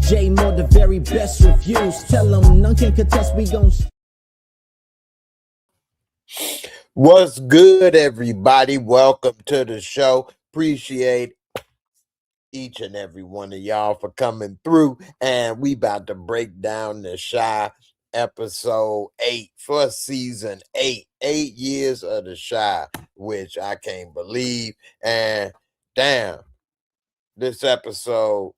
J Moore, the very best reviews. Tell them none can contest, we gon' What's good, everybody? Welcome to the show. Appreciate each and every one of y'all for coming through. And we about to break down the Shy episode 8 for season 8. 8 years of the Shy, which I can't believe. And damn, this episode,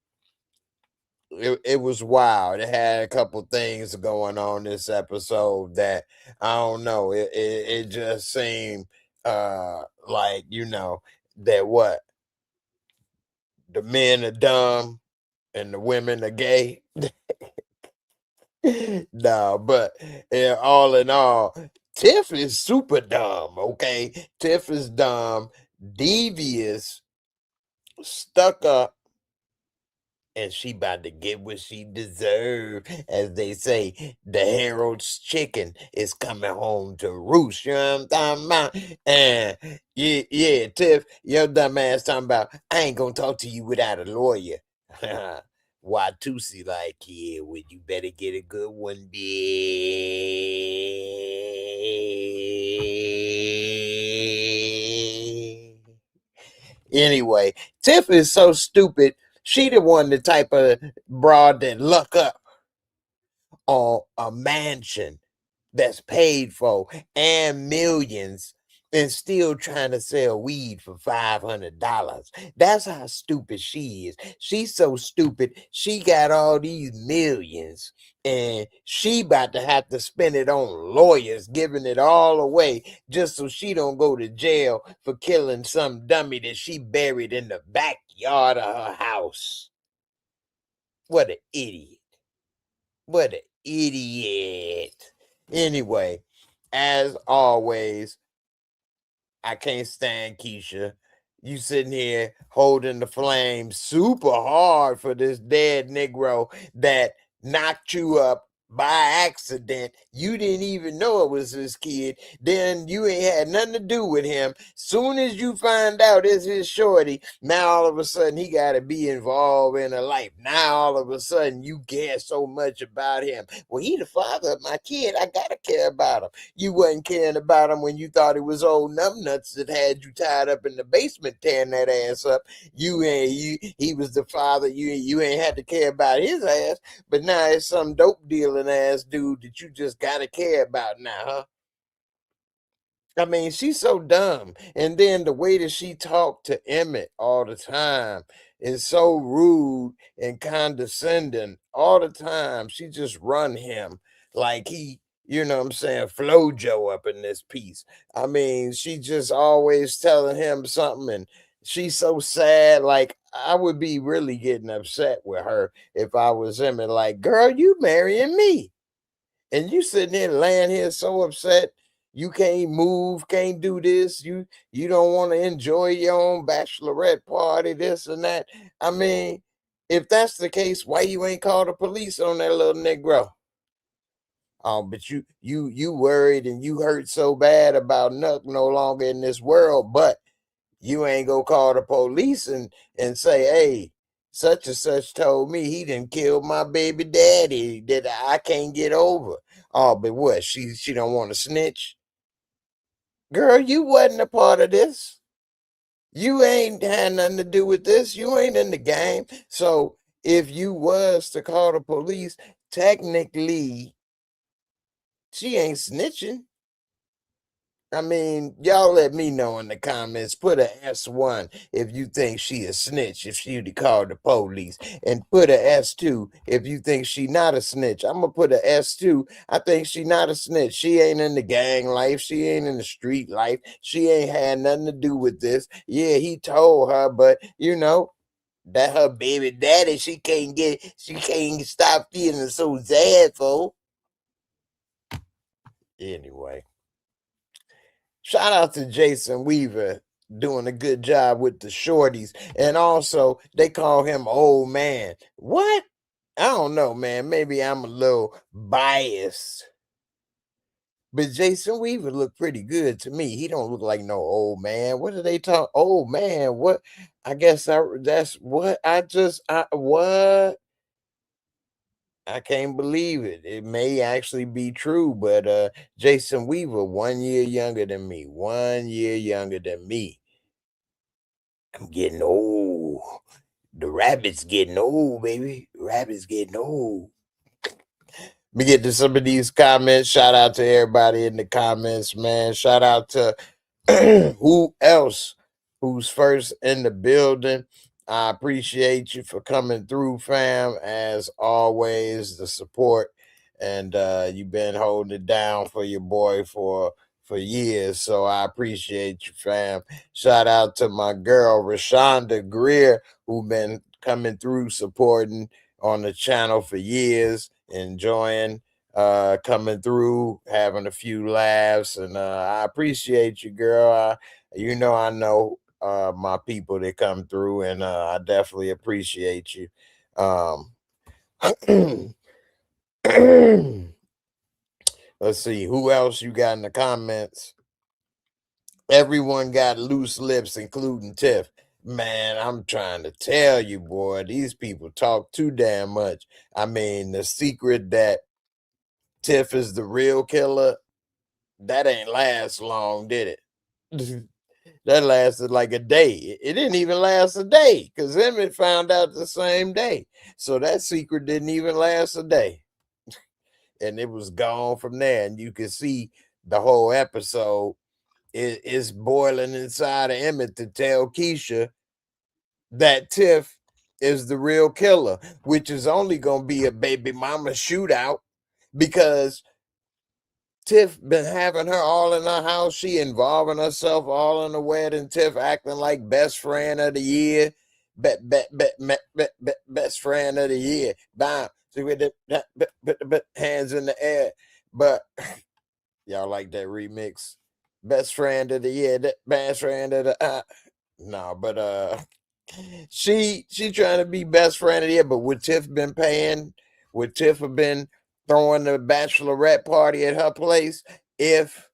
it was wild. It had a couple things going on this episode that I don't know. It just seemed like, that what the men are dumb and the women are gay. No, but all in all, Tiff is super dumb. Okay, Tiff is dumb, devious, stuck up, and she about to get what she deserve. As they say, the Harold's chicken is coming home to roost. You know what I'm talking about? And yeah, Tiff, your dumb ass talking about, I ain't gonna talk to you without a lawyer. Watusi like, yeah, well, you better get a good one, bitch. Anyway, Tiff is so stupid. She the one, the type of broad that luck up on a mansion that's paid for and millions and still trying to sell weed for $500. That's how stupid she is. She's so stupid. She got all these millions and she about to have to spend it on lawyers, giving it all away just so she don't go to jail for killing some dummy that she buried in the backyard of her house. What an idiot. What an idiot. Anyway, as always, I can't stand Keisha. You sitting here holding the flame super hard for this dead Negro that knocked you up by accident. You didn't even know it was his kid. Then you ain't had nothing to do with him. Soon as you find out it's his shorty, now all of a sudden he got to be involved in her life. Now all of a sudden you care so much about him. Well, he the father of my kid. I got to care about him. You wasn't caring about him when you thought it was old numbnuts that had you tied up in the basement tearing that ass up. He was the father. You ain't had to care about his ass. But now it's some dope dealing ass dude that you just gotta care about now, huh? I mean, she's so dumb. And then the way that she talked to Emmett all the time is so rude and condescending all the time. She just run him like he, you know what I'm saying, Flojo up in this piece. I mean, she just always telling him something and she's so sad. Like, I would be really getting upset with her if I was Emmett. Like, girl, you marrying me. And you sitting there laying here so upset. You can't move, can't do this. You don't want to enjoy your own bachelorette party, this and that. I mean, if that's the case, why you ain't called the police on that little Negro? But you worried and you hurt so bad about Nuck no longer in this world, but you ain't gonna call the police and say, hey, such and such told me he done killed my baby daddy that I can't get over. Oh, but what? She don't want to snitch? Girl, you wasn't a part of this. You ain't had nothing to do with this. You ain't in the game. So if you was to call the police, technically she ain't snitching. I mean, y'all let me know in the comments. Put a S1 if you think she a snitch, if she'd call the police. And put a S2 if you think she not a snitch. I'm going to put a S2. I think she not a snitch. She ain't in the gang life. She ain't in the street life. She ain't had nothing to do with this. Yeah, he told her, but, that her baby daddy, she can't stop feeling so sad for. Anyway. Shout out to Jason Weaver doing a good job with the shorties. And also, they call him old man. What? I don't know, man. Maybe I'm a little biased. But Jason Weaver looked pretty good to me. He don't look like no old man. What are they talking? Old man. What? I guess that's what what? I can't believe it. It may actually be true, but Jason Weaver, 1 year younger than me. 1 year younger than me. I'm getting old. The rabbit's getting old, baby. Rabbit's getting old. Let me get to some of these comments. Shout out to everybody in the comments, man. Shout out to who else who's first in the building. I appreciate you for coming through, fam. As always, the support, and you've been holding it down for your boy for years. So I appreciate you, fam. Shout out to my girl Rashonda Greer, who been coming through supporting on the channel for years, enjoying coming through, having a few laughs, and I appreciate you, girl. I know my people that come through, and I definitely appreciate you. Let's see who else you got in the comments. Everyone got loose lips, including Tiff. Man, I'm trying to tell you, boy, these people talk too damn much. I mean, the secret that Tiff is the real killer, that ain't last long, did it? That lasted like a day. It didn't even last a day because Emmett found out the same day. So that secret didn't even last a day. And it was gone from there. And you can see the whole episode is boiling inside of Emmett to tell Keisha that Tiff is the real killer, which is only going to be a baby mama shootout because Tiff been having her all in her house. She involving herself all in the wedding. Tiff acting like best friend of the year. Best friend of the year. Bam. See with the hands in the air. But y'all like that remix? Best friend of the year. Best friend of the no, but she trying to be best friend of the year. But would Tiff been paying? Would Tiff have been throwing the bachelorette party at her place if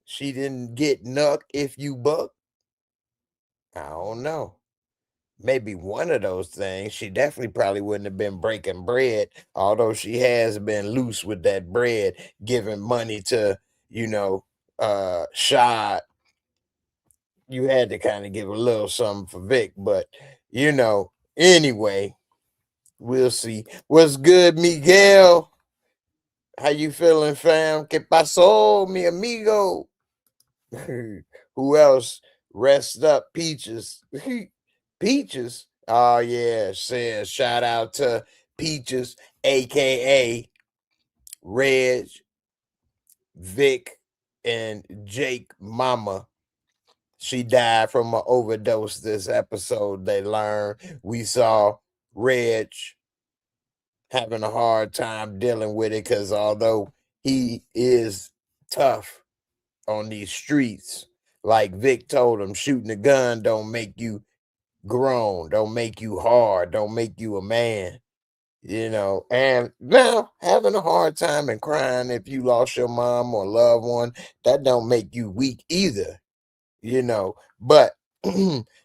she didn't get nuck if you buck? I don't know. Maybe one of those things. She definitely probably wouldn't have been breaking bread, although she has been loose with that bread, giving money to, Shad. You had to kind of give a little something for Vic, but anyway, we'll see. What's good, Miguel? How you feeling, fam? ¿Qué pasó, mi amigo? Who else? Rest up, Peaches. Peaches? Oh, yeah. Says shout out to Peaches, aka Reg, Vic, and Jake Mama. She died from an overdose this episode. They learned. We saw Reg having a hard time dealing with it because although he is tough on these streets, like Vic told him, shooting a gun don't make you grown, don't make you hard, don't make you a man, and now having a hard time and crying if you lost your mom or loved one, that don't make you weak either, but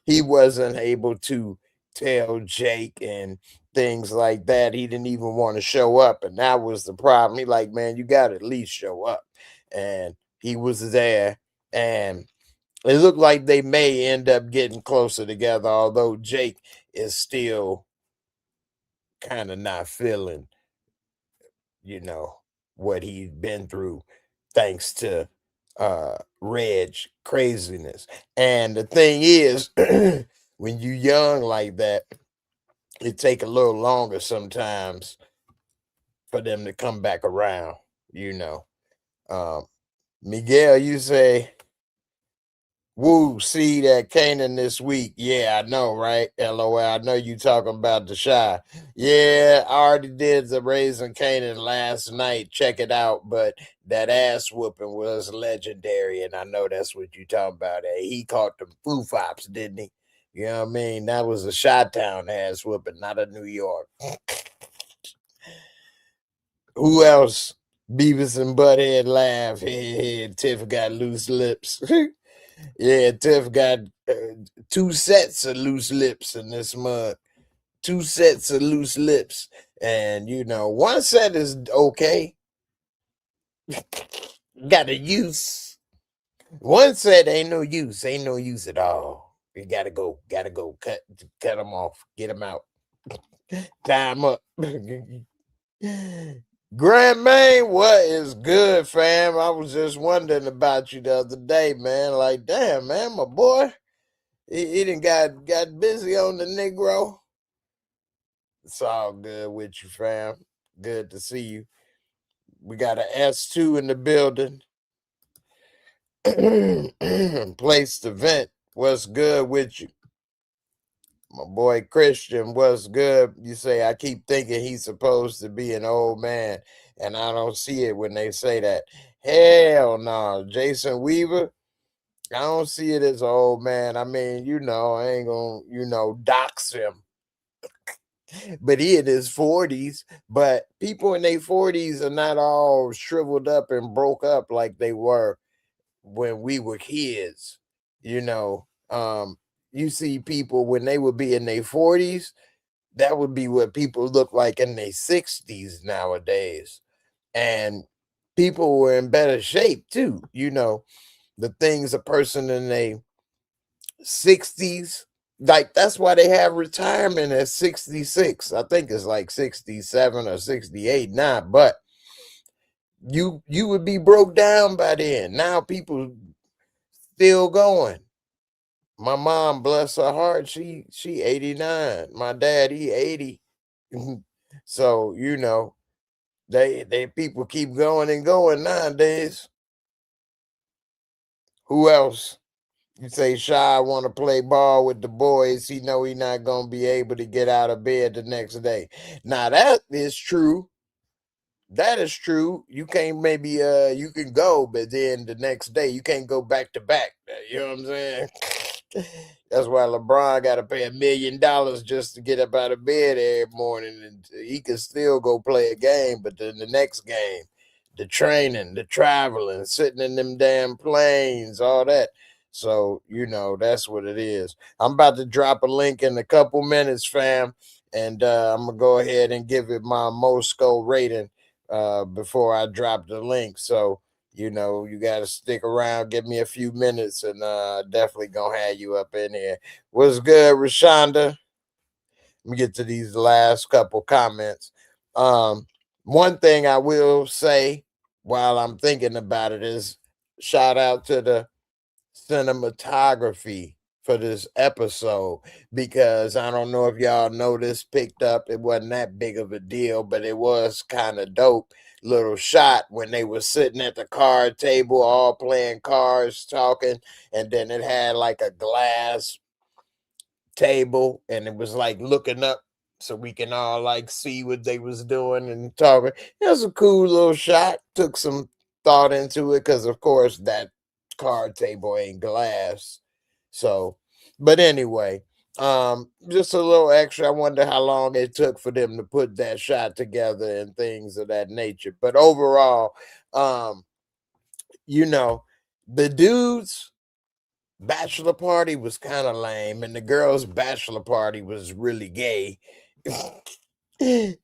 he wasn't able to tell Jake and things like that. He didn't even want to show up, and that was the problem. He like, man, you got to at least show up. And he was there, and it looked like they may end up getting closer together, although Jake is still kind of not feeling, what he's been through thanks to Reg craziness. And the thing is, when you young like that, it take a little longer sometimes for them to come back around, Miguel, you say, woo, see that Canaan this week. Yeah, I know, right? LOL. I know you talking about the Shy. Yeah, I already did the Raising Canaan last night. Check it out. But that ass whooping was legendary, and I know that's what you talking about. He caught them foo fops, didn't he? You know what I mean? That was a Chi-Town ass whooping, not a New York. Who else? Beavis and Butthead laugh. Hey, Tiff got loose lips. Yeah, Tiff got 2 sets of loose lips in this mug. 2 sets of loose lips. And, you know, 1 set is okay. Got a use. 1 set ain't no use. Ain't no use at all. You gotta go. Cut them off. Get them out. Tie 'em up. Grand Main, what is good, fam? I was just wondering about you the other day, man. Like, damn, man, my boy, he done got busy on the Negro. It's all good with you, fam. Good to see you. We got an S2 in the building. Place to vent. What's good with you? My boy Christian, what's good? You say, I keep thinking he's supposed to be an old man, and I don't see it when they say that. Hell no. Jason Weaver, I don't see it as an old man. I mean, you know, I ain't gonna, you know, dox him. But he in his 40s. But people in their 40s are not all shriveled up and broke up like they were when we were kids. You know, you see people when they would be in their 40s, that would be what people look like in their 60s nowadays. And people were in better shape too. You know, the things a person in their 60s, like that's why they have retirement at 66. I think it's like 67 or 68 now, but you would be broke down by then. Now people still going. My mom, bless her heart, she 89. My dad, he 80. So, you know, they people keep going and going nowadays. Who else? You say Shy want to play ball with the boys. He know he not gonna be able to get out of bed the next day. Now that is true. That is true. You can't maybe you can go, but then the next day you can't go back to back. You know what I'm saying? That's why LeBron got to pay $1 million just to get up out of bed every morning, and he can still go play a game. But then the next game, the training, the traveling, sitting in them damn planes, all that. So you know that's what it is. I'm about to drop a link in a couple minutes, fam, and I'm gonna go ahead and give it my Moorescore rating before I drop the link. So, you know, you got to stick around, give me a few minutes, and definitely gonna have you up in here. What's good, Rashonda? Let me get to these last couple comments. One thing I will say while I'm thinking about it is shout out to the cinematography for this episode, because I don't know if y'all noticed, picked up, it wasn't that big of a deal, but it was kind of dope little shot when they were sitting at the card table all playing cards, talking, and then it had like a glass table and it was like looking up so we can all like see what they was doing and talking. It was a cool little shot. Took some thought into it because of course that card table ain't glass. So, but anyway, just a little extra. I wonder how long it took for them to put that shot together and things of that nature. But overall, you know, the dudes bachelor party was kind of lame, and the girls' bachelor party was really gay. Let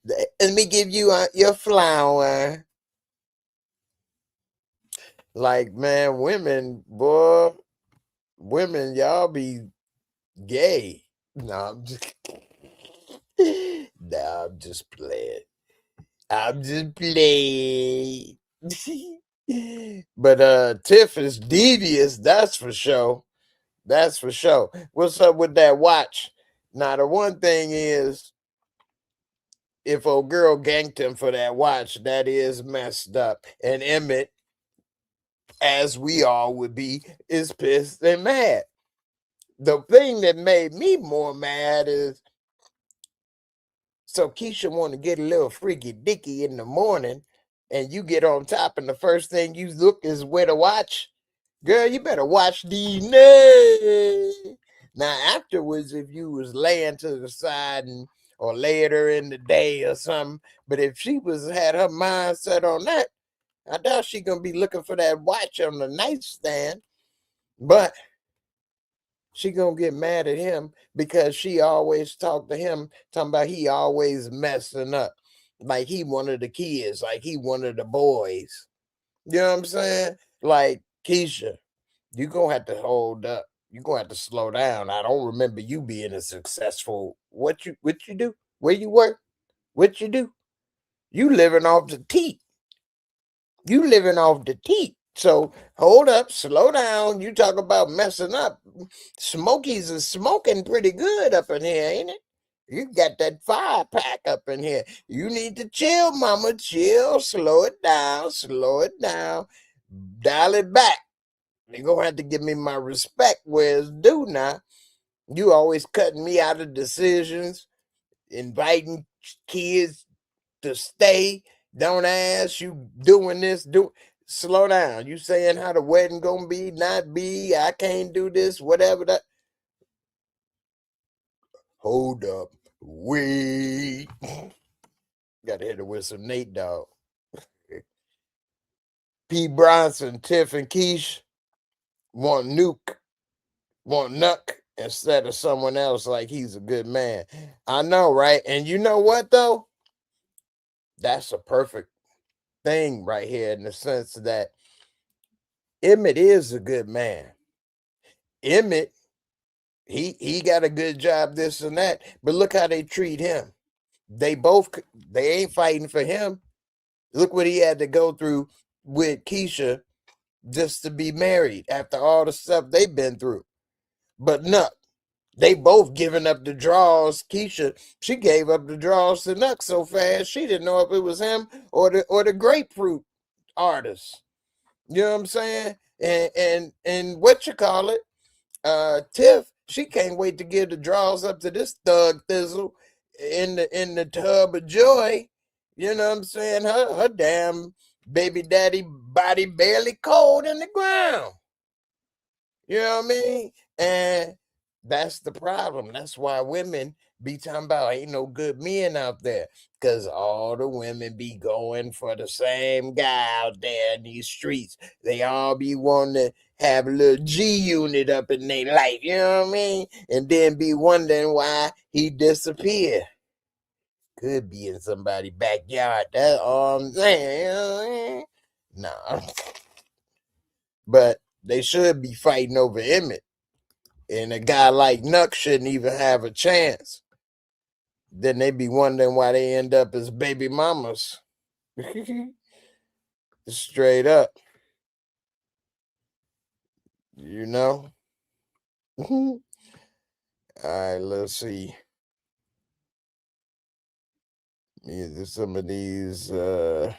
me give you your flower. Like, man, women, boy, women, y'all be gay. No, I'm just, no, I'm just playing. I'm just playing. But Tiff is devious, that's for sure. That's for sure. What's up with that watch? Now, the one thing is, if a girl ganked him for that watch, that is messed up. And Emmett, as we all would be, is pissed and mad. The thing that made me more mad is, so Keisha want to get a little freaky dicky in the morning, and you get on top, and the first thing you look is where to watch. Girl, you better watch the name. Now, afterwards, if you was laying to the side and or later in the day or something, but if she was had her mind set on that, I doubt she gonna be looking for that watch on the nightstand. But she gonna get mad at him because she always talk to him, talking about he always messing up. Like he one of the kids, like he one of the boys. You know what I'm saying? Like, Keisha, you gonna have to hold up. You gonna have to slow down. I don't remember you being a successful. What you do? Where you work? What you do? You living off the teat. You living off the teat. So hold up, slow down. You talk about messing up. Smokies is smoking pretty good up in here, ain't it? You got that 5-pack up in here. You need to chill, mama. Chill. Slow it down. Slow it down. Dial it back. You're gonna have to give me my respect where it's due now. You always cutting me out of decisions, inviting kids to stay. Don't ask, you doing this, slow down. You saying how the wedding gonna be, not be, I can't do this, whatever that. Hold up. Wait. Gotta hit it with some Nate Dogg. P. Bronson, Tiff, and Keish want Nuck instead of someone else like he's a good man. I know, right? And you know what, though? That's a perfect thing right here in the sense that Emmett is a good man. Emmett, he got a good job, this and that, but look how they treat him. They ain't fighting for him. Look what he had to go through with Keisha just to be married after all the stuff they've been through. But no, they both giving up the draws. Keisha, she gave up the draws to Nuck so fast she didn't know if it was him or the grapefruit artist. You know what I'm saying? And what you call it? Tiff, she can't wait to give the draws up to this thug thizzle in the tub of joy. You know what I'm saying? Her damn baby daddy body barely cold in the ground. You know what I mean? And that's the problem. That's why women be talking about ain't no good men out there. Because all the women be going for the same guy out there in these streets. They all be wanting to have a little G unit up in their life. You know what I mean? And then be wondering why he disappeared. Could be in somebody's backyard. That's all I'm saying. You know what I mean? Nah. But they should be fighting over Emmett. And a guy like Nuck shouldn't even have a chance. Then they be wondering why they end up as baby mamas. Straight up. You know? All right, let's see. Some of these Emmett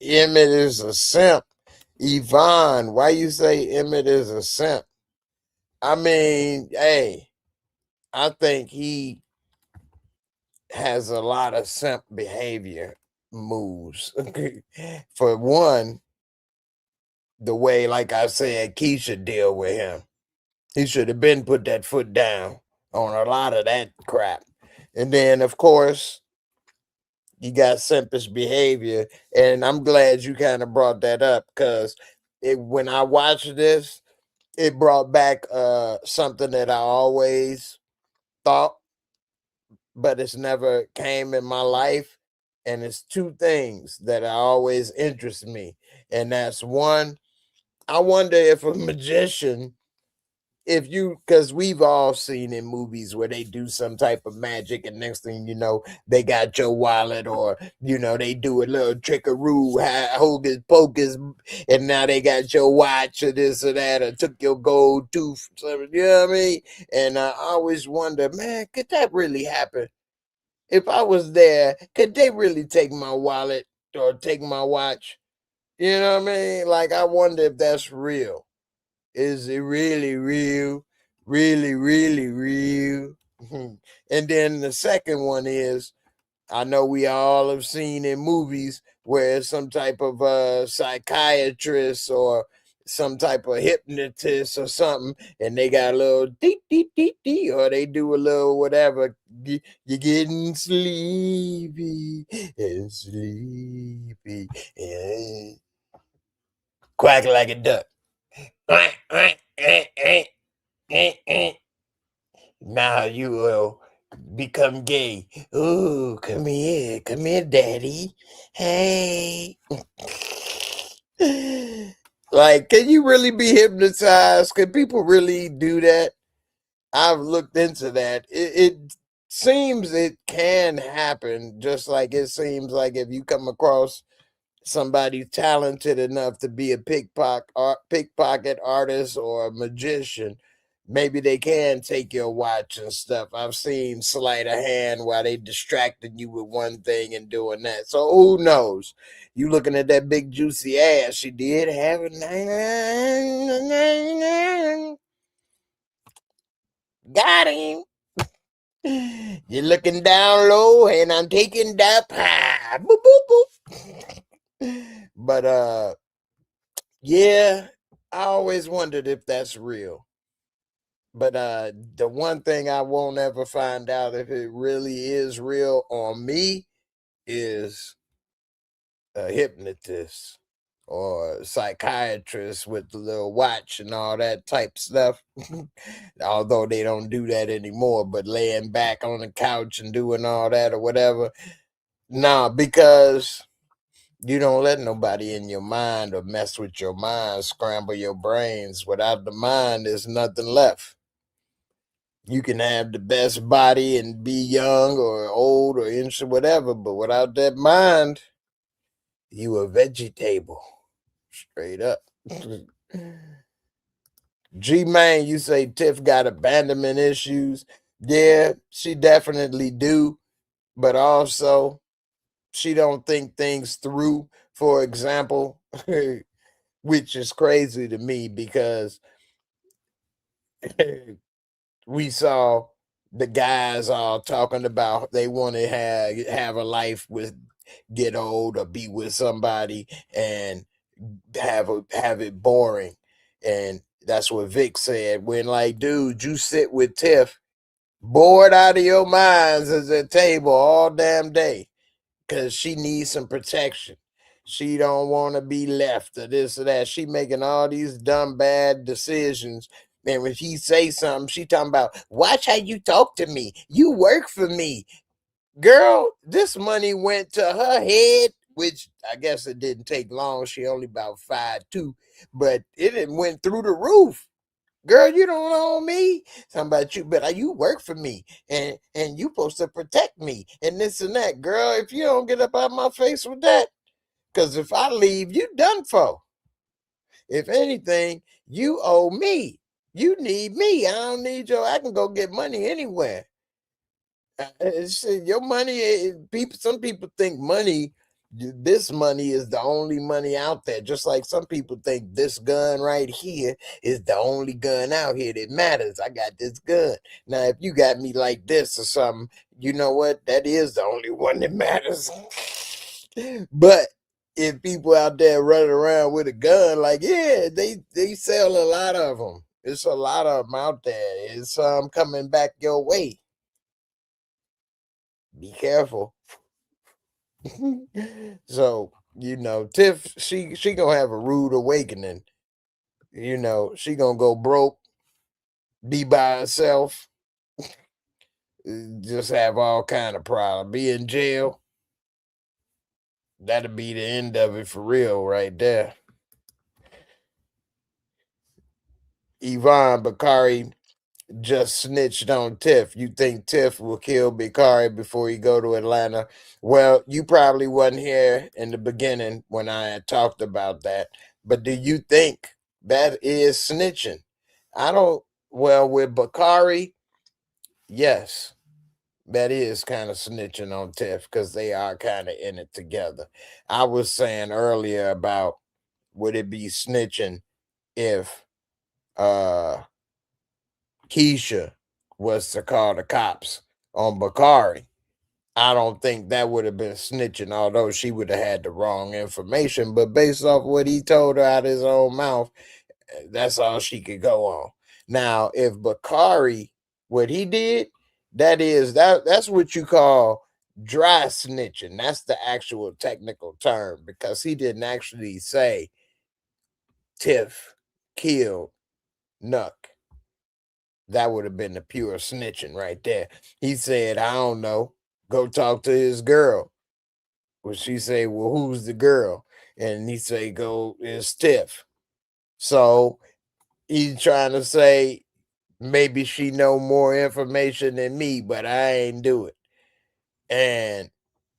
is a simp. Yvonne, why you say Emmett is a simp? I mean, hey, I think he has a lot of simp behavior moves. For one, the way, like I said, Keisha deal with him. He should have been put that foot down on a lot of that crap. And then, of course, you got simpish behavior. And I'm glad you kind of brought that up because when I watched this, it brought back something that I always thought, but it's never came in my life. And it's two things that always interest me. And that's one, I wonder if a magician, because we've all seen in movies where they do some type of magic and next thing you know, they got your wallet or, they do a little trickaroo, hocus pocus, and now they got your watch or this or that, or took your gold tooth, you know what I mean? And I always wonder, man, could that really happen? If I was there, could they really take my wallet or take my watch? You know what I mean? Like, I wonder if that's real. Is it really real? Really, really real? And then the second one is, I know we all have seen in movies where it's some type of psychiatrist or some type of hypnotist or something, and they got a little dee dee dee dee, or they do a little whatever. You're getting sleepy and sleepy and quack like a duck. Now you will become gay. Ooh, come here, daddy. Hey. Like, can you really be hypnotized? Can people really do that? I've looked into that. It seems it can happen, just like it seems like if you come across somebody talented enough to be a pickpocket artist or a magician, maybe they can take your watch and stuff. I've seen sleight of hand while they distracting you with one thing and doing that. So who knows? You looking at that big juicy ass? She did have it. Got him. You're looking down low, and I'm taking that high. Boop, boop, boop. But yeah, I always wondered if that's real. But the one thing I won't ever find out if it really is real on me is a hypnotist or psychiatrist with the little watch and all that type stuff. Although they don't do that anymore, but laying back on the couch and doing all that or whatever. Nah, because you don't let nobody in your mind or mess with your mind, scramble your brains. Without the mind, there's nothing left. You can have the best body and be young or old or inch or whatever, but without that mind, you a vegetable. Straight up. G Man, you say Tiff got abandonment issues. Yeah, she definitely do, but also she don't think things through. For example, which is crazy to me because we saw the guys all talking about they want to have a life with get old or be with somebody and have it boring. And that's what Vic said. When like, dude, you sit with Tiff bored out of your minds at the table all damn day because she needs some protection. She don't want to be left or this or that. She making all these dumb bad decisions. And when he say something, she talking about, watch how you talk to me. You work for me. Girl, this money went to her head, which I guess it didn't take long. She only about 5'2", but it went through the roof. Girl, you don't own me. Talking about you, but you work for me, and you supposed to protect me, and this and that. Girl, if you don't get up out my face with that, because if I leave, you done for. If anything, you owe me. You need me. I don't need your. I can go get money anywhere. Your money. People. Some people think money. This money is the only money out there. Just like some people think this gun right here is the only gun out here that matters. I got this gun. Now, if you got me like this or something, you know what? That is the only one that matters. But if people out there running around with a gun, like, yeah, they sell a lot of them. It's a lot of them out there. It's coming back your way. Be careful. So, Tiff, she gonna have a rude awakening. She gonna go broke, be by herself, just have all kind of problems, be in jail. That'll be the end of it for real right there. Yvonne Bakari just snitched on Tiff. You think Tiff will kill Bakari before he go to Atlanta? Well, you probably wasn't here in the beginning when I had talked about that. But do you think that is snitching? I don't. Well, with Bakari, yes, that is kind of snitching on Tiff because they are kind of in it together. I was saying earlier about would it be snitching if Keisha was to call the cops on Bakari. I don't think that would have been snitching, although she would have had the wrong information. But based off what he told her out of his own mouth, that's all she could go on. Now, if Bakari, what he did, that's what you call dry snitching. That's the actual technical term because he didn't actually say Tiff killed Nuck. That would have been the pure snitching right there. He said, I don't know, go talk to his girl. Well, she say, well, who's the girl? And he say, go, it's Tiff. So he's trying to say, maybe she know more information than me, but I ain't do it. And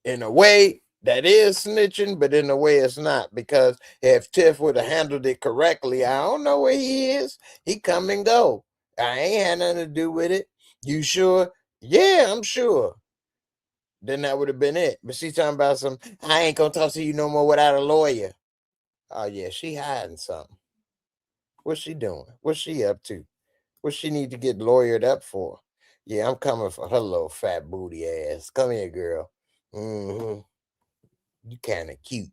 in a way, that is snitching, but in a way it's not, because if Tiff would have handled it correctly, I don't know where he is. He come and go. I ain't had nothing to do with it. You sure? Yeah, I'm sure. Then that would have been it. But she's talking about some, I ain't gonna talk to you no more without a lawyer. Oh yeah, she hiding something. What's she doing? What's she up to? What she need to get lawyered up for? Yeah, I'm coming for her little fat booty ass. Come here, girl. Mm-hmm. You kind of cute.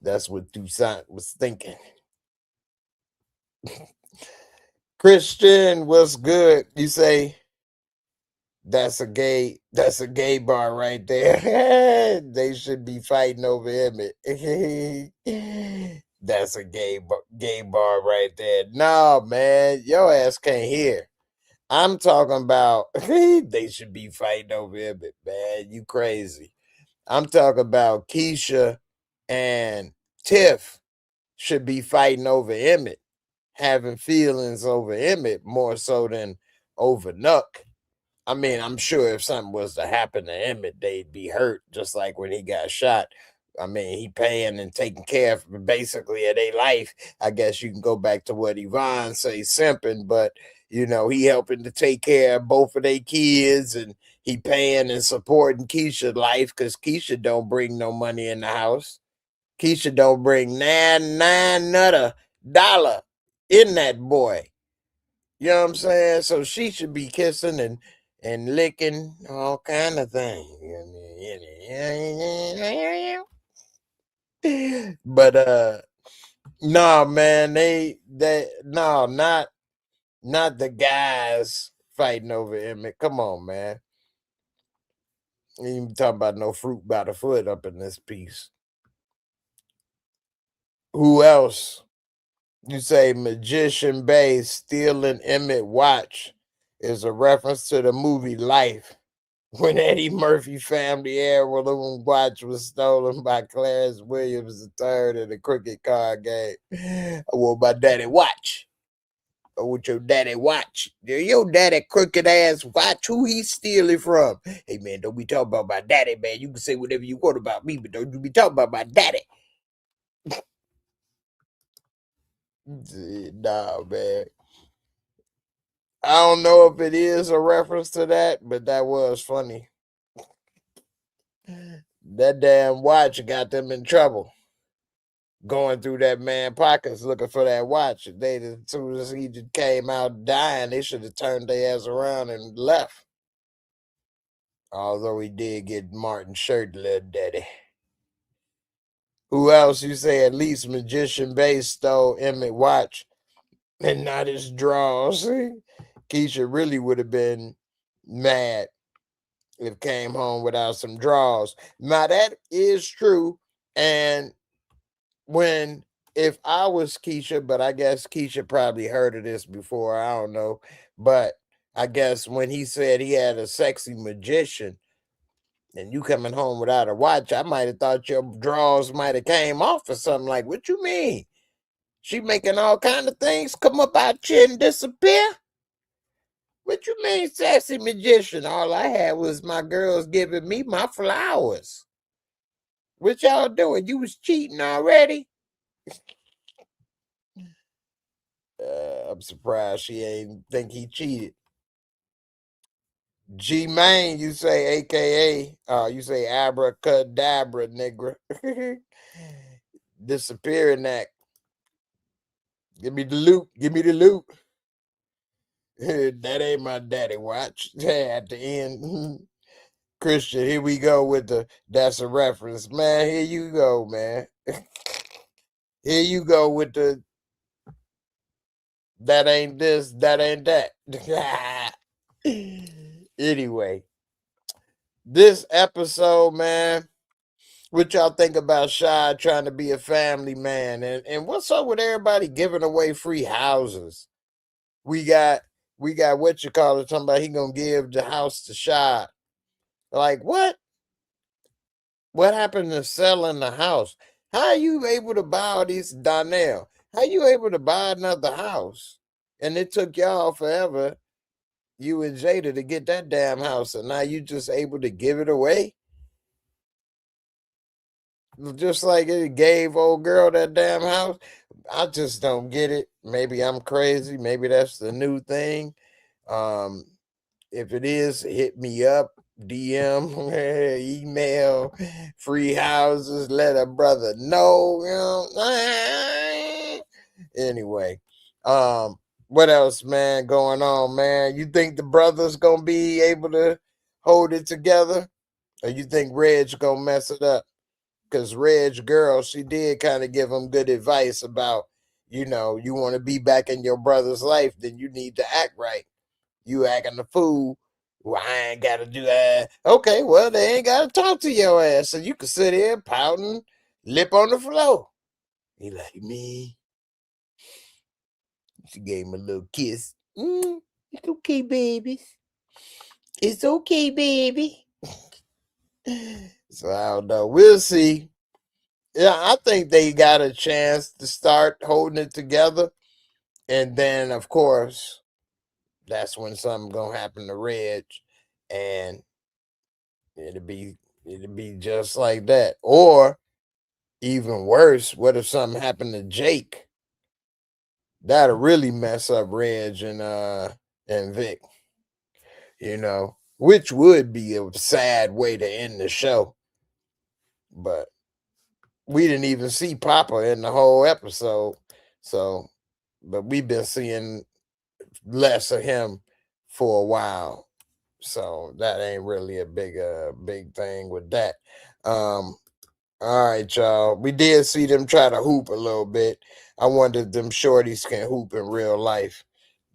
That's what Toussaint was thinking. Christian, what's good? You say that's a gay bar right there. They should be fighting over Emmett. That's a gay bar right there. No, man, your ass can't hear. I'm talking about they should be fighting over Emmett, man. You crazy. I'm talking about Keisha and Tiff should be fighting over Emmett, having feelings over Emmett more so than over Nuck. I mean, I'm sure if something was to happen to Emmett, they'd be hurt, just like when he got shot. I mean, he paying and taking care of basically of their life. I guess you can go back to what Yvonne say, simping, but you know, he helping to take care of both of their kids, and he paying and supporting Keisha's life because Keisha don't bring no money in the house. Keisha don't bring nine nutter dollar in that boy. You know what I'm saying? So she should be kissing and licking all kind of things. But no, man, no, not the guys fighting over Emmett. Come on, man. Ain't even talking about no fruit by the foot up in this piece. Who else? You say Magician Bay stealing Emmett watch is a reference to the movie Life, when Eddie Murphy family heirloom watch was stolen by Clarence Williams III in a cricket card game. I want my daddy watch. I want your daddy watch. Your daddy crooked ass watch. Who he steal it from? Hey man, don't be talking about my daddy, man. You can say whatever you want about me, but don't you be talking about my daddy. Nah, man. I don't know if it is a reference to that, but that was funny. That damn watch got them in trouble. Going through that man pockets looking for that watch. They, as soon as he just came out dying, they should have turned their ass around and left. Although he did get Martin's shirt, little daddy. Who else? You say at least Magician Bay stole Emmett watch and not his drawers. Keisha really would have been mad if came home without some drawers. Now that is true. And when if I was Keisha, but I guess Keisha probably heard of this before, I don't know. But I guess when he said he had a sexy magician and you coming home without a watch, I might have thought your drawers might have came off or something. Like, what you mean? She making all kind of things come up out you and disappear? What you mean, sexy magician? All I had was my girls giving me my flowers. What y'all doing? You was cheating already? I'm surprised she ain't think he cheated. G Main, you say AKA, you say abracadabra, nigga. Disappearing act. Give me the loot. Give me the loot. That ain't my daddy watch. At the end. Christian, here we go with that's a reference. Man, here you go, man. Here you go with the that ain't this, that ain't that. Anyway, this episode, man, What y'all think about Shy trying to be a family man? And what's up with everybody giving away free houses? We got we got what you call it, talking about he gonna give the house to Shy. Like what? What happened to selling the house? How are you able to buy all these Donnell? How you able to buy another house? And it took y'all forever, you and Jada, to get that damn house, and now you just able to give it away? Just like it gave old girl that damn house. I just don't get it. Maybe I'm crazy. Maybe that's the new thing. Um, if it is, hit me up, DM, email, free houses, let a brother know. You know? Anyway, what else, man, going on, man? You think the brother's gonna be able to hold it together, or you think Reg's gonna mess it up? Because Reg girl, she did kind of give him good advice about, you want to be back in your brother's life, then you need to act right. You acting the fool. Well, I ain't got to do that. Okay, well, they ain't got to talk to your ass. So you can sit here pouting, lip on the floor. He like, me. She gave him a little kiss. It's okay, babies. It's okay, baby. So I don't know. We'll see. Yeah, I think they got a chance to start holding it together. And then, of course, that's when something gonna happen to Reg, and it'll be it'll be just like that. Or even worse, what if something happened to Jake? That'll really mess up Reg and Vic, which would be a sad way to end the show. But we didn't even see Papa in the whole episode. So, but we've been seeing less of him for a while. So that ain't really a big thing with that. All right, y'all. We did see them try to hoop a little bit. I wonder if them shorties can hoop in real life.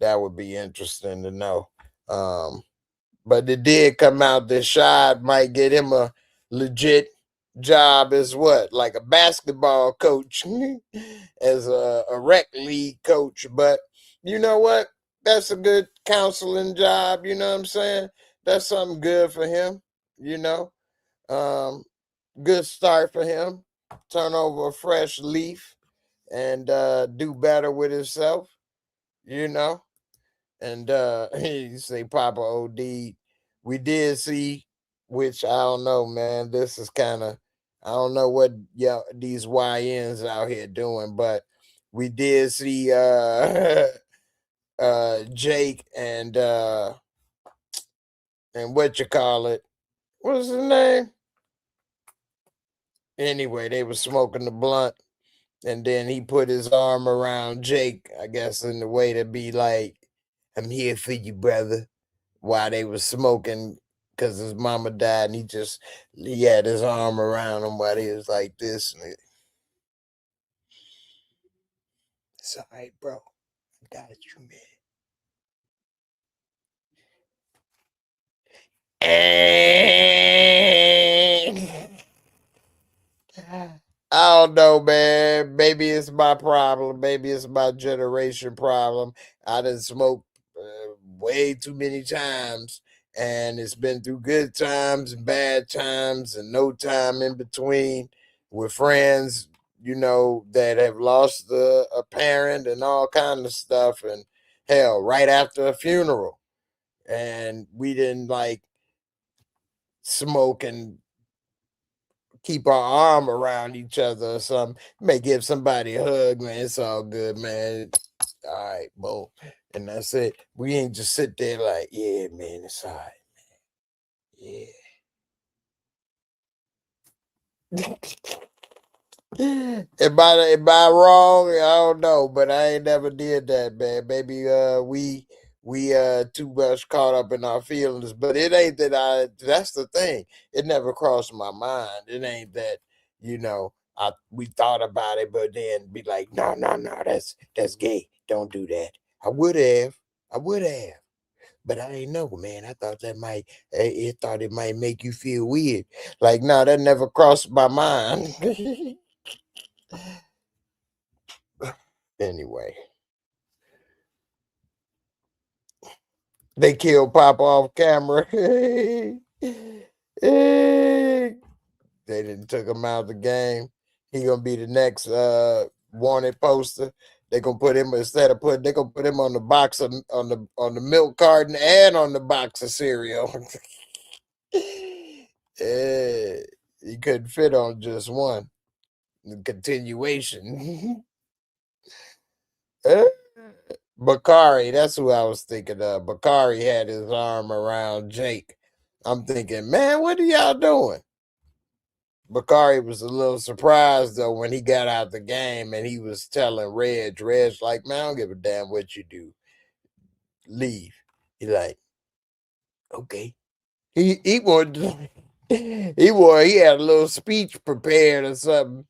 That would be interesting to know. But it did come out that Shad might get him a legit job as what? Like a basketball coach, as a rec league coach. But you know what? That's a good counseling job. You know what I'm saying? That's something good for him, you know. Good start for him. Turn over a fresh leaf and do better with himself, you know. And you say Papa OD. We did see, which I don't know, man. This is kind of, I don't know what these YNs out here doing, but we did see Jake and what you call it. What's his name? Anyway, they were smoking the blunt, and then he put his arm around Jake, I guess, in the way to be like, I'm here for you, brother. While they was smoking, because his mama died, and he had his arm around him while he was like this. And it's all right, bro. I got you, man. I don't know, man. Maybe it's my problem. Maybe it's my generation problem. I done smoked way too many times, and it's been through good times and bad times and no time in between with friends, that have lost a parent and all kind of stuff. And hell, right after a funeral, and we didn't like smoke and keep our arm around each other or something. You may give somebody a hug, man. It's all good, man. All right, boom. And that's it. We ain't just sit there like, yeah, man, it's all right, man. Yeah. Am I wrong? I don't know, but I ain't never did that, man. Maybe we too much caught up in our feelings, but it ain't that that's the thing. It never crossed my mind. It ain't that, we thought about it, but then be like, no, that's gay. Don't do that. I would have. But I ain't know, man. I thought that might, it thought it might make you feel weird. Like, no, that never crossed my mind. Anyway, they killed Papa off camera. They didn't took him out of the game. He gonna be the next wanted poster. They gonna put him instead of putting. They gonna put him on the box of, on the milk carton and on the box of cereal. He couldn't fit on just one. The continuation. Bakari, that's who I was thinking of. Bakari had his arm around Jake. I'm thinking, man, what are y'all doing? Bakari was a little surprised though when he got out the game and he was telling Reg's like, man, I don't give a damn what you do. Leave. He like, okay. He wanted he had a little speech prepared or something.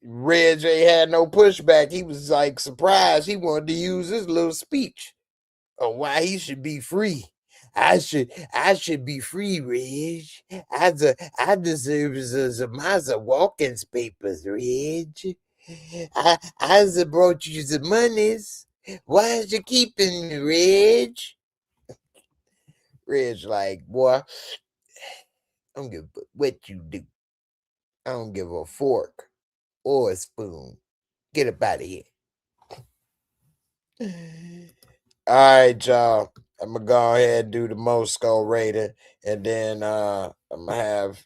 Reg ain't had no pushback. He was like surprised. He wanted to use his little speech on why he should be free. I should be free, Reg. I deserve my walking papers, Reg. I brought you the monies. Why is you keeping me, Reg? Reg like, boy, I don't give a what you do. I don't give a fork or a spoon. Get up out of here. All right, y'all. I'm gonna go ahead and do the Moorescore rating, and then I'm gonna have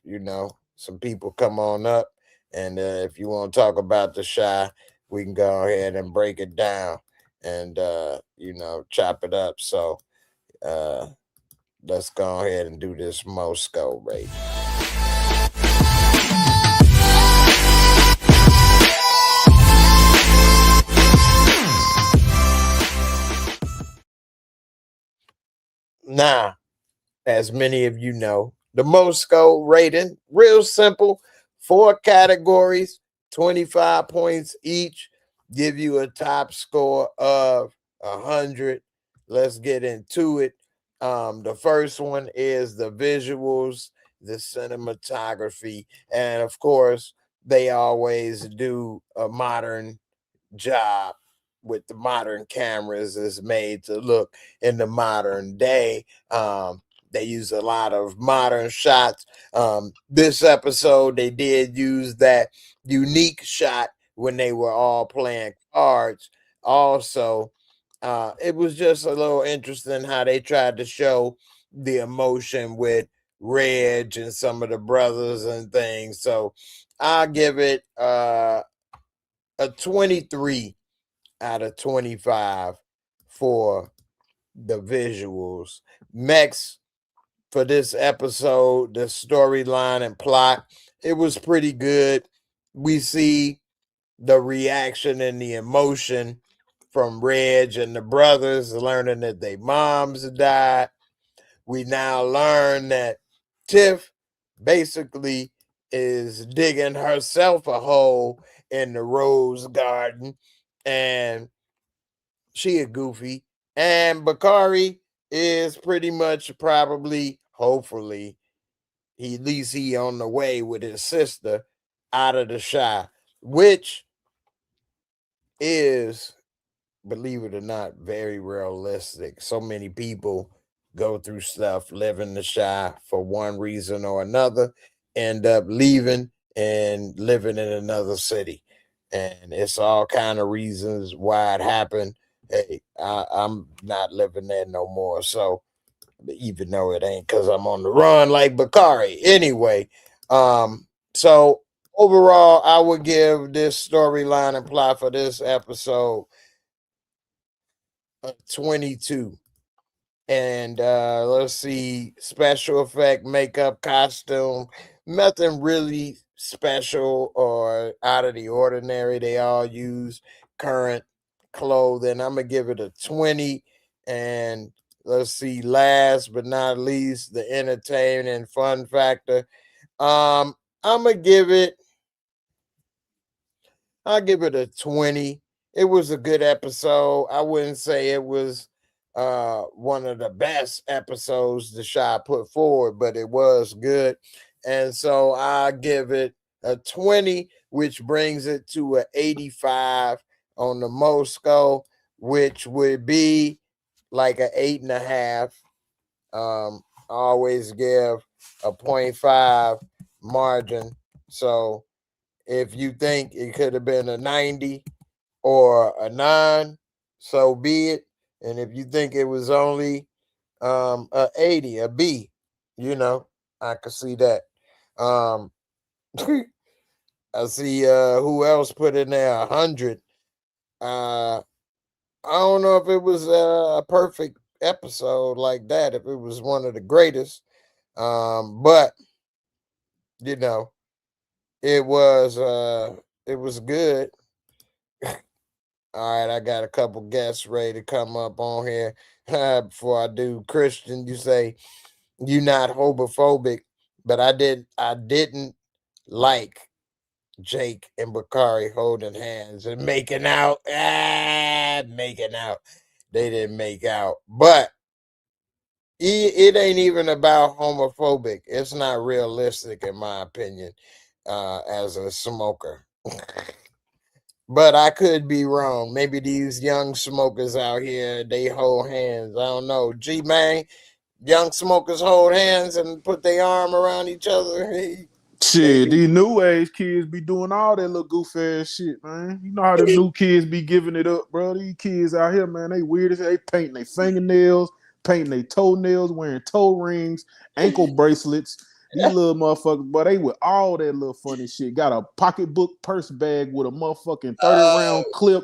some people come on up, and if you want to talk about the shy, we can go ahead and break it down and chop it up. So let's go ahead and do this Moorescore rating. Now, as many of you know, the Moorescore rating, real simple, 4 categories, 25 points each, give you a top score of 100. Let's get into it. The first one is the visuals, the cinematography, and of course, they always do a modern job with the modern cameras is made to look in the modern day. They use a lot of modern shots. This episode, they did use that unique shot when they were all playing cards. Also, it was just a little interesting how they tried to show the emotion with Reg and some of the brothers and things. So I'll give it a 23 out of 25 for the visuals. Next, for this episode, the storyline and plot, it was pretty good. We see the reaction and the emotion from Reg and the brothers learning that their moms died. We now learn that Tiff basically is digging herself a hole in the rose garden, and she a goofy. And Bakari is pretty much probably, hopefully, at least he on the way with his sister out of the shy, which is, believe it or not, very realistic. So many people go through stuff, live in the shy for one reason or another, end up leaving and living in another city. And it's all kind of reasons why it happened. Hey, I'm not living there no more. So even though it ain't because I'm on the run like Bakari. Anyway, so overall, I would give this storyline and plot for this episode 22. And let's see, special effect, makeup, costume, nothing really special or out of the ordinary. They all use current clothing. I'm gonna give it a 20. And let's see, last but not least, the entertainment and fun factor. I'm gonna give it, I'll give it a 20. It was a good episode. I wouldn't say it was one of the best episodes the Shy put forward, but it was good. And so I give it a 20, which brings it to an 85 on the Moorescore, which would be like an 8.5. I always give a 0.5 margin. So if you think it could have been a 90 or a 9, so be it. And if you think it was only a 80, a B, I could see that. I see who else put in there 100. I don't know if it was a perfect episode like that, if it was one of the greatest. But it was good. All right, I got a couple guests ready to come up on here. Before I do, Christian, you say you're not homophobic, but I didn't like Jake and Bakari holding hands and making out. Making out. They didn't make out. But it ain't even about homophobic. It's not realistic, in my opinion, as a smoker. But I could be wrong. Maybe these young smokers out here, they hold hands. I don't know. G man, young smokers hold hands and put their arm around each other. Shit, these new age kids be doing all that little goof ass shit, man. You know how the new kids be giving it up, bro. These kids out here, man, they weird as hell. They painting their fingernails, painting their toenails, wearing toe rings, ankle bracelets. These little motherfuckers, but they with all that little funny shit. Got a pocketbook purse bag with a motherfucking 30-round clip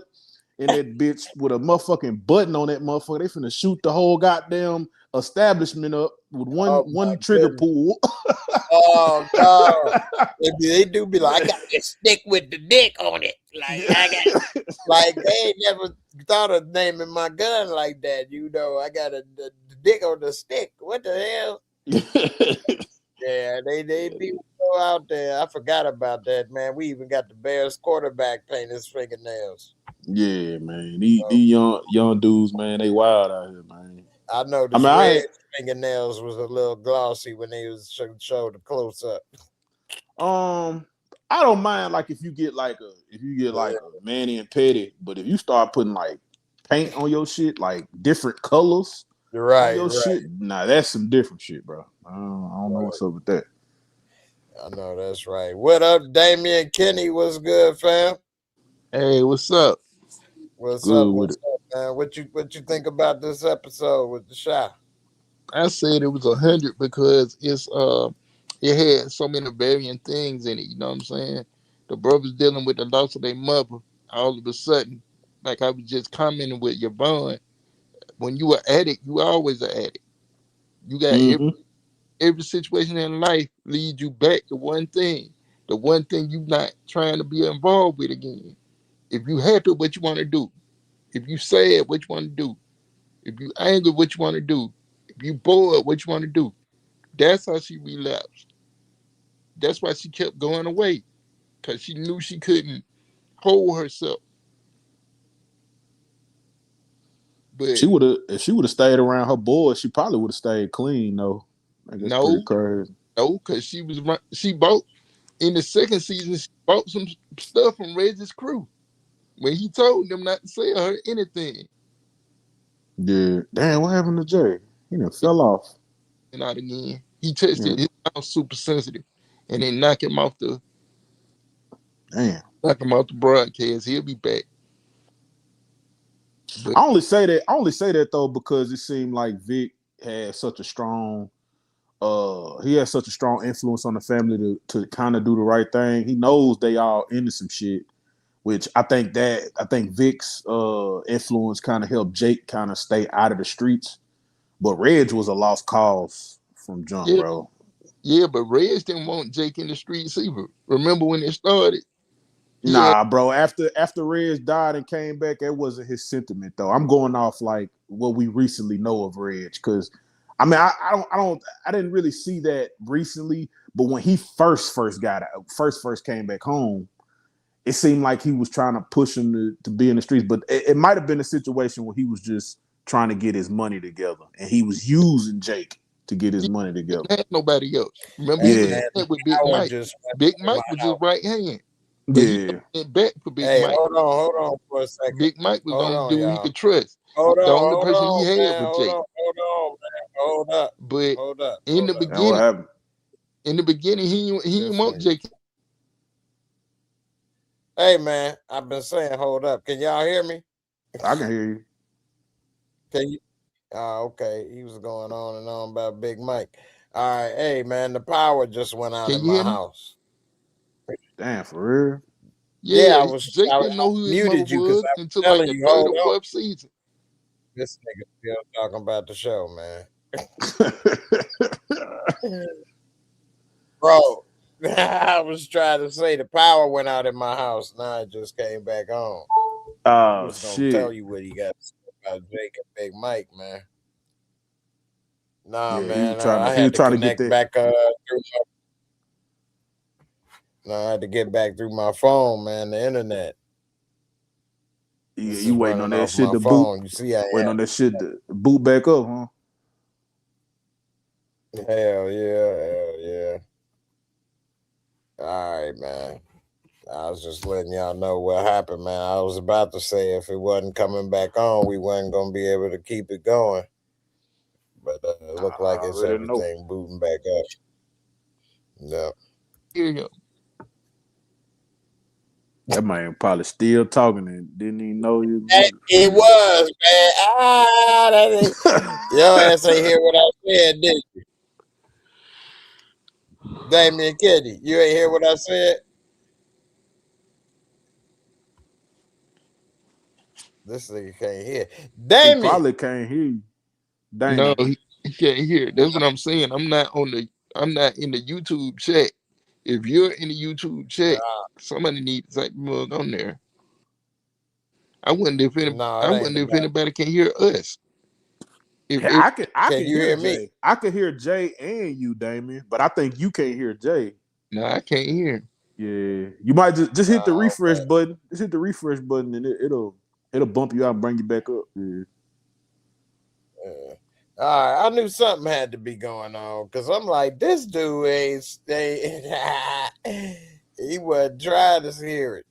in that bitch with a motherfucking button on that motherfucker. They finna shoot the whole goddamn establishment up with one trigger pull. Oh no! They do be like, I got this stick with the dick on it. Like I got, like they ain't never thought of naming my gun like that. I got the dick on the stick. What the hell? Yeah, they be so out there. I forgot about that, man. We even got the Bears quarterback paint his fingernails. Yeah, man. These young dudes, man, they wild out here, man. I know this red fingernails was a little glossy when they was showed the close up. I don't mind like if you get like a Manny and Petty, but if you start putting like paint on your shit, like different colors on your shit, nah, that's some different shit, bro. I don't know what's up with that. I know that's right. What up, Damian Kenny? What's good, fam? Hey, what's up? What's up, man? What you think about this episode with the shot? I said it was 100 because it had so many varying things in it. You know what I'm saying? The brothers dealing with the loss of their mother. All of a sudden, like I was just commenting with Yvonne, when you an addict, you always an addict. You got every situation in life leads you back to one thing. The one thing you not trying to be involved with again. If you happy, what you want to do? If you sad, what you want to do? If you angry, what you want to do? If you bored, what you want to do? That's how she relapsed. That's why she kept going away, because she knew she couldn't hold herself. But if she would have stayed around her boys, she probably would have stayed clean though. That's pretty crazy. No, because she bought in the second season. She bought some stuff from Reggie's crew when he told them not to sell her anything. Yeah, damn, what happened to Jay? He done fell off. And out again, he tested his mouth super sensitive, and they knock him off the broadcast. He'll be back. But I only say that though because it seemed like Vic had such a strong influence on the family to kind of do the right thing. He knows they all into some shit, which I think Vic's influence kind of helped Jake kind of stay out of the streets. But Reg was a lost cause from jump, bro. Yeah, but Reg didn't want Jake in the streets either. Remember when it started? Nah, bro. After Reg died and came back, that wasn't his sentiment though. I'm going off like what we recently know of Reg, because I mean I didn't really see that recently, but when he first came back home, it seemed like he was trying to push him to be in the streets. But it might have been a situation where he was just trying to get his money together, and he was using Jake to get his money He together. didn't have nobody else. Remember, Hey he was Yeah, man, the in with Big power Mike. just went Big out in Mike my was his house. right hand, but he yeah. went back for Big Hey, Mike. hold on for a second. Big Mike was the Hold only on, dude he y'all. could trust. Hold The only on, person he had man. was Jake. Hold on, man. Hold up. But Hold up. in the Hold up. And what happened? beginning, he This didn't want nigga. Jake. Hey man, I've been saying hold up. Can y'all hear me? I can hear you. Can you? Okay. He was going on and on about Big Mike. All right. Hey man, the power just went out Can in you my hear me? house. Damn, for real. Yeah, Yeah, Jake didn't know who his mother muted you because was I was until like telling the you, third hold or on. fourth season. This nigga still talking about the show, man. Bro, I was trying to say the power went out in my house. Now it just came back on. I Oh was gonna tell shit. you what he got to say about Jake and Big Mike, man. Nah, Yeah, he was man, trying to I he was had to trying to get connect that. back through I had to get back through my phone, man, the internet. This is You waiting on running that off shit my to boot. phone. You see, I Waiting on that shit to boot back up, huh? am. Hell yeah. All right, man. I was just letting y'all know what happened, man. I was about to say if it wasn't coming back on, we wasn't gonna be able to keep it going. But it looked I like it's already know. everything booting back up. No. Hear him. That man probably still talking and didn't even know you. It was, man. That ain't, your ass ain't hear what I said, did you? Damien Kennedy, you ain't hear what I said? This nigga can't hear. He Damien! probably can't hear you. No, Damien. he can't hear. That's what I'm saying. I'm not in the YouTube chat. If you're in the YouTube chat, somebody needs to type mug on there. I wouldn't if No, it ain't about. anybody can hear us. If I can Can you hear hear me? Jay. I can hear Jay and you, Damien, but I think you can't hear Jay. no, I can't hear. Yeah, you might just hit the refresh Okay. button. Just hit the refresh button, and it'll bump you out and bring you back up. Yeah. Yeah. All right, I knew something had to be going on because I'm like, this dude ain't he wasn't trying to hear it,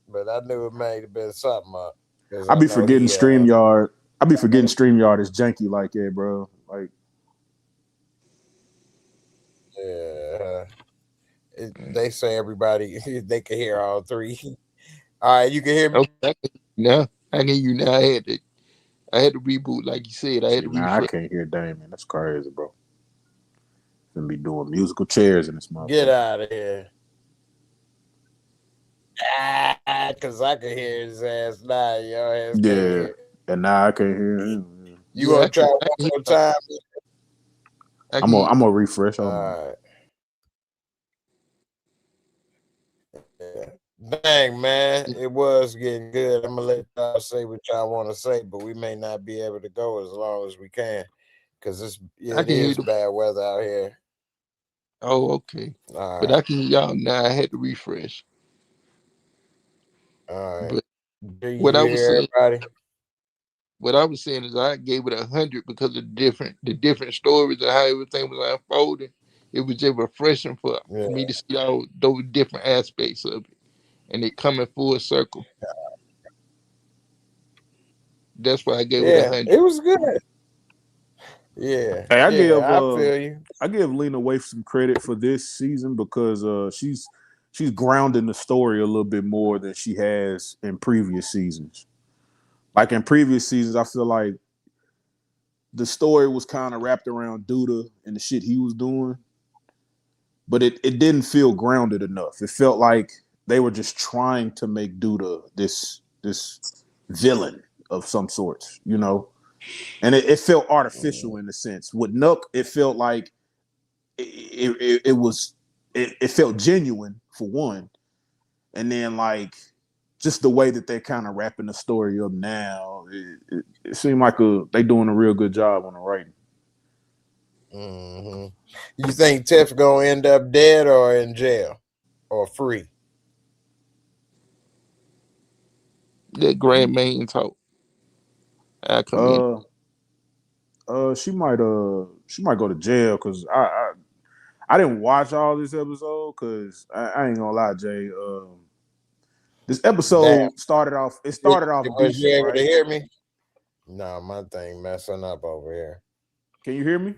but I knew it may have been something up because I I be know forgetting he StreamYard. I be forgetting StreamYard is janky like that, bro. Like, yeah. They say everybody they can hear all three. All right, you can hear me. Okay, I can hear you now. I had to reboot, like you said. I had see, to now I refresh. can't hear Damien. That's crazy, bro. Gonna be doing musical chairs in this Get motherfucker. out of here. Because I can hear his ass now. Your ass can't Yeah, hear. and now I can't hear him. You Yeah, gonna try one I can hear. more time? I can hear. I'm gonna refresh. Hold on. All right. Yeah. Dang, man, it was getting good. I'm gonna let y'all say what y'all want to say, but we may not be able to go as long as we can because I it can hear is the. bad weather out here. Oh, okay. All But right, I can hear y'all now. I had to refresh. all right. But Do what I you was hear saying, everybody? is I gave it 100 because of the different stories and how everything was unfolding. It was just refreshing for Yeah, me to see all those different aspects of it, and it coming full circle. That's why I gave it yeah, 100. it was good. Yeah, Hey, yeah, I feel you. I give Lena Waithe some credit for this season because she's grounding the story a little bit more than she has in previous seasons. Like in previous seasons, I feel like the story was kind of wrapped around Duda and the shit he was doing, but it didn't feel grounded enough. It felt like they were just trying to make Duda this villain of some sorts, you know? And it felt artificial in a sense. With Nook, it felt like it was it felt genuine for one, and then like just the way that they're kind of wrapping the story up now, it seemed like they doing a real good job on the writing. Hmm. You think Tiff gonna end up dead or in jail or free? That grand main talk. I come in. She might go to jail because I didn't watch all this episode because I ain't gonna lie, Jay. This Damn. episode started off. It started off Was you decent, able right? to hear me? No, my thing messing up over here. Can you hear me?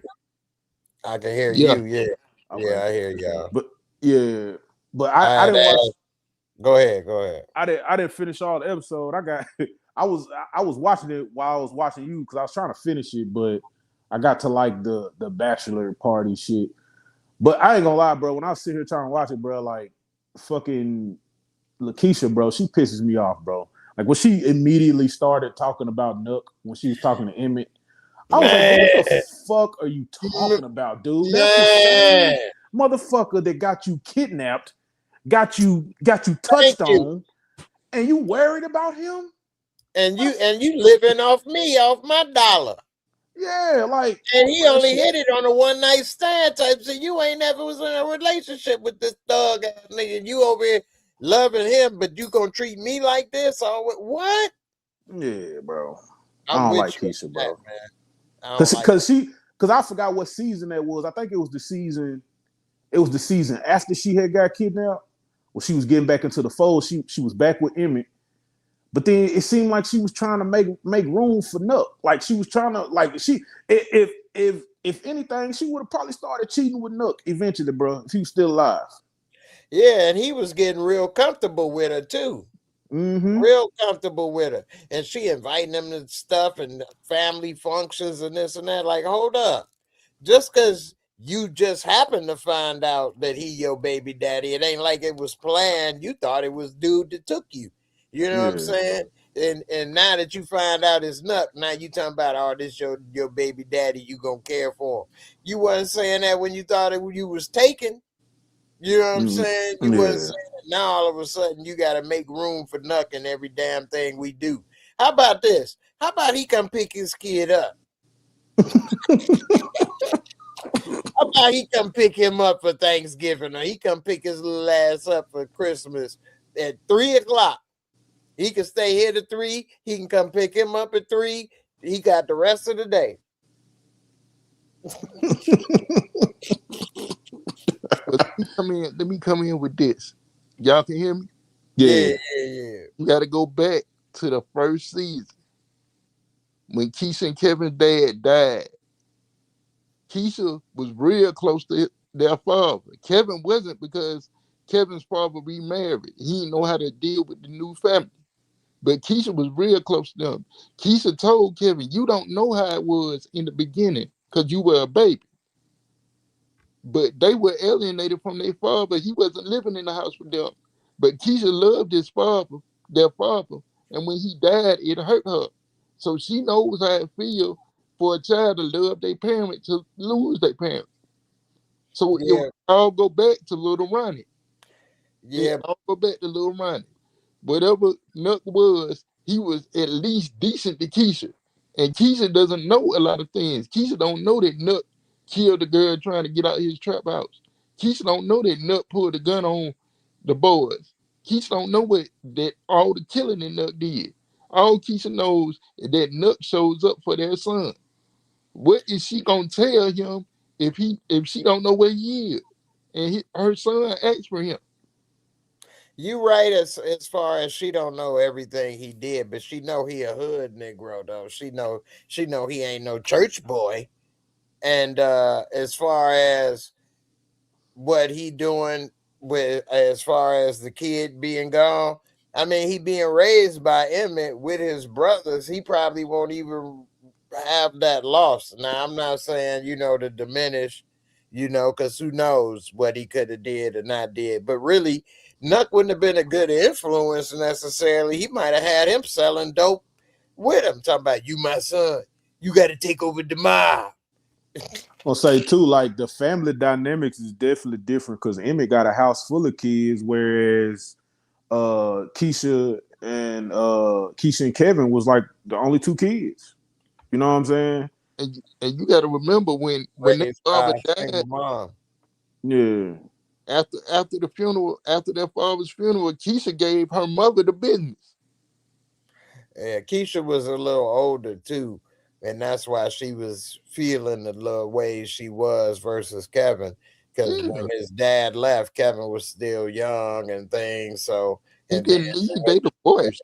I can hear Yeah. you. Yeah. Okay. Yeah, I hear y'all. But yeah, but I I had didn't to watch. ask. Go ahead. I didn't finish all the episode. I was watching it while I was watching you because I was trying to finish it, but I got to like the bachelor party shit. But I ain't gonna lie, bro. When I sit here trying to watch it, bro, like fucking Lakeisha, bro, she pisses me off, bro. Like when she immediately started talking about Nook when she was talking to Emmett, I was like, bro, what the Man, fuck are you talking about, dude? That's the man. same motherfucker that got you kidnapped, got you Thank touched you. on, and you worried about him? And you living off me, off my dollar. Yeah, like And he bro, only shit. hit it on a one night stand type. So you ain't never was in a relationship with this thug ass nigga. You over here loving him, but you gonna treat me like this? Or what? Yeah, bro. I I'm don't with like you Keisha, on bro. that, man. I don't like Cause I forgot what season that was. I think it was the season. It was the season after she had got kidnapped. Well, she was getting back into the fold. She was back with Emmett. But then it seemed like she was trying to make room for Nook. Like she was trying to like she if anything, she would have probably started cheating with Nook eventually, bro, if he was still alive. Yeah, and he was getting real comfortable with her too. Mm-hmm. Real comfortable with her. And she inviting him to stuff and family functions and this and that. Like, hold up. Just because you just happened to find out that he your baby daddy, it ain't like it was planned. You thought it was dude that took you. You know what I'm Yeah. saying? And now that you find out it's Nuck, now you talking about, oh, this your baby daddy, you gonna care for him. You wasn't saying that when you thought you was taken. You know what I'm saying? You wasn't Yeah. saying it. Now all of a sudden you got to make room for Nuck in every damn thing we do. How about this? How about he come pick his kid up? How about he come pick him up for Thanksgiving, or he come pick his little ass up for Christmas at 3:00? He can stay here to 3. He can come pick him up at 3. He got the rest of the day. But let me come in with this. Y'all can hear me? Yeah. You gotta go back to the first season when Keisha and Kevin's dad died. Keisha was real close to their father. Kevin wasn't, because Kevin's father remarried. He didn't know how to deal with the new family. But Keisha was real close to them. Keisha told Kevin, you don't know how it was in the beginning because you were a baby. But they were alienated from their father. He wasn't living in the house with them. But Keisha loved his father, their father. And when he died, it hurt her. So she knows how it feels for a child to love their parent, to lose their parent. So it all go back to little Ronnie. Yeah. It all go back to little Ronnie. Whatever Nuck was, he was at least decent to Keisha. And Keisha doesn't know a lot of things. Keisha don't know that Nuck killed the girl trying to get out of his trap house. Keisha don't know that Nuck pulled the gun on the boys. Keisha don't know that all the killing that Nuck did. All Keisha knows is that Nuck shows up for their son. What is she gonna tell him if she don't know where he is? And her son asked for him. You right as far as she don't know everything he did, but she know he a hood Negro though. She know he ain't no church boy. And as far as what he doing with as far as the kid being gone, I mean, he being raised by Emmett with his brothers, he probably won't even have that loss. Now, I'm not saying, to diminish, because who knows what he could have did or not did. But really, Nuck wouldn't have been a good influence necessarily. He might have had him selling dope with him, talking about, you my son, you got to take over the mob. I'll say too, like the family dynamics is definitely different because Emmett got a house full of kids, whereas Keisha and Kevin was like the only 2 kids. You know what I'm saying? And you got to remember when their Raised father by a single died, mom. Yeah. after the funeral, after their father's funeral, Keisha gave her mother the business. Yeah, Keisha was a little older too, and that's why she was feeling the little ways she was versus Kevin. Because when Yeah. his dad left, Kevin was still young and things. So, He and then didn't leave, they divorced.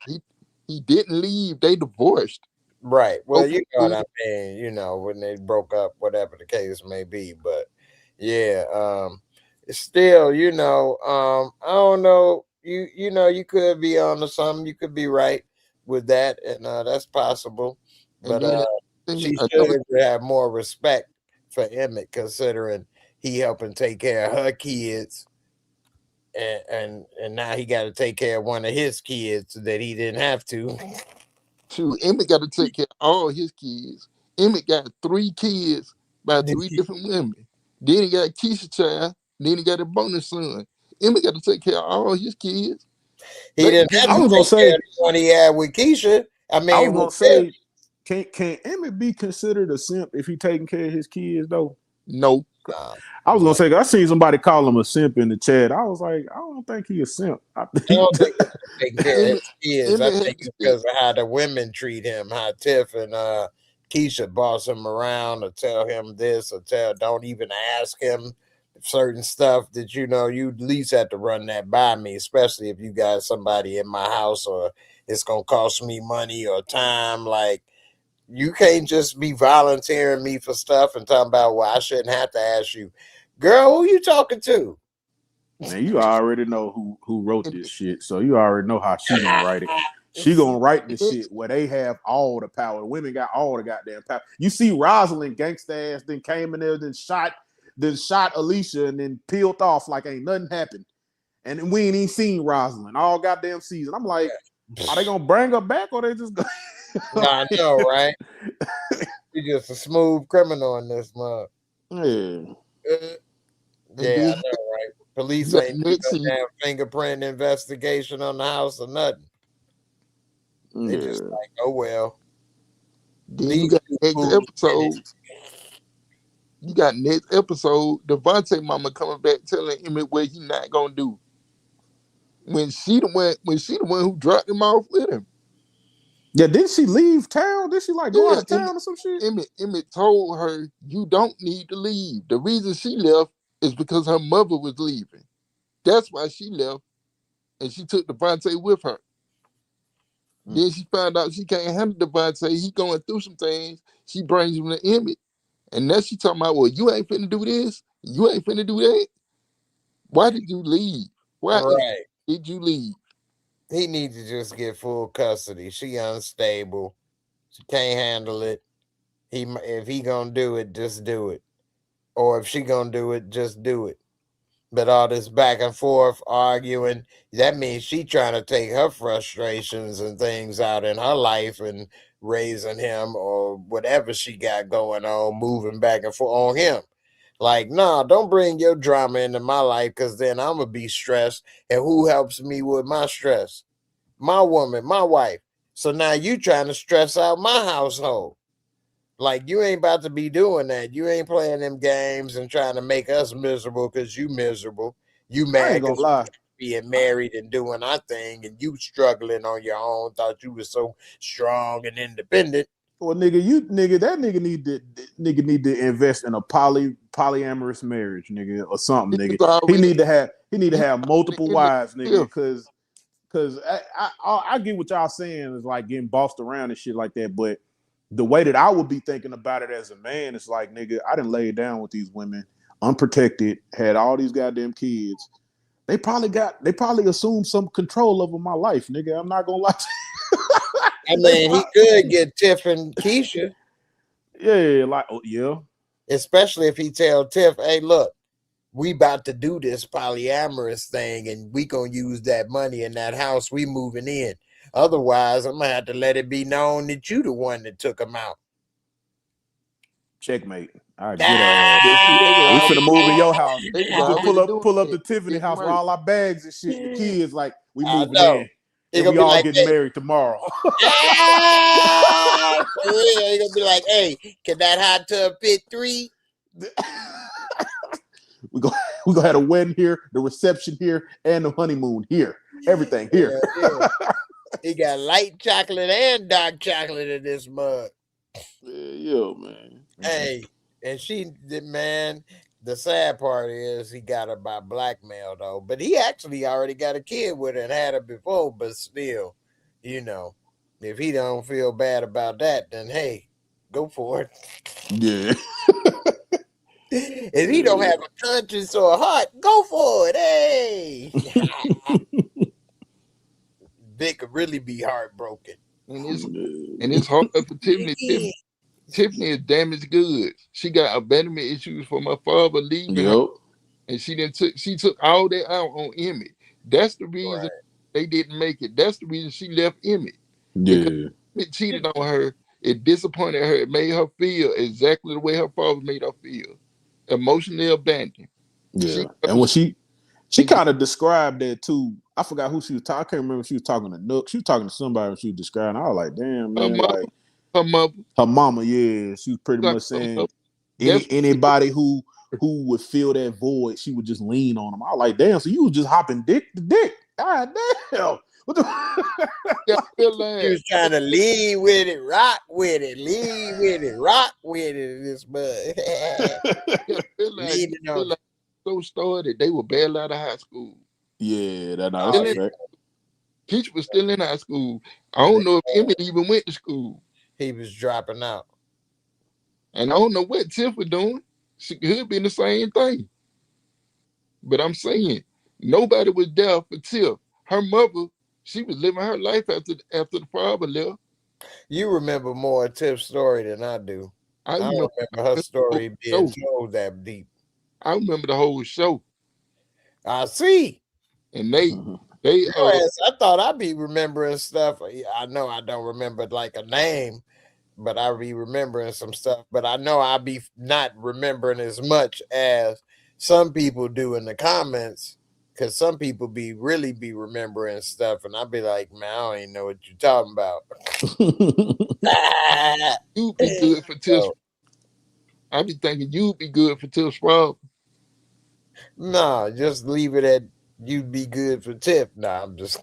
He didn't leave, they divorced. right, well, you Okay, know what cool. I mean. You know when they broke up, whatever the case may be. But yeah, it's still, I don't know. You could be on to something. You could be right with that, and that's possible. And But then she another should have more respect for Emmett, considering he helping take care of her kids, and now he got to take care of one of his kids that he didn't have to. two, Emmett got to take care of all his kids. Emmett got 3 kids by 3 different women. Then he got Keisha child. Then he got a bonus son. Emmett got to take care of all his kids. He They didn't have I to was depending gonna take care of say, the one he had with Keisha. I I mean, was with gonna Tiff. say, can Emmett be considered a simp if he taking care of his kids though? no. I was No, gonna say, I seen somebody call him a simp in the chat. I was like, I don't think he a simp. I I think don't think it's for taking care of Emmett, his kids. I Emmett think had to it's sit. because of how the women treat him, how Tiff and Keisha boss him around or tell him this or don't even ask him certain stuff that you at least have to run that by me, especially if you got somebody in my house or it's gonna cost me money or time. Like you can't just be volunteering me for stuff and talking about, well, I shouldn't have to ask you. Girl, who you talking to? man, you already know who wrote this Emmett, shit, so you already know how she gonna write it. She gonna write the shit where they have all the power. The women got all the goddamn power. You see Rosalind gangsta ass then came in there, then shot Alicia and then peeled off like ain't nothing happened. And then we ain't even seen Rosalind all goddamn season. I'm like, are they gonna bring her back or they just go? I know, right? You just a smooth criminal in this month. Yeah. and Yeah, then I know, right? Police you got the ain't do next no season. damn fingerprint investigation on the house or nothing. They just Yeah. like, oh well, Then you these got two next fools did it. episode. You got next episode. Devontae mama coming back telling Emmett what he not gonna do. When she the one who dropped him off with him. Yeah, did she leave town? Did she like go out Yeah, of town or some shit? Emmett told her you don't need to leave. The reason she left is because her mother was leaving. That's why she left, and she took Devontae with her. Then she found out she can't handle Devontae. He going through some things. She brings him to Emmett, and now she talking about, well, you ain't finna do this. You ain't finna do that. Why did you leave? Why Right. did you leave? He needs to just get full custody. She unstable. She can't handle it. If he gonna do it, just do it. Or if she gonna do it, just do it. But all this back and forth arguing, that means she trying to take her frustrations and things out in her life and raising him or whatever she got going on, moving back and forth on him. Like, nah, don't bring your drama into my life because then I'm going to be stressed. And who helps me with my stress? My woman, my wife. So now you trying to stress out my household. Like you ain't about to be doing that. You ain't playing them games and trying to make us miserable because you miserable. You I ain't mad gonna because lie. being married and doing our thing and you struggling on your own. Thought you were so strong and independent. Well, that nigga need to invest in a polyamorous marriage, nigga, or something, He nigga. was already He need to he have was multiple Emmett wives, nigga, fifth. because I get what y'all saying is like getting bossed around and shit like that, but the way that I would be thinking about it as a man is like, nigga, I didn't lay it down with these women, unprotected, had all these goddamn kids. They probably assumed some control over my life, nigga. I'm not gonna lie. I They mean, he probably, could get Tiff and Keisha, yeah, like, oh, yeah. especially if he tell Tiff, hey, look, we about to do this polyamorous thing and we gonna use that money in that house we moving in. Otherwise, I'm gonna have to let it be known that you the one that took him out. Checkmate. I get her ass. But see, We finna move in your house. they was You can already doing pull up that. the Tiffany Big house with Murray. all our bags and shit. The kids like we I moving know. in, He and gonna we be all like, getting hey, married tomorrow. for real. He gonna be like, hey, can that hot tub fit 3? we go we gonna have a wedding here, the reception here, and the honeymoon here. Everything here. Yeah. He got light chocolate and dark chocolate in this mug. Yeah, man. Hey, and man, the sad part is he got her by blackmail though. But he actually already got a kid with her and had her before. But still, if he don't feel bad about that, then hey, go for it. Yeah. If he don't have a conscience or a heart, go for it. Hey, Vic could really be heartbroken. And it's hard for Tiffany. Tiffany is damaged goods. She got abandonment issues from her father leaving her, and she took all that out on Emmett. That's the reason they didn't make it. That's the reason she left Emmett. Because Emmett cheated on her. It disappointed her. It made her feel exactly the way her father made her feel, emotionally abandoned. Yeah, and when she kind of described that too. I forgot who she was talking. I can't remember if she was talking to Nook. She was talking to somebody when she was describing. I was like, damn, man, her mama, yeah. She was pretty much saying anybody who would fill that void, she would just lean on them. I was like, damn, so you was just hopping dick to dick. God damn. What the He was trying to lean with it, rock with it, lean with it, rock with it in this bud. So started, they were bailed out of high school. Yeah, that's a fact. Peach was still in high school. I don't know if Emmett even went to school. He was dropping out. And I don't know what Tiff was doing. She could be the same thing. But I'm saying, nobody was there for Tiff. Her mother, she was living her life after the father left. You remember more of Tiff's story than I do. I don't remember her story being told that deep. I remember the whole show. I see. And they I thought I'd be remembering stuff. I know I don't remember like a name, but I be remembering some stuff. But I know I be not remembering as much as some people do in the comments, because some people really be remembering stuff, and I be like, man, I don't even know what you're talking about. You'd be good for Tiff. I be thinking you'd be good for Tiff's problem. No, just leave it at you'd be good for Tiff. Nah, I'm just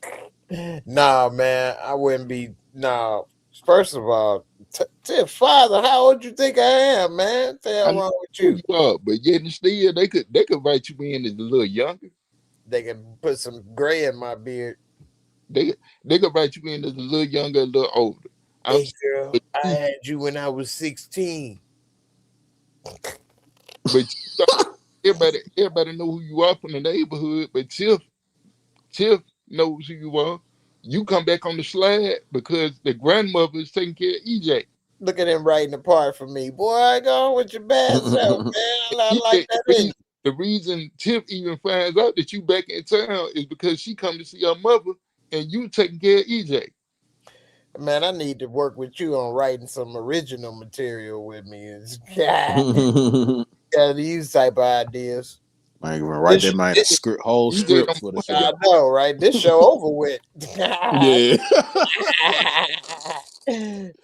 nah, man. I wouldn't be. Nah. First of all, Tiff father, how old you think I am, man? What the hell wrong with you? But yet and still, they could write you in as a little younger. They can put some gray in my beard. They could write you in as a little younger, a little older. Hey, girl, I had you when I was 16. But everybody know who you are from the neighborhood. But Tiff knows who you are. You come back on the slide because the grandmother is taking care of EJ. Look at him writing the part for me. Boy, go on with your bad self, man. I like that. The reason Tiff even finds out that you back in town is because she come to see her mother and you taking care of EJ. Man, I need to work with you on writing some original material with me. Got these type of ideas. I ain't gonna write that man whole script for the show. I know, right? This show over with. Yeah.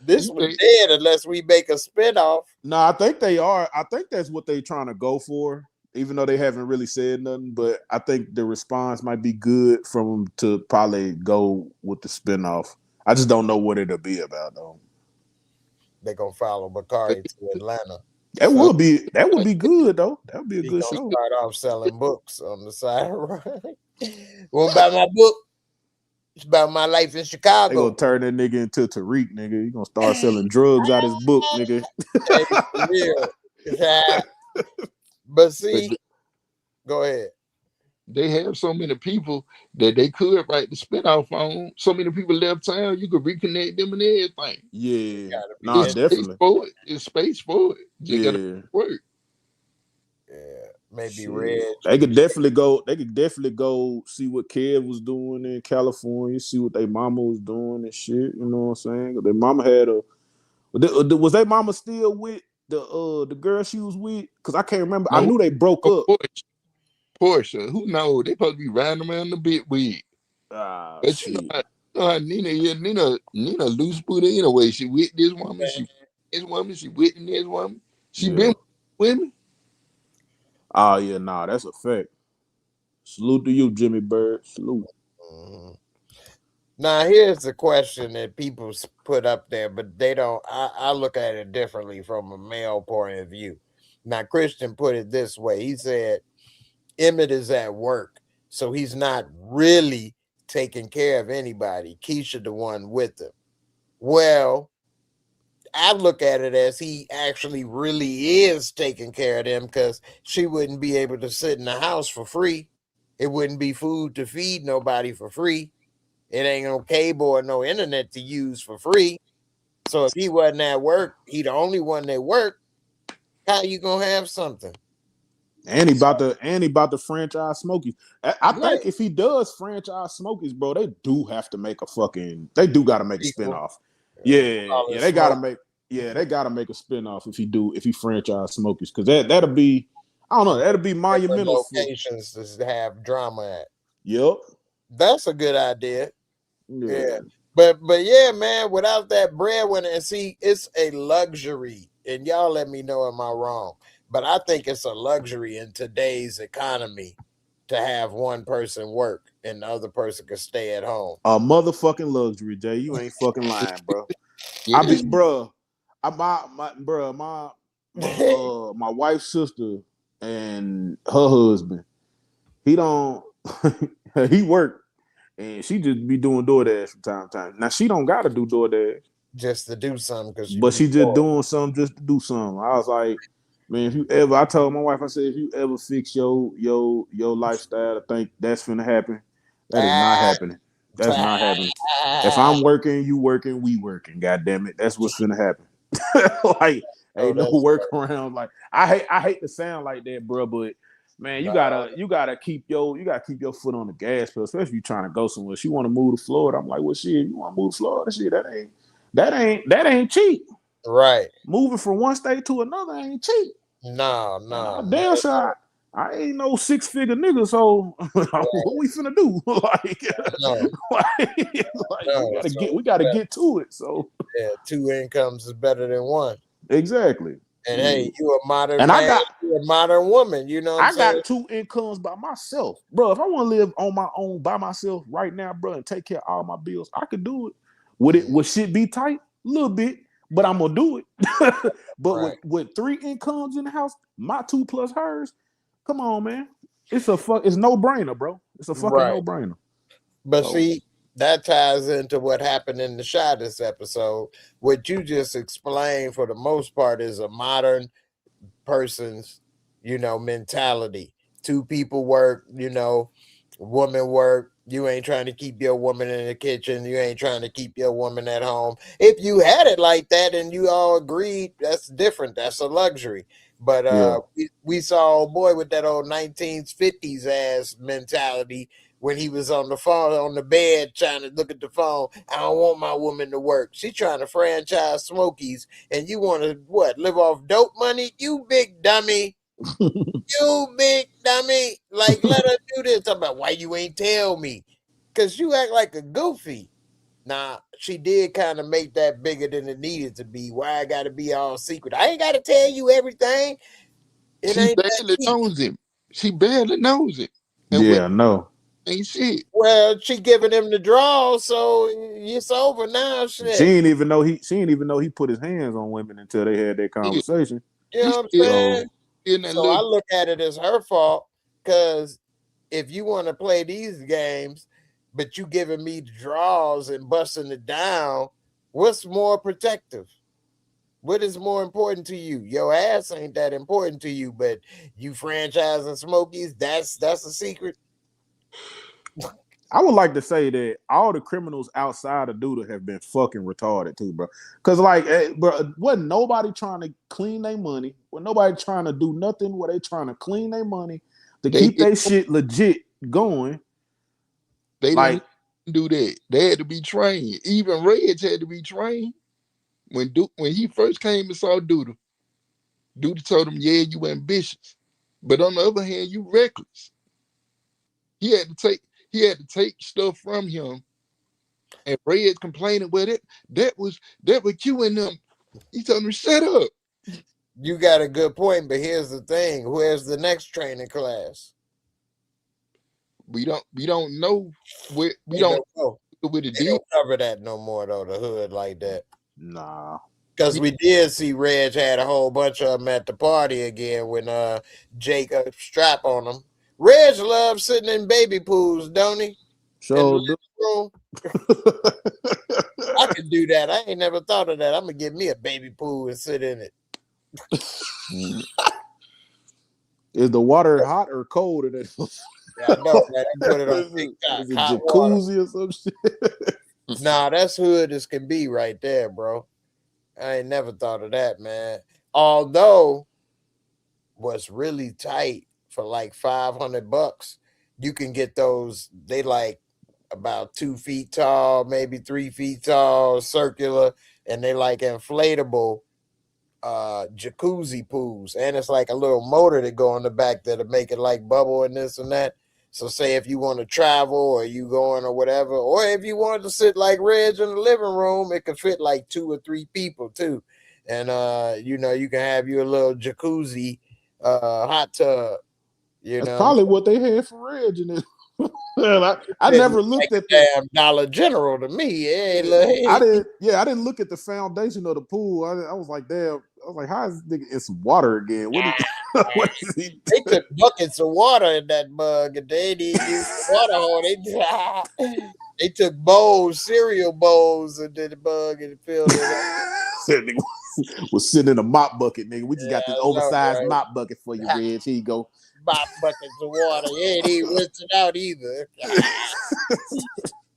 This was dead unless we make a spinoff. No, I think they are. I think that's what they're trying to go for, even though they haven't really said nothing. But I think the response might be good from them to probably go with the spinoff. I just don't know what it'll be about, though. They're gonna follow Bakari to Atlanta. That would be good, though. That would be a good show. Start off selling books on the side. Won't buy my book. It's about my life in Chicago. They gonna turn that nigga into Tariq, nigga. He gonna start selling drugs out his book, nigga. Real. But see, go ahead. They have so many people that they could write the spinoff on. So many people left town, you could reconnect them and everything. Yeah, nah, definitely. It's space for it. You gotta work. Yeah, maybe Red. They could definitely go. They could definitely go see what Kev was doing in California. See what their mama was doing and shit. You know what I'm saying? Their mama had was their mama still with the girl she was with? Because I can't remember. No, I knew they broke up. Portia, who knows? They supposed to be riding around the bit with. But shit. You know Nina loose booty anyway. She with this woman. She with this woman. She been with women. Oh yeah, nah, that's a fact. Salute to you, Jimmy Bird. Salute. Now, here's the question that people put up there, but they don't. I look at it differently from a male point of view. Now, Christian put it this way. He said, Emmett is at work, so he's not really taking care of anybody. Keisha, the one with him. Well, I look at it as he actually really is taking care of them because she wouldn't be able to sit in the house for free. It wouldn't be food to feed nobody for free. It ain't no cable or no internet to use for free. So if he wasn't at work, he the only one that worked. How you gonna have something? And he about to franchise Smokies. I Right. think if he does franchise Smokies, bro, they do have to make they do gotta make a Equal. spinoff. Yeah, Call it they gotta smoke. they gotta make a spinoff if he franchise Smokies. Cause that'll be, I don't know, that'll be Different monumental for. locations to have drama at. Yep. That's a good idea. Yeah. Yeah. But yeah, man, without that breadwinner, and see, it's a luxury. And y'all let me know, am I wrong? But I think it's a luxury in today's economy to have one person work and the other person can stay at home. A motherfucking luxury, Jay. You ain't fucking lying, bro. Yeah, I be, bro. My wife's sister and her husband. He don't. He work, and she just be doing DoorDash from time to time. Now she don't gotta do DoorDash, just to do something because but she just doing something just to do something. I was like, man, if you ever, I told my wife, I said, if you ever fix your lifestyle, I think that's gonna happen. That is not happening. That's not happening. If I'm working, you working, we working. God damn it, that's what's gonna happen. Like, ain't no workaround. Like, I hate to sound like that, bro, but man, you gotta keep your foot on the gas pedal, especially if you trying to go somewhere. She want to move to Florida. I'm like, well, shit, you want to move to Florida? Shit, that ain't cheap. Right. Moving from one state to another ain't cheap. No. Damn sure I ain't no 6-figure nigga, so what we finna do? We gotta get to it. So yeah, 2 incomes is better than 1. Exactly. And hey, you a modern and man, you a modern woman, you know what I'm saying? got 2 incomes by myself. Bro, if I want to live on my own by myself right now, bro, and take care of all my bills, I could do it. Would shit be tight? A little bit, but I'm gonna do it. But with 3 incomes in the house, my 2 plus hers, come on, man. It's no brainer, bro. It's a fucking no brainer. But see, that ties into what happened in the shot this episode. What you just explained for the most part is a modern person's, mentality. 2 people work, woman work. You ain't trying to keep your woman in the kitchen. You ain't trying to keep your woman at home. If you had it like that and you all agreed, that's different. That's a luxury. But we saw old boy with that old 1950s ass mentality when he was on the phone, on the bed, trying to look at the phone. I don't want my woman to work. She's trying to franchise Smokies, and you want to, live off dope money? You big dummy. You big dummy. Like, let her do this. I'm about, why you ain't tell me? Because you act like a goofy. Nah, she did kind of make that bigger than it needed to be. Why I got to be all secret? I ain't got to tell you everything. She barely knows him. She barely knows it. And no. Ain't shit. Well, she giving him the draw, so it's over now. Shit. She didn't even know he put his hands on women until they had that conversation. You know what I'm saying? So I look at it as her fault, because if you want to play these games, but you giving me the draws and busting it down, what's more protective? What is more important to you? Your ass ain't that important to you, but you franchising Smokies, that's a secret. I would like to say that all the criminals outside of Duda have been fucking retarded too, bro. Because bro, wasn't nobody trying to clean their money? Wasn't nobody trying to do nothing where they trying to clean their money to keep their shit legit going? They didn't do that. They had to be trained. Even Reg had to be trained. When he first came and saw Duda told him, "Yeah, you ambitious, but on the other hand, you reckless." He had to take stuff from him. And Reg complaining, well, that was you and them. He told him, shut up. You got a good point, but here's the thing. Where's the next training class? We don't know where with a They D. don't cover that no more though. The hood like that. Nah. Because we did see Reg had a whole bunch of them at the party again when Jacob strap on them. Reg loves sitting in baby pools, don't he? In the So living room. I could do that. I ain't never thought of that. I'm gonna get me a baby pool and sit in it. is the water hot or cold in it? Yeah, I know, man. I put it on TikTok. Is it Hot water. jacuzzi or some shit? Nah, that's hood as can be right there, bro. I ain't never thought of that, man. Although what's really tight for like $500, you can get those. They like about 2 feet tall, maybe 3 feet tall, circular, and they like inflatable jacuzzi pools. And it's like a little motor that go on the back that'll make it like bubble and this and that. So say if you want to travel or you going or whatever, or if you want to sit like Reg in the living room, it could fit like 2 or 3 people too. And you know, you can have you a little jacuzzi hot tub. That's probably what they had for Reg in it. I never looked at the damn Dollar General to me. Hey, I didn't look at the foundation of the pool. I was like, damn. I was like, how is this nigga in some water again? What is he they took buckets of water in that mug and they didn't use water on it. They took bowls, cereal bowls, and then the mug and filled it up. was sitting in a mop bucket, nigga. We just got this oversized right? Mop bucket for you, Reg. Here you go. Mop buckets of water. Yeah, they didn't rinse it out either.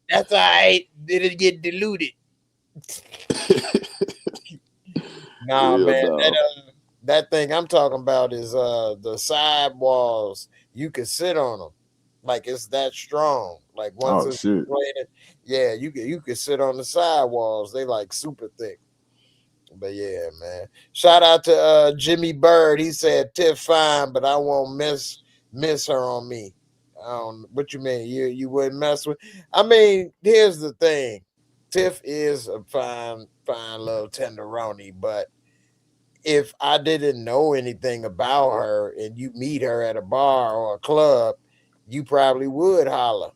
That's all right. Didn't get diluted. Nah, yeah, man. no. That thing I'm talking about is the side walls. You can sit on them, like it's that strong. Like once it's inflated, yeah, you can sit on the side walls. They like super thick. But yeah, man. Shout out to Jimmy Bird. He said Tiff fine, but I won't miss her on me. I don't. What you mean? You wouldn't mess with? I mean, here's the thing. Tiff is a fine little tenderoni, but if I didn't know anything about her and you meet her at a bar or a club, you probably would holler.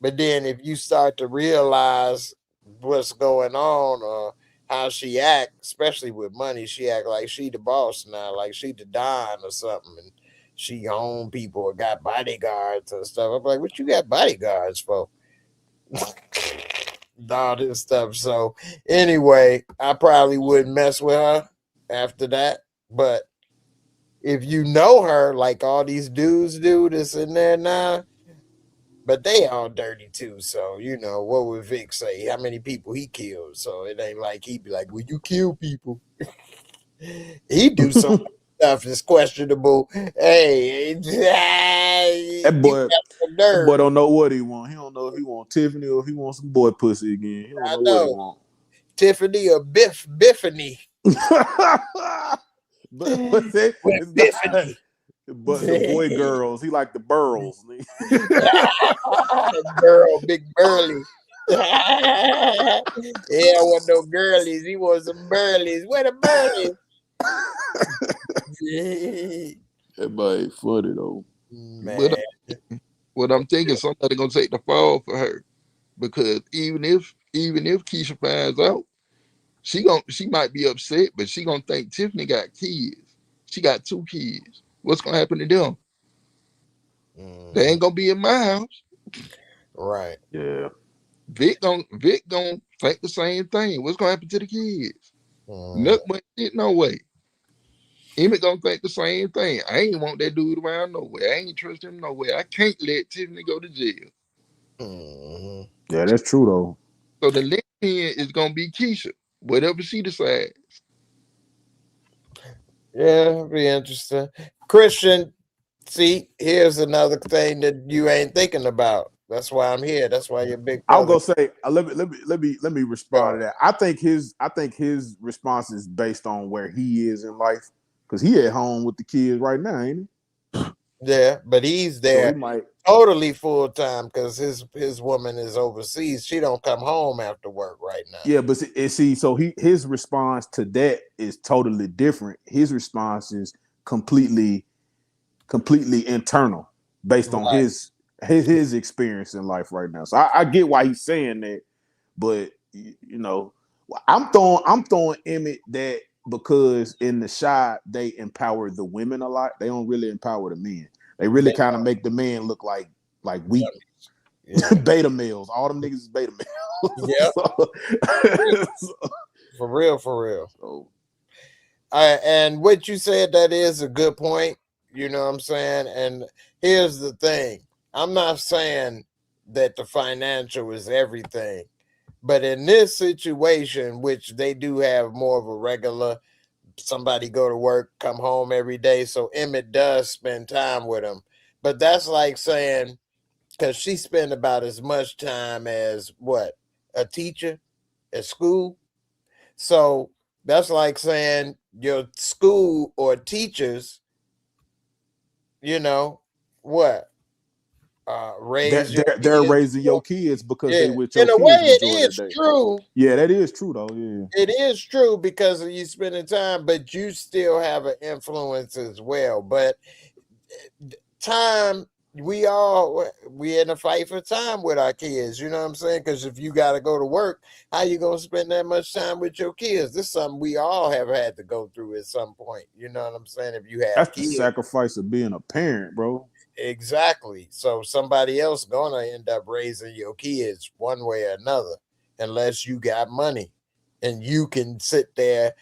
But then if you start to realize what's going on or how she act, especially with money, she act like she the boss now, like she the Don or something, and she own people or got bodyguards and stuff. I'm like, what you got bodyguards for? All this stuff. So anyway, I probably wouldn't mess with her after that. But if you know her, like all these dudes do that's in there now, but they all dirty too. So, you know, what would Vic say? How many people he killed? So it ain't like he'd be like, well, you kill people. He do some stuff that's questionable. Hey, that boy don't know what he want. He don't know if he want Tiffany or if he wants some boy pussy again. He don't know what he want. Tiffany or Biffany. but Biffany. But the boy girls, he like the burls. Girl, big burly. He don't want no girlies. He wants some burlies. Where the burlies? That boy funny though. Man. What I'm thinking, somebody gonna take the fall for her, because even if Keisha finds out, she might be upset, but she gonna think Tiffany got kids. She got 2 kids. What's gonna happen to them? They ain't gonna be in my house. Right. Yeah. Vic gonna think the same thing. What's gonna happen to the kids? No way. Emmett gonna think the same thing. I ain't want that dude around nowhere. I ain't trust him nowhere. I can't let Tiffany go to jail. Yeah, that's true though. So the next thing is gonna be Keisha, whatever she decides. Yeah, it'll be interesting. Christian, see, here's another thing that you ain't thinking about. That's why I'm here. That's why you're big. I'll go say let me respond to that. I think his response is based on where he is in life, because he at home with the kids right now, ain't he? Yeah, but he's there So totally full time because his woman is overseas. She don't come home after work right now. Yeah, but see, so his response to that is totally different. His response is completely internal, based on his experience in life right now. So I get why he's saying that, but you know, I'm throwing Emmett that because in the shot they empower the women a lot. They don't really empower the men. They really kind of make the men look like weak beta males. All them niggas is beta males. Yeah. For real. So, and what you said, that is a good point. You know what I'm saying? And here's the thing. I'm not saying that the financial is everything, but in this situation, which they do have more of a regular, somebody go to work, come home every day. So Emmett does spend time with him. But that's like saying, because she spent about as much time as what? A teacher at school. So that's like saying your school or teachers, you know, what? Raise your they're kids. raising your kids because Yeah. they with your In a way, kids it majority of is the day. true. Yeah, that is true though. Yeah, It is true because of you spending time, but you still have an influence as well. But time, we in a fight for time with our kids. You know what I'm saying? Because if you got to go to work, how you gonna spend that much time with your kids? This is something we all have had to go through at some point. You know what I'm saying? If you have that's the kids, sacrifice of being a parent, bro. exactly. So somebody else gonna end up raising your kids one way or another, unless you got money and you can sit there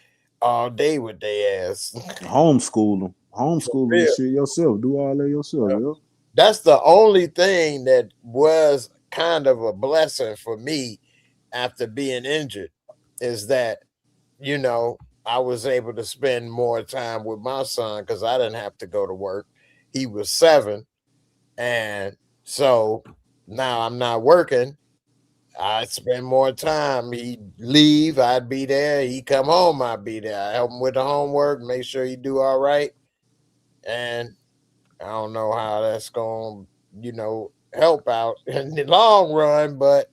all day with their ass. Homeschool For them real. shit yourself. Do all that yourself, yo. That's the only thing that was kind of a blessing for me after being injured, is that, you know, I was able to spend more time with my son because I didn't have to go to work. He was 7. And so now I'm not working. I spend more time. He'd leave, I'd be there. He'd come home, I'd be there. I help him with the homework, make sure he do all right. And I don't know how that's going to, help out in the long run, but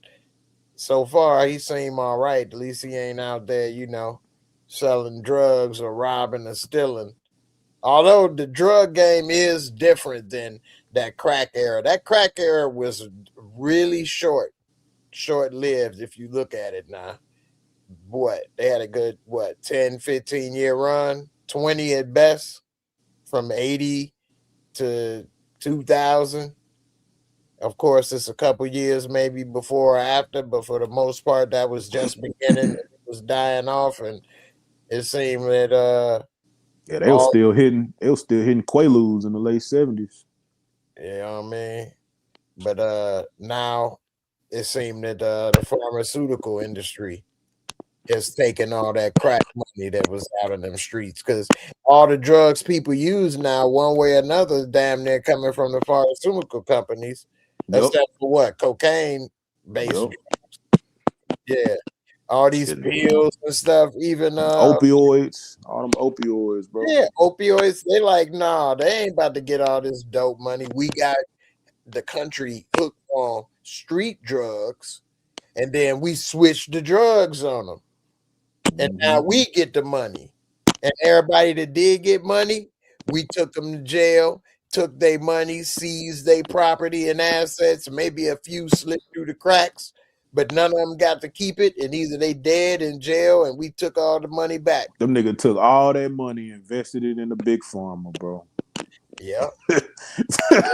so far he seemed all right. At least he ain't out there, selling drugs or robbing or stealing. Although the drug game is different than that crack era. That crack era was really short-lived if you look at it now. They had a good 10, 15-year run, 20 at best, from 80 to 2000. Of course, it's a couple years maybe before or after, but for the most part, that was just beginning. It was dying off, and it seemed that Yeah, all they was still hitting Quaaludes in the late 70s. you know what I mean. But now it seemed that the pharmaceutical industry is taking all that crack money that was out in them streets, because all the drugs people use now, one way or another, damn near coming from the pharmaceutical companies, Yep. except for what? Cocaine based. Yep. Yeah. All these Shit. pills and stuff, even Opioids. All them opioids, bro. yeah, opioids, they like, nah, they ain't about to get all this dope money. We got the country hooked on street drugs, and then we switched the drugs on them. And now we get the money. And everybody that did get money, we took them to jail, took their money, seized their property and assets. Maybe a few slipped through the cracks, but none of them got to keep it. And either they dead in jail, and we took all the money back. Them niggas took all that money, invested it in the big pharma, bro. Yeah.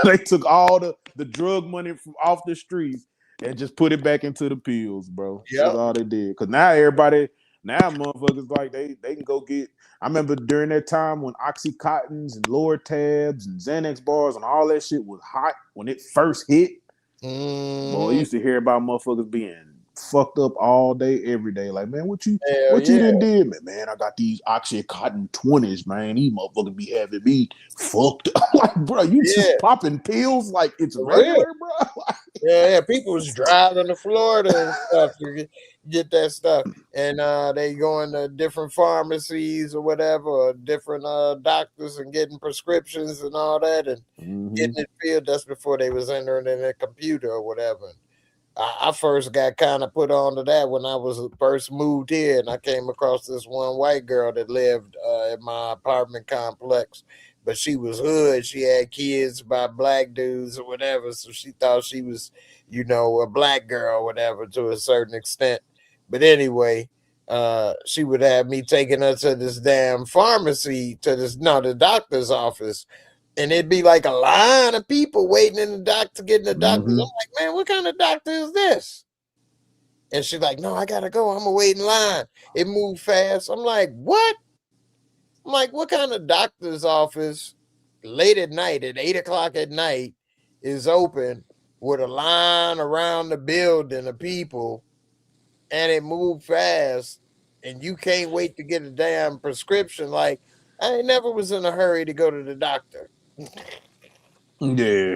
They took all the drug money from off the streets and just put it back into the pills, bro. Yeah. That's all they did. Cause now motherfuckers like they can go get. I remember during that time when Oxycontins and Lortabs and Xanax bars and all that shit was hot when it first hit. Boy, I used to hear about motherfuckers being fucked up all day, every day. Like, man, what you done did, man? I got these Oxycontin 20s, man. These motherfuckers be having me fucked up. Like, bro, you just popping pills like it's regular, bro. Yeah, people was driving to Florida and stuff to get that stuff, and they going to different pharmacies or whatever, or different doctors, and getting prescriptions and all that, and getting it filled. That's before they was entering in a computer or whatever. I first got kind of put onto that when I was first moved here, and I came across this one white girl that lived in my apartment complex but she was hood. She had kids by black dudes or whatever, so she thought she was, a black girl or whatever to a certain extent. But anyway, she would have me taking her to this damn pharmacy, the doctor's office, and it'd be like a line of people waiting in the doctor getting the doctor. I'm like, man, what kind of doctor is this? And she's like, no, I gotta go. I'm gonna wait in line. It moved fast. I'm like, what? I'm like, what kind of doctor's office late at night at 8 o'clock at night is open with a line around the building of people and it moved fast and you can't wait to get a damn prescription? Like, I never was in a hurry to go to the doctor. Yeah.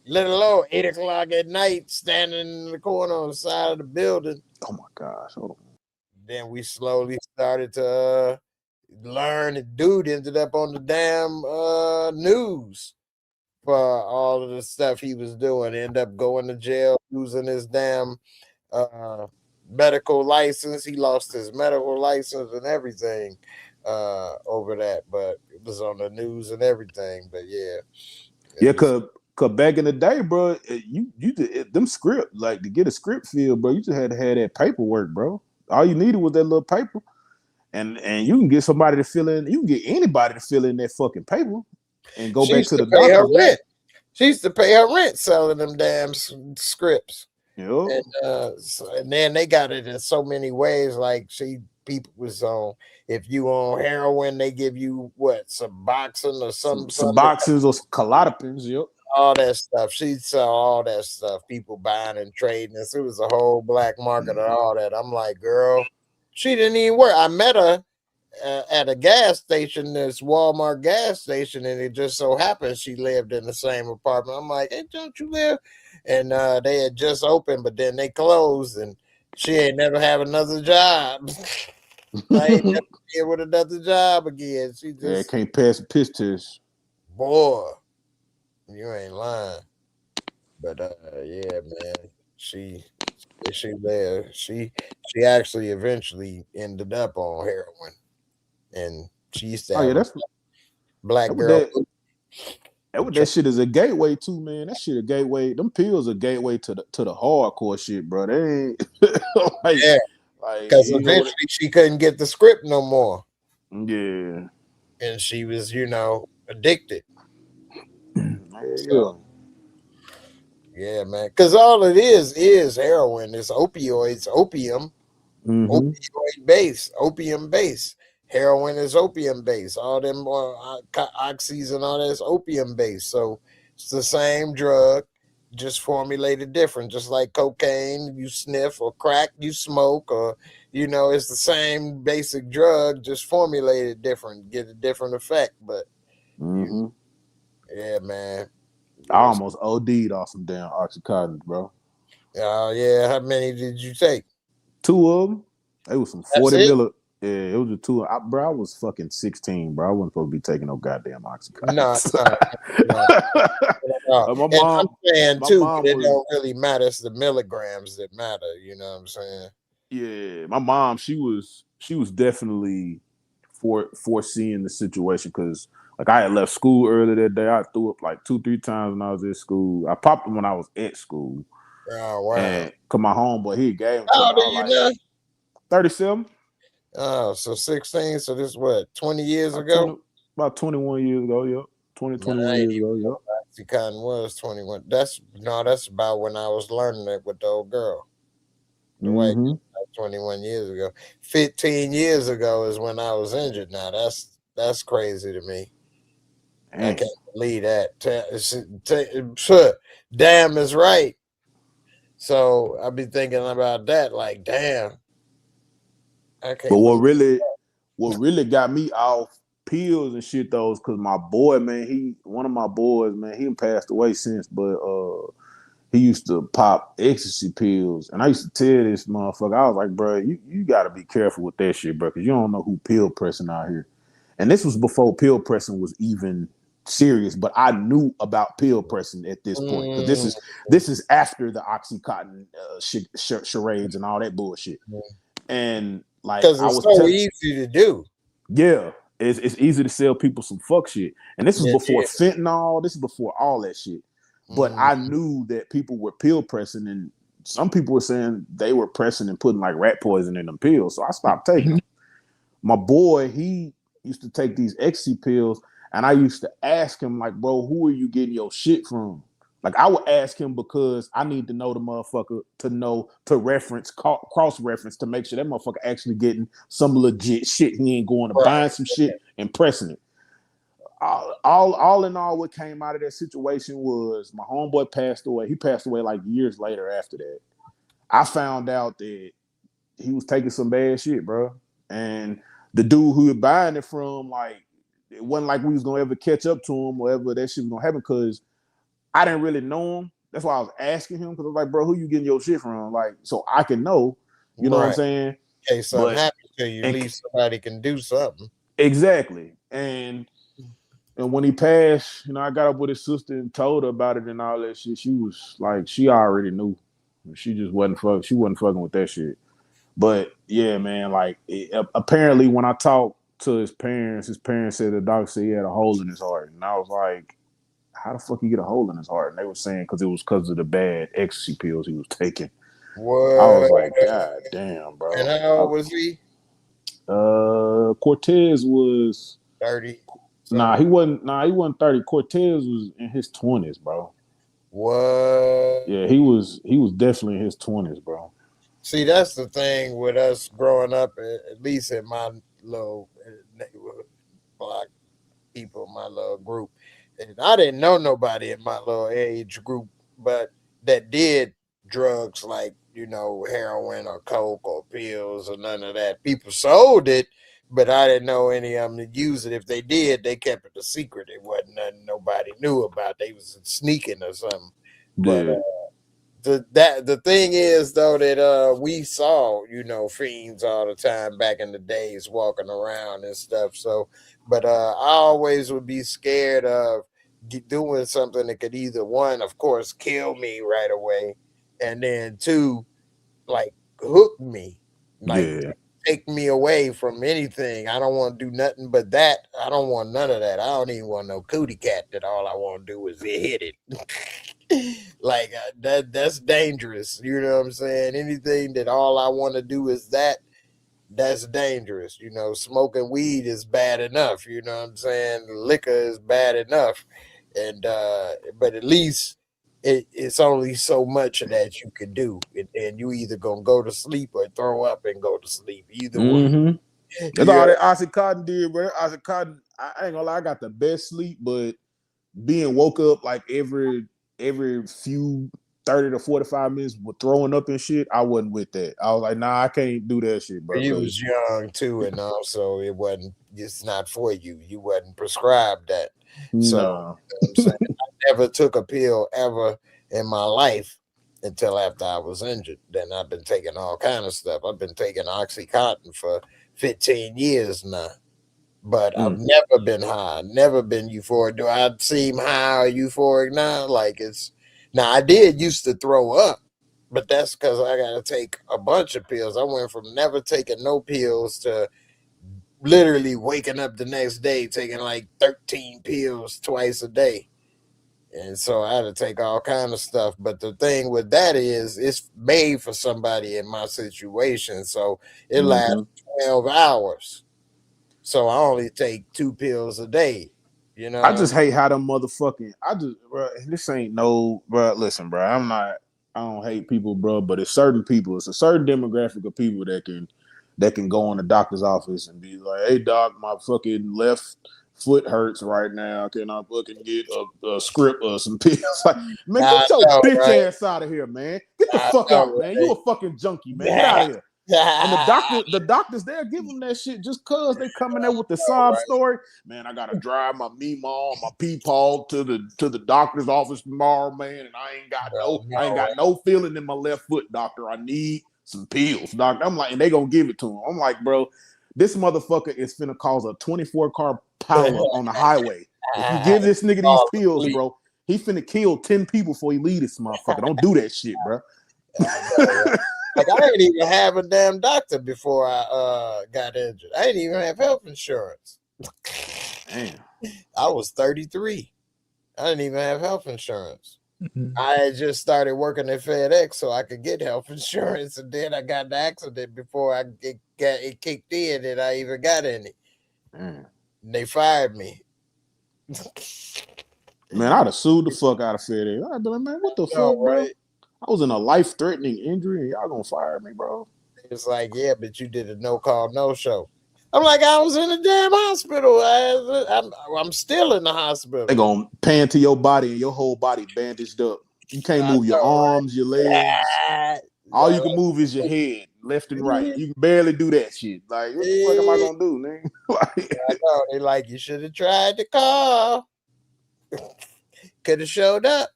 Let alone 8 o'clock at night standing in the corner on the side of the building. Oh my gosh. Hold on. Then we slowly started to learn. The dude ended up on the damn news for all of the stuff he was doing. Ended up going to jail, losing his damn medical license. He lost his medical license and everything over that, but it was on the news and everything. But yeah. Yeah, cause back in the day, bro, you did them script, like to get a script filled, bro, you just had to have that paperwork, bro. All you needed was that little paper. And you can get somebody to fill in, you can get anybody to fill in that fucking paper and go back to the doctor. She used to pay her rent selling them damn scripts. Yeah. And then they got it in so many ways. Like people was on, if you on heroin, they give you what, Suboxone or some Suboxones or Klonopins, yep. All that stuff. She'd sell all that stuff. People buying and trading this. It was a whole black market of all that. I'm like, girl, she didn't even work. I met her at a gas station, this Walmart gas station, and it just so happened she lived in the same apartment. I'm like, hey, don't you live? And they had just opened, but then they closed, and she ain't never have another job. I ain't never here with another job again. She just can't pass a piss test. Boy, you ain't lying. But yeah, man, she there. She actually eventually ended up on heroin, and she used to have black girl. That shit is a gateway too, man. That shit a gateway. Them pills a gateway to the hardcore shit, bro. They ain't yeah, because eventually she couldn't get the script no more. Yeah, and she was, addicted. Yeah, man. Because all it is heroin. It's opioids, opium, opium base. Heroin is opium base. All them oxys and all that is opium base. So it's the same drug, just formulated different. Just like cocaine, you sniff, or crack, you smoke, or it's the same basic drug, just formulated different, get a different effect. But yeah, man. I almost OD'd off some damn Oxycontin, bro. Yeah. How many did you take? 2 of them. It was some 40 milli. Yeah, it was a 2. Bro, I was fucking 16, bro. I wasn't supposed to be taking no goddamn Oxycontin. No. My mom, I'm saying too, it don't really matter. It's the milligrams that matter. You know what I'm saying? Yeah, my mom, she was definitely foreseeing the situation, because like I had left school early that day. I threw up like 2-3 times when I was at school. I popped them when I was at school. Oh wow! And cause my homeboy, he gave them. How old are you now? 37. Oh, so 16. So this is what, 20 years ago? About 21 years ago, yep. 21 years ago, yep. Oxycontin was 21. That's about when I was learning it with the old girl. The white, 21 years ago. 15 years ago is when I was injured. Now that's crazy to me. Dang. I can't believe that. Damn is right. So I be thinking about that, like, damn. But what really got me off pills and shit though is because my boy, man, one of my boys, man, he passed away since, but he used to pop ecstasy pills, and I used to tell this motherfucker, I was like, bro, you got to be careful with that shit, bro, because you don't know who pill pressing out here. And this was before pill pressing was even serious, but I knew about pill pressing at this point, because this is after the Oxycontin charades and all that bullshit. And like, because it's so easy to do. Yeah, it's easy to sell people some fuck shit. And this is Yeah, before yeah. fentanyl. This is before all that shit. But I knew that people were pill pressing, and some people were saying they were pressing and putting like rat poison in them pills. So I stopped taking them. My boy, he used to take these ecstasy pills, and I used to ask him, like, bro, who are you getting your shit from? Like, I would ask him because I need to know the motherfucker to reference, cross-reference to make sure that motherfucker actually getting some legit shit. He ain't going to buying some shit and pressing it. All in all, what came out of that situation was my homeboy passed away. He passed away like years later after that. I found out that he was taking some bad shit, bro. And the dude who was buying it from, like, it wasn't like we was gonna ever catch up to him or ever that shit was gonna happen because I didn't really know him. That's why I was asking him, because I was like, bro, who you getting your shit from? Like, so I can know, you know what I'm saying? In case something happens to you, at least somebody can do something. Exactly. And when he passed, I got up with his sister and told her about it and all that shit. She was like, she already knew. She just wasn't fucking with that shit. But yeah, man, like apparently when I talked to his parents said the doctor said he had a hole in his heart. And I was like, how the fuck you get a hole in his heart? And they were saying because it was because of the bad ecstasy pills he was taking. What? I was like, God damn, bro. And how old was he? Cortez was 30. Nah, he wasn't 30. Cortez was in his 20s, bro. What? Yeah, he was definitely in his 20s, bro. See, that's the thing with us growing up, at least in my little neighborhood, black people, my little group. And I didn't know nobody in my little age group, but that did drugs like, heroin or coke or pills or none of that. People sold it, but I didn't know any of them to use it. If they did, they kept it a secret. It wasn't nothing nobody knew about. They was sneaking or something. But the thing is though that we saw fiends all the time back in the days walking around and stuff. So, but I always would be scared of doing something that could either one, of course, kill me right away, and then two, like hook me, like take me away from anything. I don't want to do nothing but that. I don't want none of that. I don't even want no cootie cat. That all I want to do is hit it. Like that's dangerous. You know what I'm saying? Anything that all I want to do is that's dangerous. Smoking weed is bad enough. You know what I'm saying? Liquor is bad enough. And but at least it's only so much of that you can do. And you either gonna go to sleep or throw up and go to sleep. Either one. That's all that Oxycontin did, bro. Oxycontin, I ain't gonna lie, I got the best sleep, but being woke up like every few 30 to 45 minutes with throwing up and shit, I wasn't with that. I was like, nah, I can't do that shit, bro. You was young too, and also it's not for you. You wasn't prescribed that. So I'm saying, I never took a pill ever in my life until after I was injured. Then I've been taking all kind of stuff. I've been taking Oxycontin for 15 years now. But I've never been high, never been euphoric. Do I seem high or euphoric now? Now I did used to throw up, but that's because I got to take a bunch of pills. I went from never taking no pills to literally waking up the next day taking like 13 pills twice a day. And so I had to take all kind of stuff. But the thing with that is it's made for somebody in my situation. So it lasts 12 hours. So I only take 2 pills a day. I just hate how them motherfucking. Bro, this ain't no, bro. Listen, bro, I don't hate people, bro, but it's certain people. It's a certain demographic of people that can go in the doctor's office and be like, "Hey, doc, my fucking left foot hurts right now. Can I fucking get a script or some pills?" Like, man, get your bitch ass out of here, man. Get the fuck out, man. You a fucking junkie, man. Get out of here. And the doctors, they'll give them that shit just cause they come in there with the sob story. Man, I gotta drive my Meemaw, my Peepaw to the doctor's office tomorrow, man, and I ain't got no feeling in my left foot, doctor. I need some pills, doctor. I'm like, and they gonna give it to him. I'm like, bro, this motherfucker is finna cause a 24-car pileup on the highway. If you give this nigga these pills, bro, he finna kill 10 people before he leave this motherfucker. Don't do that shit, bro. Like I didn't even have a damn doctor before I got injured. I didn't even have health insurance. Damn. I was 33. I didn't even have health insurance. Mhm. I had just started working at FedEx so I could get health insurance, and then I got in the accident before it kicked in, and I even got any. Damn. And they fired me. Man, I'd have sued the fuck out of FedEx. I'd be like, man, what the No, fuck, bro? right? I was in a life-threatening injury, and y'all gonna fire me, bro? It's like, yeah, but you did a no call, no show. I'm like, I was in a damn hospital. I'm still in the hospital. They gonna pan to your body and your whole body bandaged up. You can't I move your know, right? arms, your legs. All you can move is your head, left and right. You can barely do that shit. Like, what the fuck am I gonna do, nigga? Like, I know. They like, you should have tried to call. Could have showed up.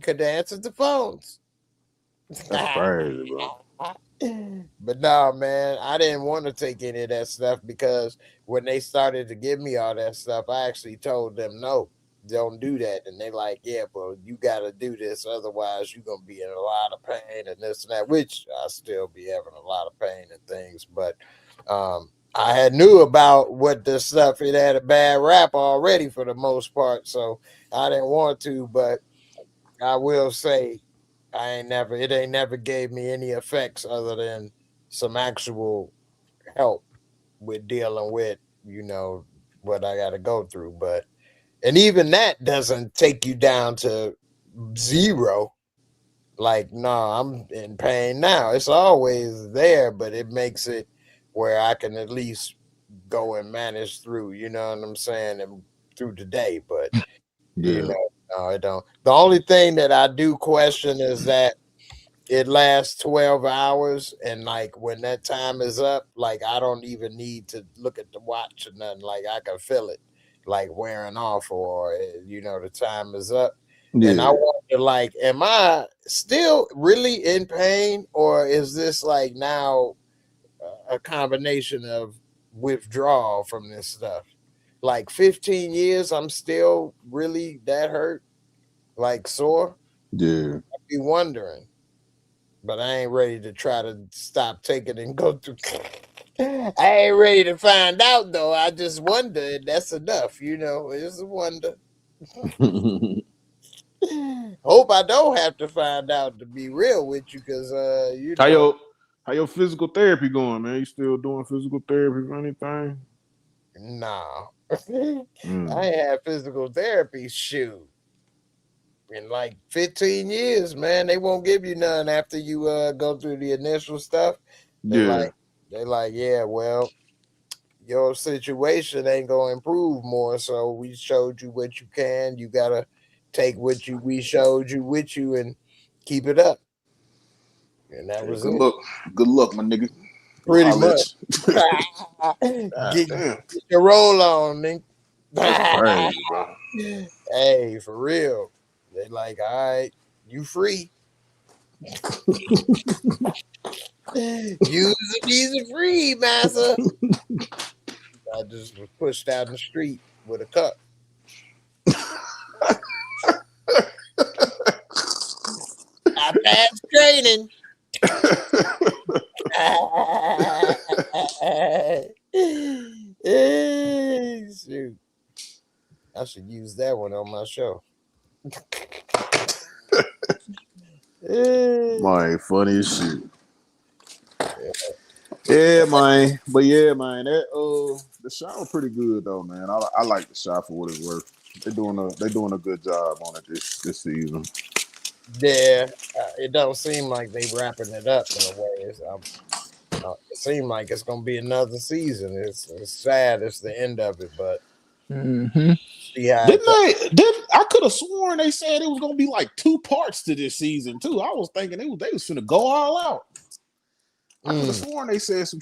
Could have answered the phones. that's crazy, bro. But no, man, I didn't want to take any of that stuff because when they started to give me all that stuff, I actually told them, no, don't do that. And they like, yeah, but you got to do this. Otherwise, you're going to be in a lot of pain and this and that, which I still be having a lot of pain and things. But I had knew about what the stuff, it had a bad rap already for the most part. So I didn't want to, but I will say, it ain't never gave me any effects other than some actual help with dealing with, what I got to go through. And even that doesn't take you down to zero. Like, no, I'm in pain now. It's always there, but it makes it where I can at least go and manage through, you know what I'm saying? And through the day, but Yeah. no, it don't. The only thing that I do question is that it lasts 12 hours, and like when that time is up, like I don't even need to look at the watch or nothing. Like I can feel it like wearing off, or the time is up. And I Yeah. wonder, like, am I still really in pain, or is this like now a combination of withdrawal from this stuff? Like 15 years, I'm still really that hurt, like sore. Yeah. I'd be wondering. But I ain't ready to try to stop taking and go through. I ain't ready to find out though. I just wonder, and that's enough, it's a wonder. Hope I don't have to find out, to be real with you, because How your physical therapy going, man? You still doing physical therapy for anything? nah. I ain't had physical therapy shoot in like 15 years, man. They won't give you none after you go through the initial stuff. They like, yeah, well, your situation ain't gonna improve more. So we showed you what you can. You gotta take what we showed you with you and keep it up. And that was good it. luck. Good luck, my nigga. Pretty I'll much. let get your roll on, nigga. That's crazy, bro. Hey, for real. They like, all right, you free. Use the visa free, massa. I just was pushed out in the street with a cup. I passed training. Shoot. I should use that one on my show. Man, funny as shit. Yeah, man. But yeah, man, that the shot was pretty good though, man. I like the shot for what it's worth. They're doing a good job on it this season. Yeah, it don't seem like they wrapping it up in a way. It seems like it's gonna be another season. It's sad. It's the end of it, but see how I could have sworn they said it was gonna be like 2 parts to this season too. I was thinking they was finna go all out. I could have sworn they said some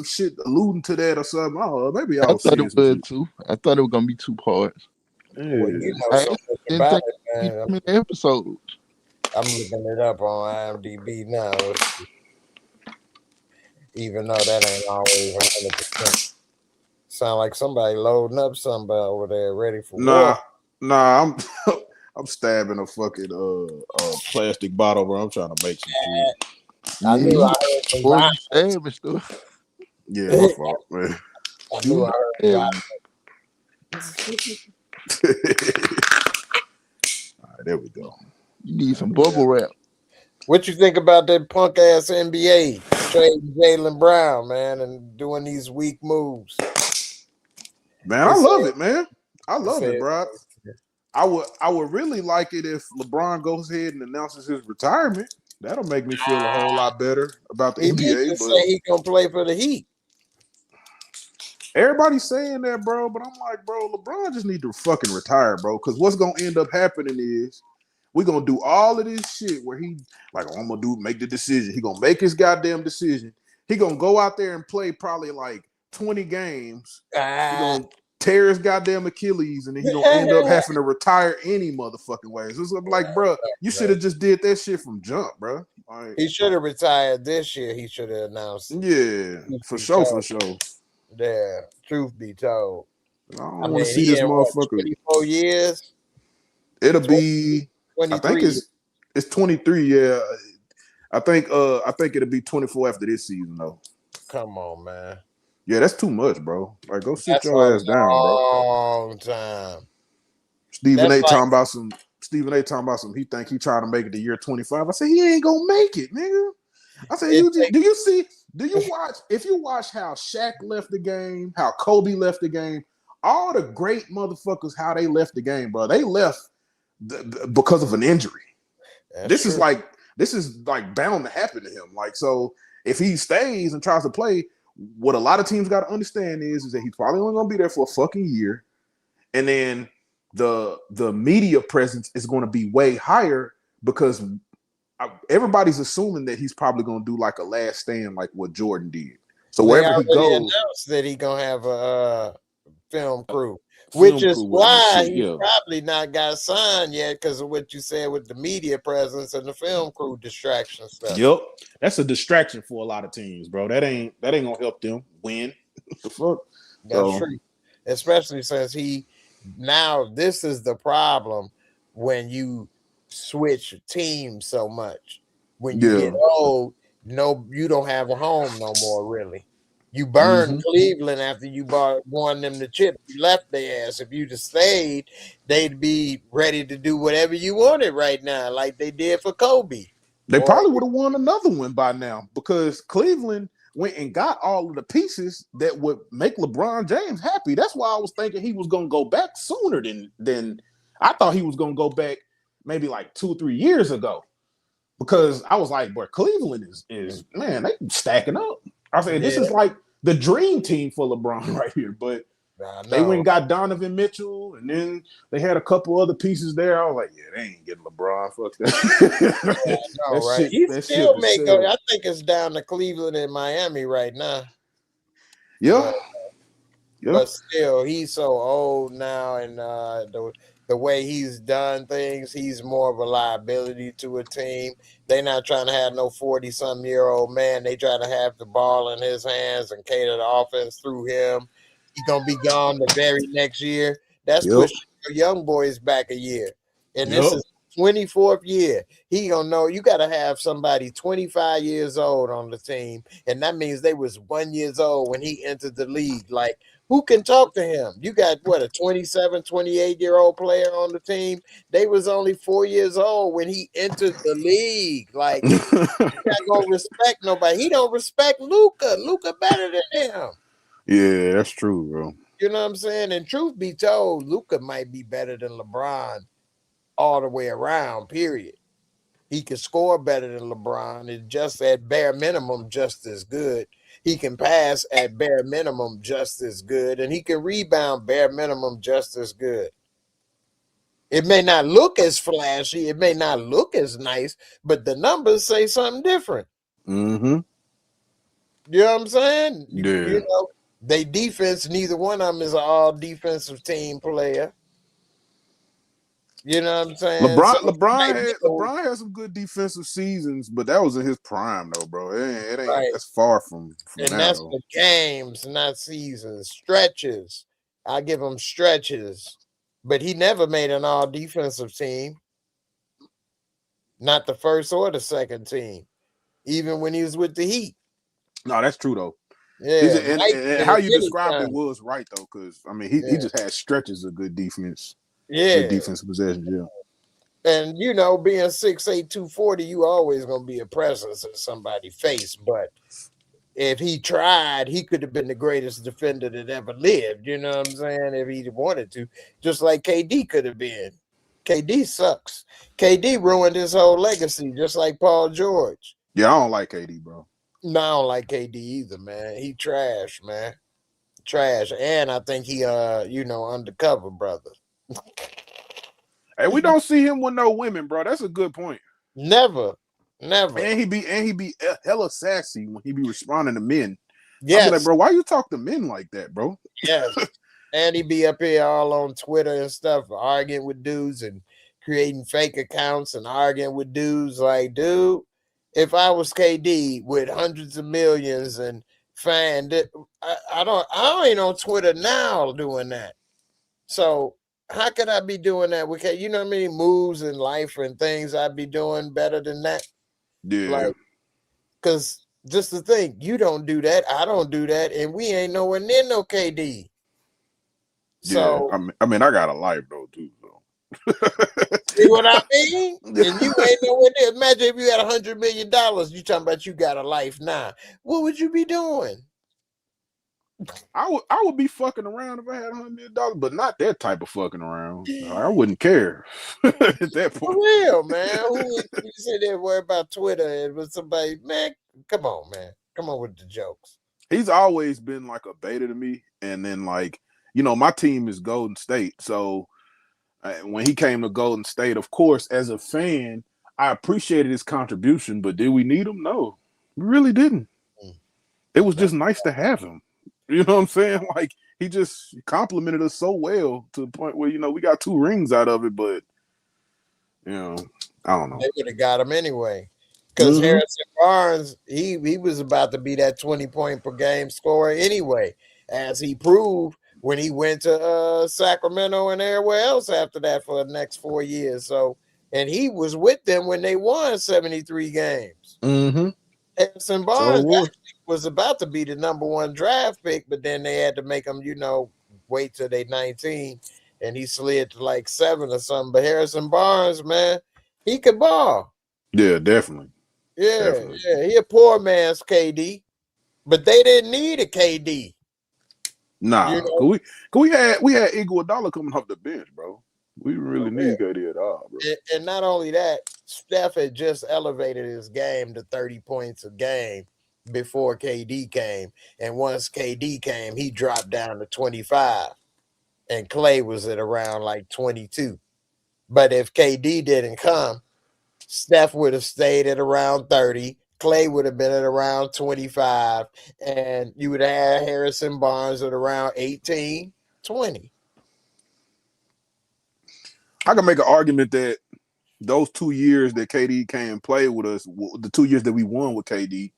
shit alluding to that or something. Oh, maybe I was thought seeing it some was shit. too. I thought it was gonna be 2 parts. Yeah. Well, you know I so much didn't about think it, man. many episodes. I'm looking it up on IMDb now. Even though that ain't always 100%. Sound like somebody loading up somebody over there ready for war. Nah, I'm stabbing a fucking plastic bottle, bro. I'm trying to make some shit. I knew I heard some Or violence. savage stuff. Yeah, my fault, man. I knew I heard Yeah, God. All right, there we go. you need some bubble wrap. What you think about that punk ass NBA trading Jaylen Brown, man, and doing these weak moves? Man, They I love said, it, man. I they love it, said, bro. I would really like it if LeBron goes ahead and announces his retirement. That'll make me feel a whole lot better about the he need NBA. to But say he gonna play for the Heat. everybody's saying that, bro. But I'm like, bro, LeBron just need to fucking retire, bro. Because what's gonna end up happening is we're gonna do all of this shit where he like, oh, I'm gonna make the decision. He gonna make his goddamn decision. He gonna go out there and play probably like 20 games. He gonna tear his goddamn Achilles, and then he gonna end up having to retire any motherfucking way. So it's like, bro, you should have just did that shit from jump, bro. Like, He should have retired this year. He should have announced. yeah, for sure, for sure. Yeah, truth be told. I don't I want to mean, see he this in what, motherfucker. 24 years? It'll 20, be, I 23 think it's 23. Yeah, I think it'll be 24 after this season though. Come on, man. Yeah, that's too much, bro. Like, go sit That's a your ass down, bro. long time. Stephen That's A. like, talking about some. Stephen A. talking about some. He think he trying to make it to year 25. I said he ain't gonna make it, nigga. I said, do you see? Do you watch? If you watch how Shaq left the game, how Kobe left the game, all the great motherfuckers, how they left the game, bro. They left because of an injury. This is like bound to happen to him. Like, so if he stays and tries to play, what a lot of teams got to understand is that he's probably only gonna be there for a fucking year, and then the media presence is going to be way higher because everybody's assuming that he's probably going to do like a last stand, like what Jordan did. So they wherever he already goes, announced that he gonna have a film crew, which is why he's probably not got signed yet because of what you said with the media presence and the film crew distraction stuff. Yep, that's a distraction for a lot of teams, bro. That ain't gonna help them win. What the fuck? That's true, especially since this is the problem when you switch teams so much. When you get old, you don't have a home no more, really. You burned Cleveland after you won them the chip. You left their ass. If you'd have stayed, they'd be ready to do whatever you wanted right now, like they did for Kobe. They probably would have won another one by now because Cleveland went and got all of the pieces that would make LeBron James happy. That's why I was thinking he was going to go back sooner than I thought he was going to go back maybe like 2 or 3 years ago. Because I was like, boy, Cleveland is man, they stacking up. I said, this is like the dream team for LeBron right here. But they went and got Donovan Mitchell, and then they had a couple other pieces there. I was like, yeah, they ain't getting LeBron. Fuck that. Right? He still I think it's down to Cleveland and Miami right now. Yeah. But still, he's so old now, and the way he's done things, he's more of a liability to a team. They're not trying to have no 40-some-year-old man. They try to have the ball in his hands and cater the offense through him. He's going to be gone the very next year. That's pushing your young boys back a year. And this is 24th year. He gonna know you got to have somebody 25 years old on the team, and that means they was 1 year old when he entered the league. Like, who can talk to him? You got what, a 27, 28-year-old player on the team? They was only 4 years old when he entered the league. Like, he's not gonna respect nobody. He don't respect Luka. Luka better than him. Yeah, that's true, bro. You know what I'm saying? And truth be told, Luka might be better than LeBron all the way around, period. He can score better than LeBron. It's just at bare minimum just as good. He can pass at bare minimum just as good. And he can rebound bare minimum just as good. It may not look as flashy. It may not look as nice, but the numbers say something different. Mm-hmm. You know what I'm saying? Yeah. You know, they defense, neither one of them is an all defensive team player. You know what I'm saying? LeBron had some good defensive seasons, but that was in his prime, though, bro. It ain't right. That's far from and now, that's though. the games, not seasons. Stretches. I give him stretches, but he never made an all defensive team. Not the first or the second team, even when he was with the Heat. No, that's true though. Yeah, Mike and did how it you many described it times. was right though, because I mean he just had stretches of good defense, good Yeah. defensive possessions. Yeah. And you know, being 6'8", 240, you always gonna be a presence in somebody's face. But if he tried, he could have been the greatest defender that ever lived. You know what I'm saying? If he wanted to, just like KD could have been. KD sucks. KD ruined his whole legacy, just like Paul George. Yeah, I don't like KD, bro. No, I don't like KD either, man. He trash, man. Trash. And I think he undercover brother. Hey, we don't see him with no women, bro. That's a good point. Never. And he be hella sassy when he be responding to men. Yes. I be like, bro, why you talk to men like that, bro? Yes. And he be up here all on Twitter and stuff, arguing with dudes and creating fake accounts and arguing with dudes. Like, dude, if I was KD with hundreds of millions and I ain't on Twitter now doing that. So how could I be doing that? You know how many moves in life and things I'd be doing better than that? Yeah. Like, because just to think, you don't do that, I don't do that, and we ain't nowhere near no KD. So yeah, I mean, I got a life though too. So. See what I mean? And you ain't nowhere near. Imagine if you had $100 million. You talking about you got a life now. What would you be doing? I would be fucking around if I had $100 million, but not that type of fucking around. I wouldn't care at that For point. real, man. Who you sit there worry about Twitter and with somebody? Man, come on, man. Come on with the jokes. He's always been like a beta to me, and then like my team is Golden State, so when he came to Golden State, of course, as a fan, I appreciated his contribution, but did we need him? No, we really didn't. It was just nice to have him. You know what I'm saying? Like he just complimented us so well to the point where we got 2 rings out of it, but I don't know. They would have got him anyway. Because Harrison Barnes, he was about to be that 20-point per game scorer anyway, as he proved when he went to Sacramento and everywhere else after that for the next 4 years. So, and he was with them when they won 73 games. Harrison Barnes was about to be the #1 draft pick, but then they had to make him, wait till they 19, and he slid to like 7 or something. But Harrison Barnes, man, he could ball. Yeah, definitely. Yeah, he a poor man's KD, but they didn't need a KD. Nah, we had Iguodala coming off the bench, bro. We really need KD at all, bro. And not only that, Steph had just elevated his game to 30 points a game before KD came, and once KD came, he dropped down to 25, and Clay was at around like 22. But if KD didn't come, Steph would have stayed at around 30. Clay would have been at around 25. And you would have had Harrison Barnes at around 18, 20. I can make an argument that those 2 years that KD came and played with us, the 2 years that we won with KD,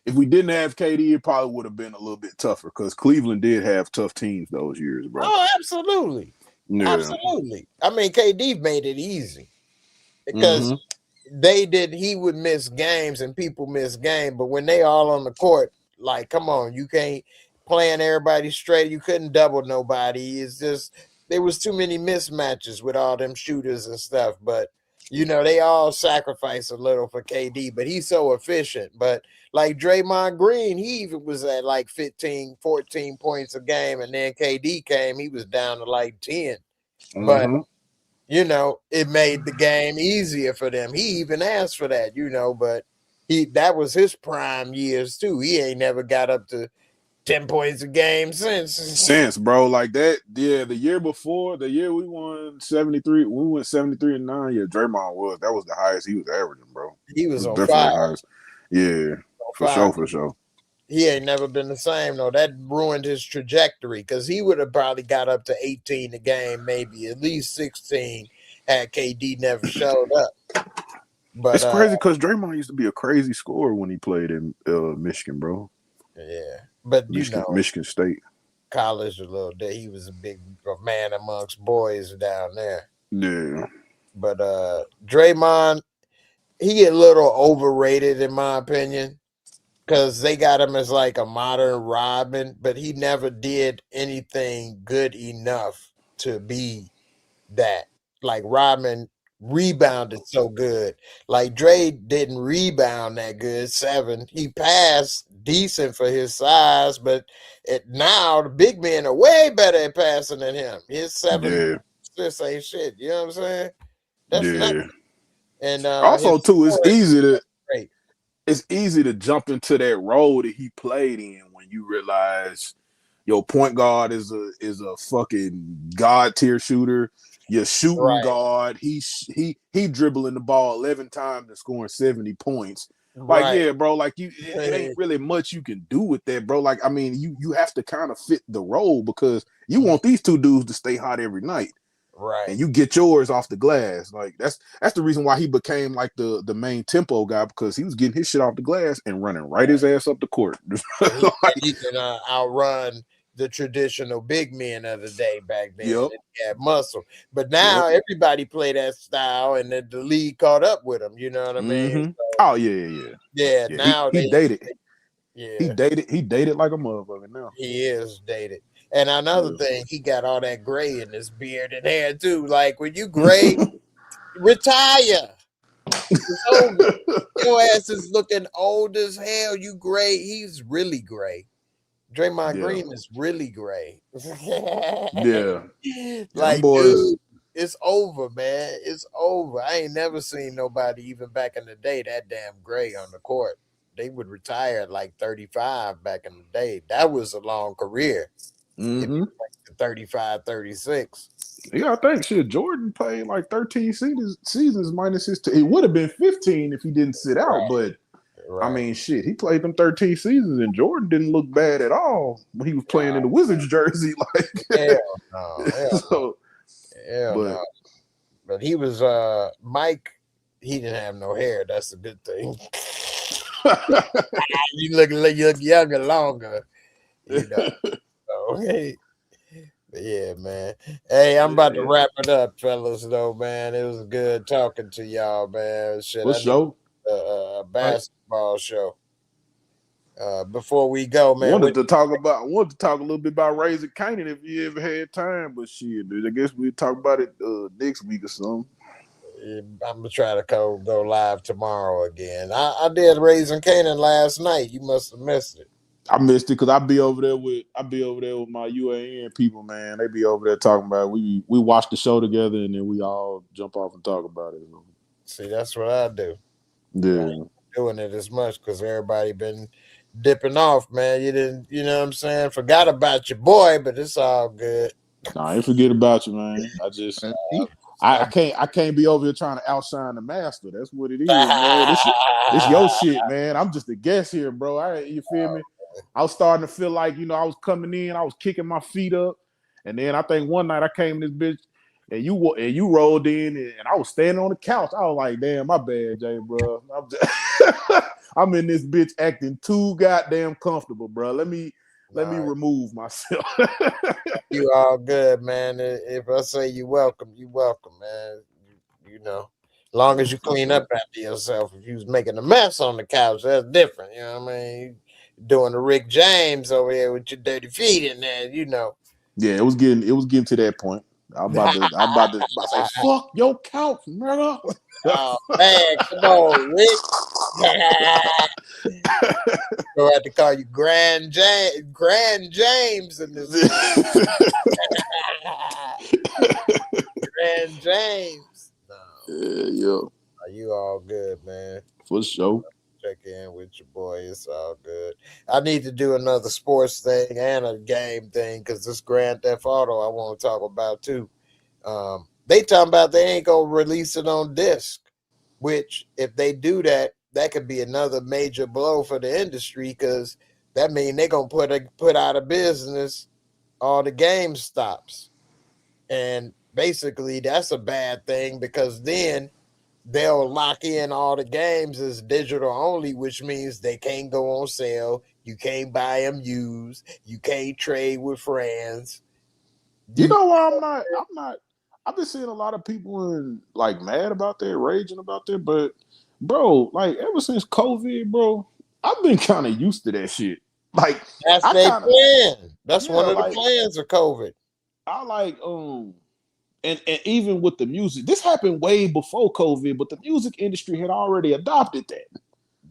if we didn't have KD, it probably would have been a little bit tougher because Cleveland did have tough teams those years, bro. Oh, absolutely. Yeah. Absolutely. I mean, KD made it easy because he would miss games and people miss games, but when they all on the court, like, come on, you can't playing everybody straight. You couldn't double nobody. It's just there was too many mismatches with all them shooters and stuff. But they all sacrifice a little for KD, but he's so efficient. But like Draymond Green, he even was at like 15, 14 points a game, and then KD came, he was down to like 10. But it made the game easier for them. He even asked for that, but that was his prime years too. He ain't never got up to 10 points a game since, bro. Like that, yeah. The year before, the year we won 73, we went 73-9. Yeah, Draymond that was the highest he was averaging, bro. He was on fire. Yeah, for sure. He ain't never been the same, though. That ruined his trajectory because he would have probably got up to 18 a game, maybe at least 16, had KD never showed up. But it's crazy because Draymond used to be a crazy scorer when he played in Michigan, bro. Yeah, but Michigan State college a little bit. He was a big man amongst boys down there. Yeah, but Draymond, he a little overrated in my opinion because they got him as like a modern Rodman, but he never did anything good enough to be that. Like Rodman rebounded so good. Like Dre didn't rebound that good, 7. He passed decent for his size, but now the big men are way better at passing than him. His 7 Yeah, just ain't shit. You know what I'm saying? That's not. yeah. And Also, his too, score is great. it's easy to jump into that role that he played in when you realize your point guard is a fucking god tier shooter. Your shooting Right, guard, he dribbling the ball 11 times and scoring 70 points. Like, right. yeah, bro, like it ain't really much you can do with that, bro. Like, I mean, you have to kind of fit the role because you want these two dudes to stay hot every night. Right. And you get yours off the glass. Like that's the reason why he became like the main tempo guy, because he was getting his shit off the glass and running right his ass up the court. He can outrun the traditional big men of the day back then. Yep. He had muscle, but now everybody play that style, and the league caught up with him. You know what I mean? Mm-hmm. So, Oh yeah. now He dated. yeah, He dated like a motherfucker now. he is dated. And another thing, he got all that gray in his beard and hair too. Like when you gray, retire. It's over. Your ass is looking old as hell. You gray. He's really gray. Draymond Green is really gray. Yeah. Them Like, boys. dude, it's over, man. It's over. I ain't never seen nobody, even back in the day, that damn gray on the court. They would retire at like 35 back in the day. That was a long career. If you like 35, 36. Yeah, I think shit. Jordan played like 13 seasons minus his. It would have been 15 if he didn't sit out, but I mean, shit, he played them 13 seasons, and Jordan didn't look bad at all when he was playing in the Wizards jersey. Like, hell no, hell but no. But he was Mike. He didn't have no hair. That's a good thing. you look younger, longer. You know. So, hey. Yeah, man. Hey, I'm about to wrap it up, fellas. Though, man, it was good talking to y'all, man. Shit, what I need show? a basketball show. Before we go, man, Wanted to talk a little bit about Raising Canaan if you ever had time, but shit, dude, I guess we'll talk about it next week or something. I'm gonna try to go live tomorrow again. I did Raising Canaan last night. You must have missed it. I missed it because I be over there with my UAN people, man. They be over there talking about it. We watch the show together and then we all jump off and talk about it. See, that's what I do. Yeah. I ain't doing it as much because everybody been dipping off, man. You didn't, you know what I'm saying? Forgot about your boy, but it's all good. Nah, I ain't forget about you, man. I can't be over here trying to outshine the master. That's what it is, man. This your shit, man. I'm just a guest here, bro. You feel me? I was starting to feel like, I was coming in, I was kicking my feet up, and then I think one night I came in this bitch, and you rolled in, and I was standing on the couch. I was like, damn, my bad, Jay, bro. I'm in this bitch acting too goddamn comfortable, bro. Let me remove myself. You all good, man. If I say you welcome, man. You know, long as you clean up after yourself. If you was making a mess on the couch, that's different. You know what I mean? Doing the Rick James over here with your dirty feet in there, you know. Yeah, it was getting to that point. I'm about to say, fuck your couch, nigga. Oh man, come on, Rick. Gonna have to call you Grand James in this. Grand James. No. Yeah. Are you all good, man? For sure. Check in with your boy. It's all good. I need to do another sports thing and a game thing because this Grand Theft Auto I want to talk about too. They talking about they ain't gonna release it on disc, which if they do that, that could be another major blow for the industry because that means they're gonna put out of business all the game stops, and basically that's a bad thing because then they'll lock in all the games as digital only, which means they can't go on sale. You can't buy them used. You can't trade with friends. You know why I'm not. I've been seeing a lot of people like mad about that, raging about that, but bro, like ever since COVID, bro, I've been kind of used to that shit. Like That's I their kind of plan. That's yeah, one of the like plans of COVID. I like and even with the music, this happened way before COVID, but the music industry had already adopted that.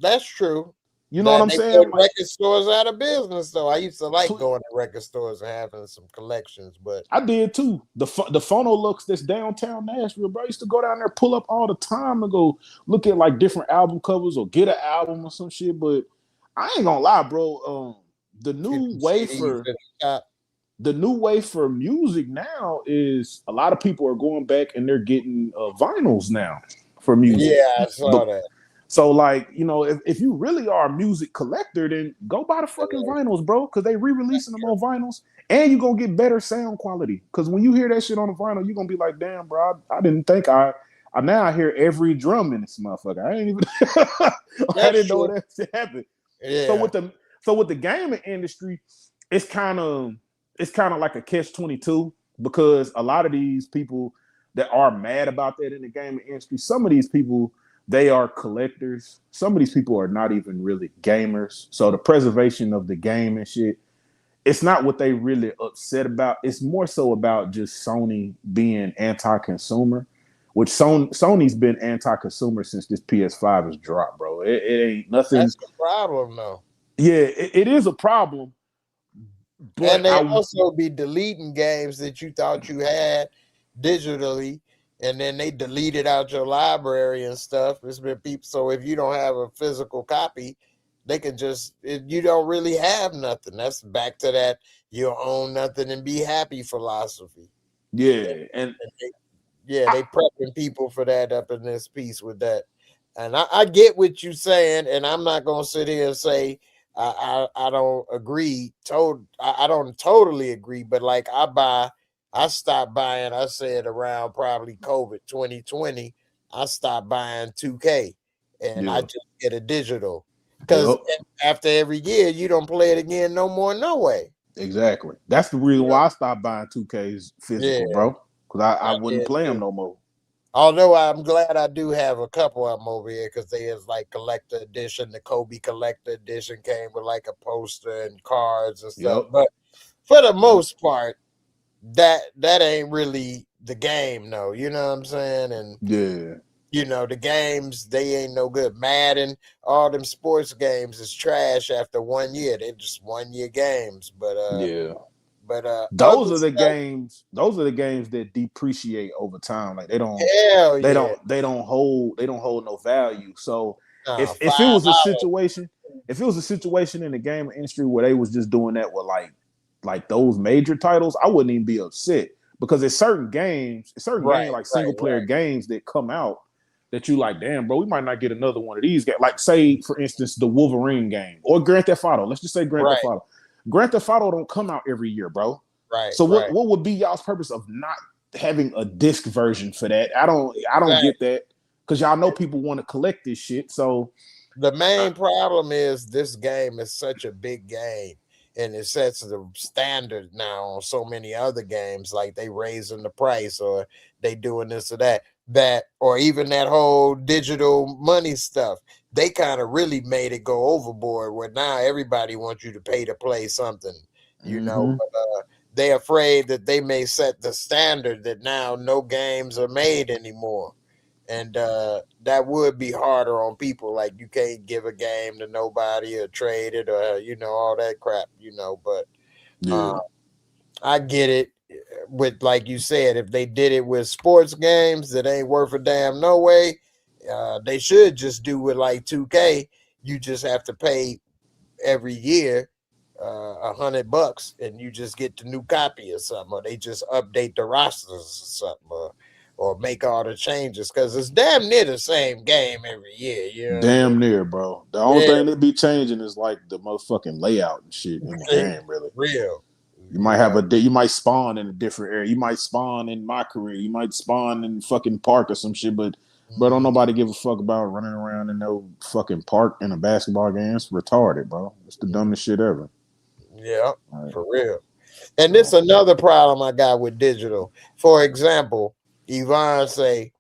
That's true. You know what That I'm they put saying? Like record stores out of business, though. I used to like tw- going to record stores and having some collections, but I did too. The Phonolux that's downtown Nashville, bro. I used to go down there, pull up all the time and go look at like different album covers or get an album or some shit. But I ain't gonna lie, bro. The get new them way CDs for in the shop. the new way for music now is a lot of people are going back and they're getting vinyls now for music. Yeah, I But saw that. so like, you know, if you really are a music collector, then go buy the fucking Yeah, vinyls, bro, because they re-releasing them on vinyls and you're gonna get better sound quality. Because when you hear that shit on the vinyl, you're gonna be like, damn, bro, I didn't think I now I hear every drum in this motherfucker. I ain't even I that's didn't know true. that shit happened. So Yeah, with the gaming industry, it's kind of like a catch-22 because a lot of these people that are mad about that in the gaming industry, some of these people they are collectors. Some of these people are not even really gamers. So the preservation of the game and shit, it's not what they really upset about. It's more so about just Sony being anti-consumer, which Sony's been anti-consumer since this PS5 has dropped, bro. It ain't nothing. that's the problem, though. Yeah, it is a problem, but And they I also be deleting games that you thought you had digitally, and then they delete it out your library and stuff. It's been people. So if you don't have a physical copy, they can just you don't really have nothing. That's back to that you own nothing and be happy philosophy. And, yeah, and and yeah, I, they prepping people for that up in this piece with that. And I get what you're saying, and I'm not gonna sit here and say I don't agree. I don't totally agree, but like I stopped buying. I said around probably COVID 2020, I stopped buying 2K, and I yeah, just get a digital because yep, after every year you don't play it again no more, no way. exactly. That's the reason Yeah, why I stopped buying 2Ks yeah, physical, bro. Because I I wouldn't did play them too. no more. Although I'm glad I do have a couple of them over here because they is like collector edition. The Kobe collector edition came with like a poster and cards and stuff. Yep, But for the yep, most part, that ain't really the game, though. You know what I'm saying? And yeah, the games they ain't no good. Madden, all them sports games is trash after 1 year. They're just 1 year games. But yeah. other Those are the stuff, games. Those are the games that depreciate over time. Like hell yeah. they don't hold no value. So Nah, if it was a $5. situation, if it was a situation in the game industry where they was just doing that with like those major titles, I wouldn't even be upset because there's certain games Right, like right, single player right. games that come out that you like, damn, bro, we might not get another one of these games. Like say for instance the Wolverine game or Grand Theft Auto. Let's just say Grand Theft Right, Auto. Grand Theft Auto don't come out every year, bro. right, So right. what would be y'all's purpose of not having a disc version for that? I don't get Exactly. that because y'all know people want to collect this shit. So The uh, main problem is this game is such a big game and it sets the standard now on so many other games, like they raising the price or they doing this or that, or even that whole digital money stuff. They kind of really made it go overboard where now everybody wants you to pay to play something, mm-hmm. but they afraid that they may set the standard that now no games are made anymore, and that would be harder on people. Like you can't give a game to nobody or trade it or all that crap. But uh, Yeah, I get it. With like you said, if they did it with sports games that ain't worth a damn no way, they should just do with like 2K. You just have to pay every year $100 and you just get the new copy or something, or they just update the rosters or something, or make all the changes because it's damn near the same game every year. You know what I'm saying? damn near, bro. The only Yeah, thing that be changing is like the motherfucking layout and shit in the game, really. real. You You might have know, you might spawn in a different area. You might spawn in my career. You might spawn in fucking park or some shit. But don't Mhm. nobody give a fuck about running around in no fucking park in a basketball game. It's retarded, bro. It's the dumbest shit ever. Yeah, All right, for real. And this so another problem I got with digital. For example, Yvonne say,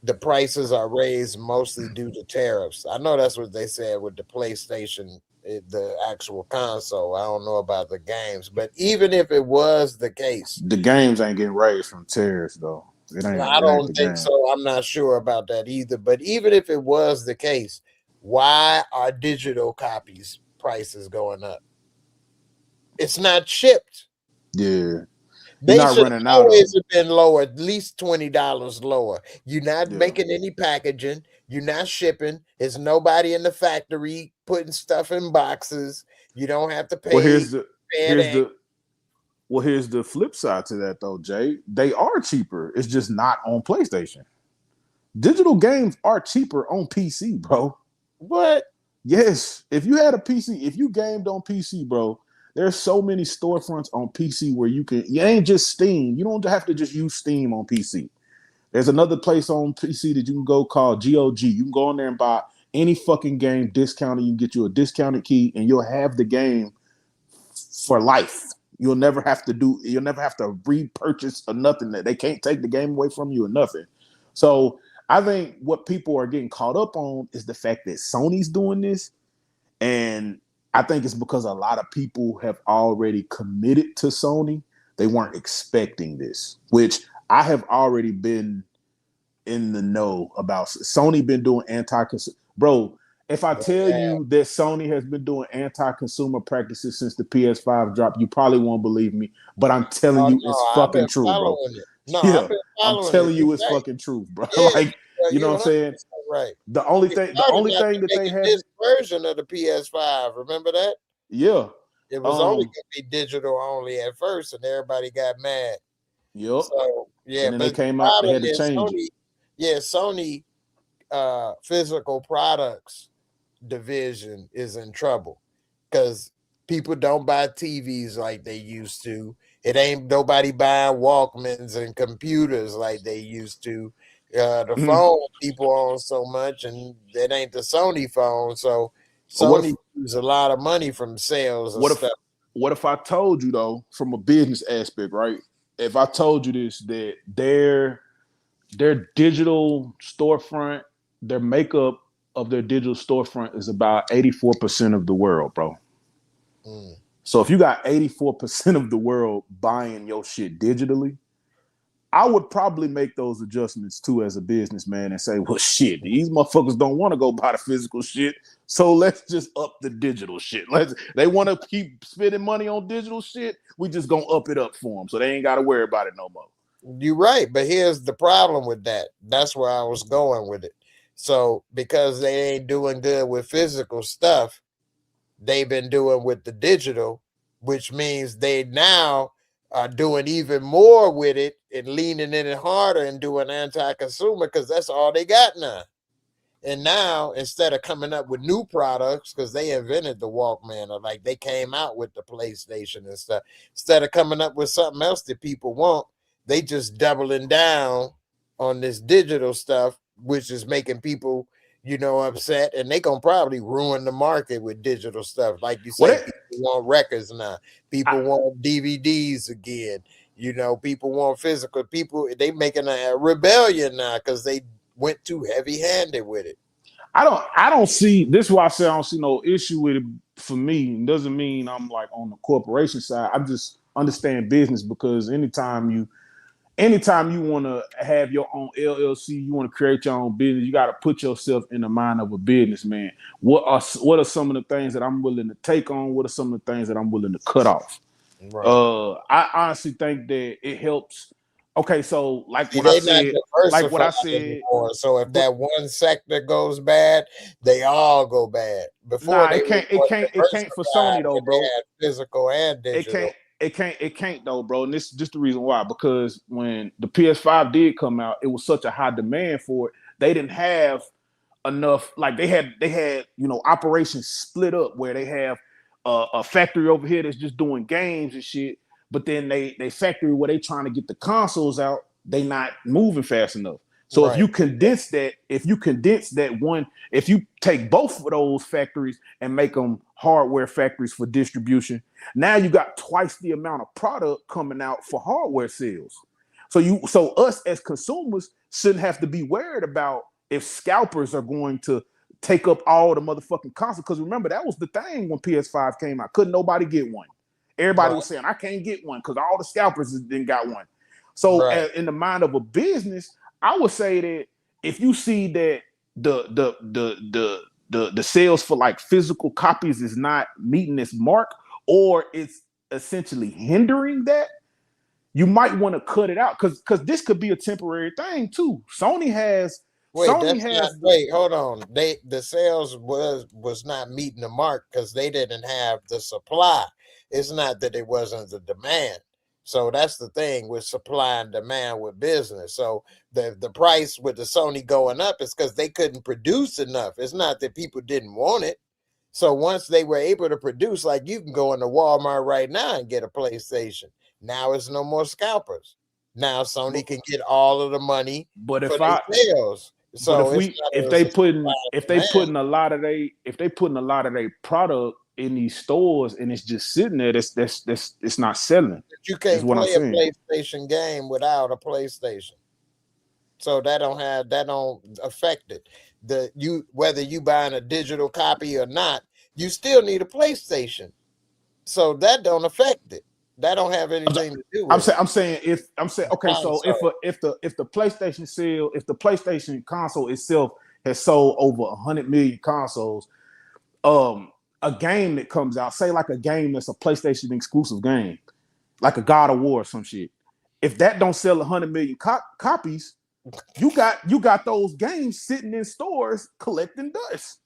the prices are raised mostly due to tariffs. I know that's what they said with the PlayStation, the actual console. I don't know about the games, but even if it was the case, The games ain't getting raised from tariffs though. It ain't. I It ain't don't the think game. so. I'm not sure about that either. But even if it was the case, why are digital copies prices going up? It's not shipped. Yeah, you're They not should running out of always them. have been lower, at least $20 lower. You're not Yeah. making any packaging. You're not shipping. There's nobody in the factory putting stuff in boxes. You don't have to Well, pay here's FedEx. the here's the flip side to that though, Jay. They are cheaper. It's just not on PlayStation. Digital games are cheaper on PC, bro. What? Yes, if you had a PC, if you gamed on PC, bro, there's so many storefronts on PC where you ain't just Steam. You don't have to just use Steam on PC. There's another place on PC that you can go called GOG. You can go on there and buy any fucking game discounted. You can get you a discounted key and you'll have the game for life. You'll never have to repurchase or nothing. That they can't take the game away from you or nothing. So I think what people are getting caught up on is the fact that Sony's doing this. And I think it's because a lot of people have already committed to Sony. They weren't expecting this, which I have already been in the know about. Sony been doing anti-consumer. Bro, if I tell you that Sony has been doing anti-consumer practices since the PS5 dropped, you probably won't believe me. But I'm telling Oh you, it's no, I've fucking been true, bro. following it. No, I've Yeah, been I'm following it. telling You're you, it's right. fucking truth, bro. Yeah, Like, you know you're what I'm saying? 100% right. The only They thing, the started only out thing that they making have, this version of the PS5. Remember that? yeah, It was only going to be digital only at first, and everybody got mad. yep. So yeah, And then they but the came out, they problem had to is change it. Sony physical products division is in trouble because people don't buy TVs like they used to. It ain't nobody buying Walkmans and computers like they used to. The Mhm. phone people own so much, and it ain't the Sony phone. So What if Sony lose a lot of money from sales of what if stuff. what if I told you though, from a business aspect, right? If I told you this, that their digital storefront, their makeup of their digital storefront is about 84% of the world, bro. Mm. So if you got 84% of the world buying your shit digitally, I would probably make those adjustments too as a businessman and say, well, shit, these motherfuckers don't want to go buy the physical shit. So let's just up the digital shit. They want to keep spending money on digital shit. We just gonna up it up for them. So they ain't got to worry about it no more. You're right, but here's the problem with that. That's where I was going with it. So because they ain't doing good with physical stuff, they've been doing with the digital, which means they now are doing even more with it and leaning in it harder and doing anti-consumer because that's all they got now. And now, instead of coming up with new products, because they invented the Walkman, or like they came out with the PlayStation and stuff, instead of coming up with something else that people want, they just doubling down on this digital stuff, which is making people, upset. And they gonna probably ruin the market with digital stuff. Like you What say, it, people want records now. I, People want DVDs again. People want physical. People, they making a rebellion now because they went too heavy-handed with it. I don't see this is why I say I don't see no issue with it for me. It doesn't mean I'm like on the corporation side. I just understand business because anytime you want to have your own LLC, you want to create your own business, you got to put yourself in the mind of a businessman. What are some of the things that I'm willing to take on? What are some of the things that I'm willing to cut off? Right. I honestly think that it helps. Okay, so like See, what I they not said, diversified anymore. So if but that one sector goes bad, they all go bad. Before nah, they it were can't, it more can't, it can't for diversified Sony though, when they bro. had physical and It can't, digital. it can't though, bro. And this is just the reason why. Because when the PS5 did come out, it was such a high demand for it. They didn't have enough. Like they had operations split up where they have a factory over here that's just doing games and shit. But then they factory where they trying to get the consoles out, they not moving fast enough. So Right. if you take both of those factories and make them hardware factories for distribution, now you got twice the amount of product coming out for hardware sales. So us as consumers, shouldn't have to be worried about if scalpers are going to take up all the motherfucking consoles. Because remember, that was the thing when PS5 came out. Couldn't nobody get one. Everybody was saying, I can't get one because all the scalpers didn't got one. So in the mind of a business, I would say that if you see that the sales for like physical copies is not meeting this mark, or it's essentially hindering that, you might want to cut it out because this could be a temporary thing too. Sony has. Wait, Wait, hold on. The sales was not meeting the mark because they didn't have the supply. It's not that it wasn't the demand. So that's the thing with supply and demand with business. So the price with the Sony going up is because they couldn't produce enough. It's not that people didn't want it. So once they were able to produce, like you can go into Walmart right now and get a PlayStation. Now it's no more scalpers. Now Sony can get all of the money for their sales. So if they putting a lot of their product in these stores and it's just sitting there, that's it's not selling. But you can't play a PlayStation game without a PlayStation. So that don't affect it. Whether you buying a digital copy or not, you still need a PlayStation. So that don't affect it. That don't have anything to do with it. I'm saying okay, so if the PlayStation console itself has sold over 100 million consoles, a game that comes out, say like a game that's a PlayStation exclusive game, like a God of War or some shit, if that don't sell 100 million copies, you got those games sitting in stores collecting dust.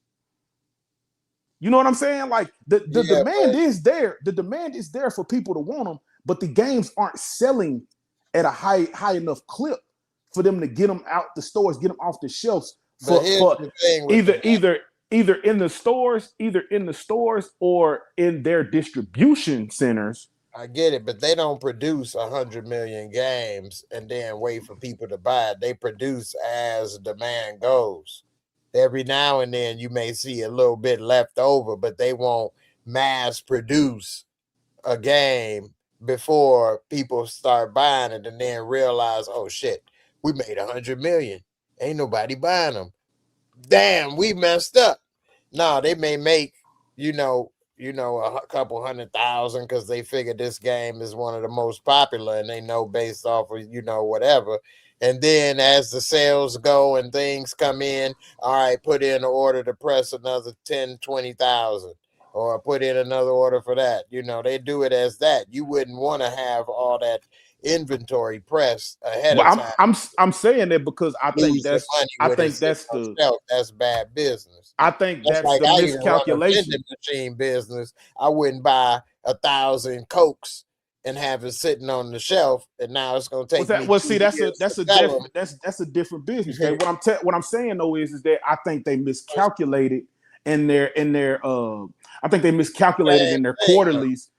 You know what I'm saying? Like the demand is there. The demand is there for people to want them, but the games aren't selling at a high enough clip for them to get them out the stores, get them off the shelves. For either in the stores or in their distribution centers. I get it, but they don't produce 100 million games and then wait for people to buy it. They produce as demand goes. Every now and then you may see a little bit left over, but they won't mass produce a game before people start buying it and then realize, oh shit, we made 100 million. Ain't nobody buying them. Damn, we messed up. No, they may make, a couple 100,000 because they figure this game is one of the most popular and they know based off of, whatever. And then as the sales go and things come in, all right, put in an order to press another 10, 20,000 or put in another order for that. They do it as that. You wouldn't want to have all that inventory pressed ahead of time. I'm saying that because I think that's bad business. I think that's like the miscalculation. In the machine business, I wouldn't buy 1,000 Cokes and have it sitting on the shelf, and now it's going to take. That's a different business. Okay? What I'm saying though is that I think they miscalculated in their quarterlies.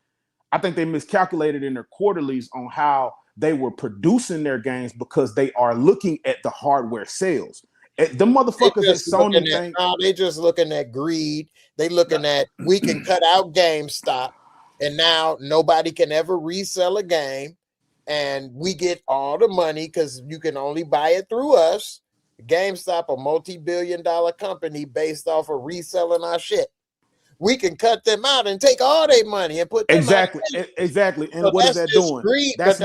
I think they miscalculated in their quarterlies on how they were producing their games because they are looking at the hardware sales. The motherfuckers at Sony they just looking at greed. They looking at we can cut out GameStop, and now nobody can ever resell a game, and we get all the money because you can only buy it through us. GameStop, a multi-billion-dollar company based off of reselling our shit. We can cut them out and take all their money and put them exactly. And so what is that doing? Greed, that's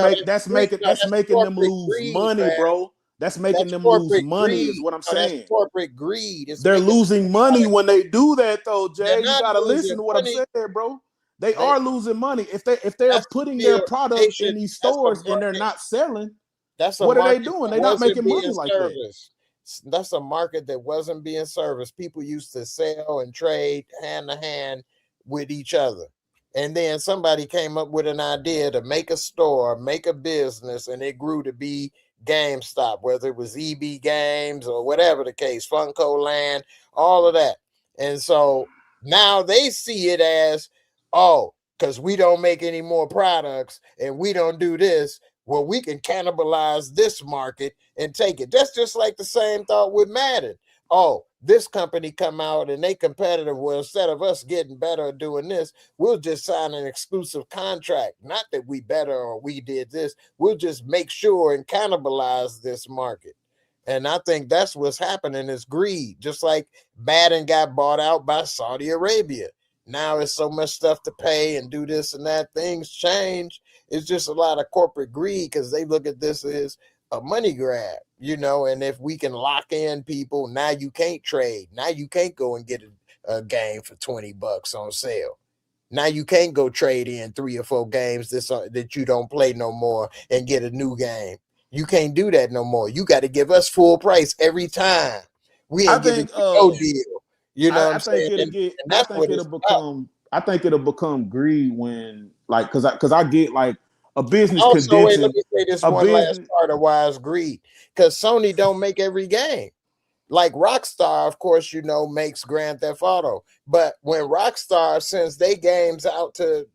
making them lose money, man. Bro. That's making them lose money, is what I'm saying. That's corporate greed. They're losing money when they do that, though, Jay. You gotta listen to what I'm saying, bro. They are losing money if they're putting their product in these stores and they're not selling. What are they doing? They're not making money like that. That's a market that wasn't being serviced. People used to sell and trade hand to hand with each other. And then somebody came up with an idea to make a store, make a business, and it grew to be GameStop, whether it was EB Games or whatever the case, Funko Land, all of that. And so now they see it as, because we don't make any more products and we don't do this, well, we can cannibalize this market and take it. That's just like the same thought with Madden. This company come out and they competitive. Well, instead of us getting better at doing this, we'll just sign an exclusive contract. Not that we better or we did this. We'll just make sure and cannibalize this market. And I think that's what's happening is greed. Just like Madden got bought out by Saudi Arabia. Now it's so much stuff to pay and do this and that. Things change. It's just a lot of corporate greed because they look at this as a money grab, you know. And if we can lock in people, now you can't trade. Now you can't go and get a game for $20 on sale. Now you can't go trade in 3 or 4 games that you don't play no more and get a new game. You can't do that no more. You got to give us full price every time. We ain't giving you no deal. You know what I'm saying? I think it'll become greed when, like, cause I get like a business also, wait, let condensing me say this a one business. last part of why it's greed. Because Sony don't make every game. Like Rockstar, of course, you know, makes Grand Theft Auto. But when Rockstar sends their games out to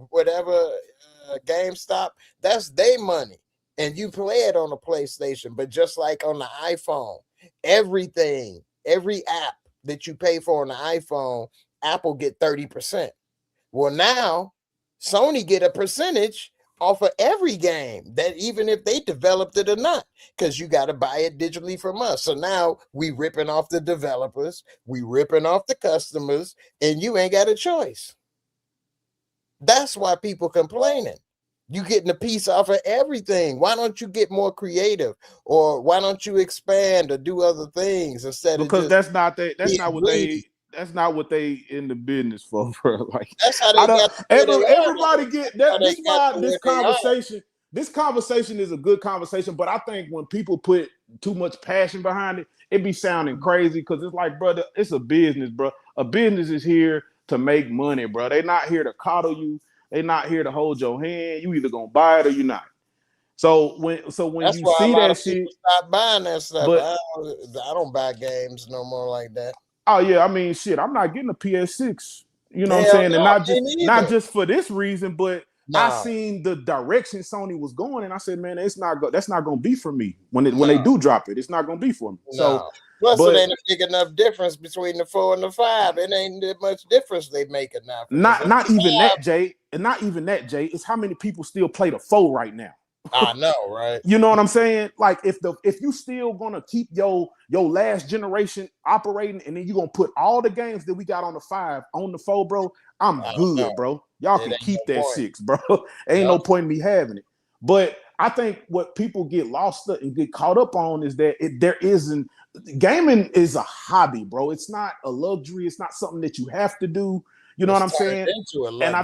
whatever GameStop, that's their money. And you play it on the PlayStation. But just like on the iPhone, everything, every app that you pay for on the iPhone, Apple get 30%. Well, now Sony get a percentage off of every game, that even if they developed it or not, because you got to buy it digitally from us. So now we ripping off the developers, we ripping off the customers, and you ain't got a choice. That's why people complaining. You getting a piece off of everything. Why don't you get more creative, or why don't you expand or do other things instead because of just that's not what they in the business for, bro. Like, that's how they got to where they are. everybody get that. They This is why got to where this conversation is a good conversation. But I think when people put too much passion behind it, it be sounding crazy because it's like, brother, it's a business, bro. A business is here to make money, bro. They not here to coddle you. They not here to hold your hand. You either gonna buy it or you not. So when that's you why see a lot that of shit, people stop buying that stuff. but I don't buy games no more like that. oh yeah, I mean, shit, I'm not getting a PS6. You know what I'm Hell saying? And no, me not neither. just for this reason, but I No, seen the direction Sony was going, and I said, man, that's not going to be for me when no, they do drop it. It's not going to be for me. So, no. Plus, it but ain't a big enough difference between the 4 and the 5. It ain't that much difference they make it now. not even that, Jay, and not even that, Jay. It's how many people still play the 4 right now. I know, right? You know what I'm saying? Like, if you still gonna keep your last generation operating, and then you gonna put all the games that we got on the 5 on the 4, bro, I'm good, bro. Y'all can keep that 6, bro. Ain't no point in me having it. But I think what people get lost and get caught up on is that there isn't gaming is a hobby, bro. It's not a luxury. It's not something that you have to do. You know what I'm saying? And I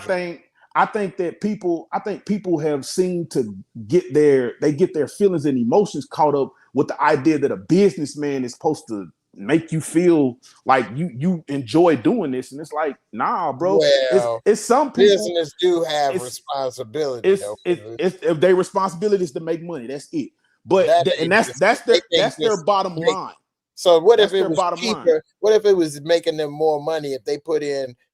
think that people have seemed to get their feelings and emotions caught up with the idea that a businessman is supposed to make you feel like you enjoy doing this, and it's like, nah, bro. Well, it's some people. Business do have responsibility. If their responsibility is to make money, that's it. But that's their bottom line. So what if it was cheaper? What if it was making them more money if they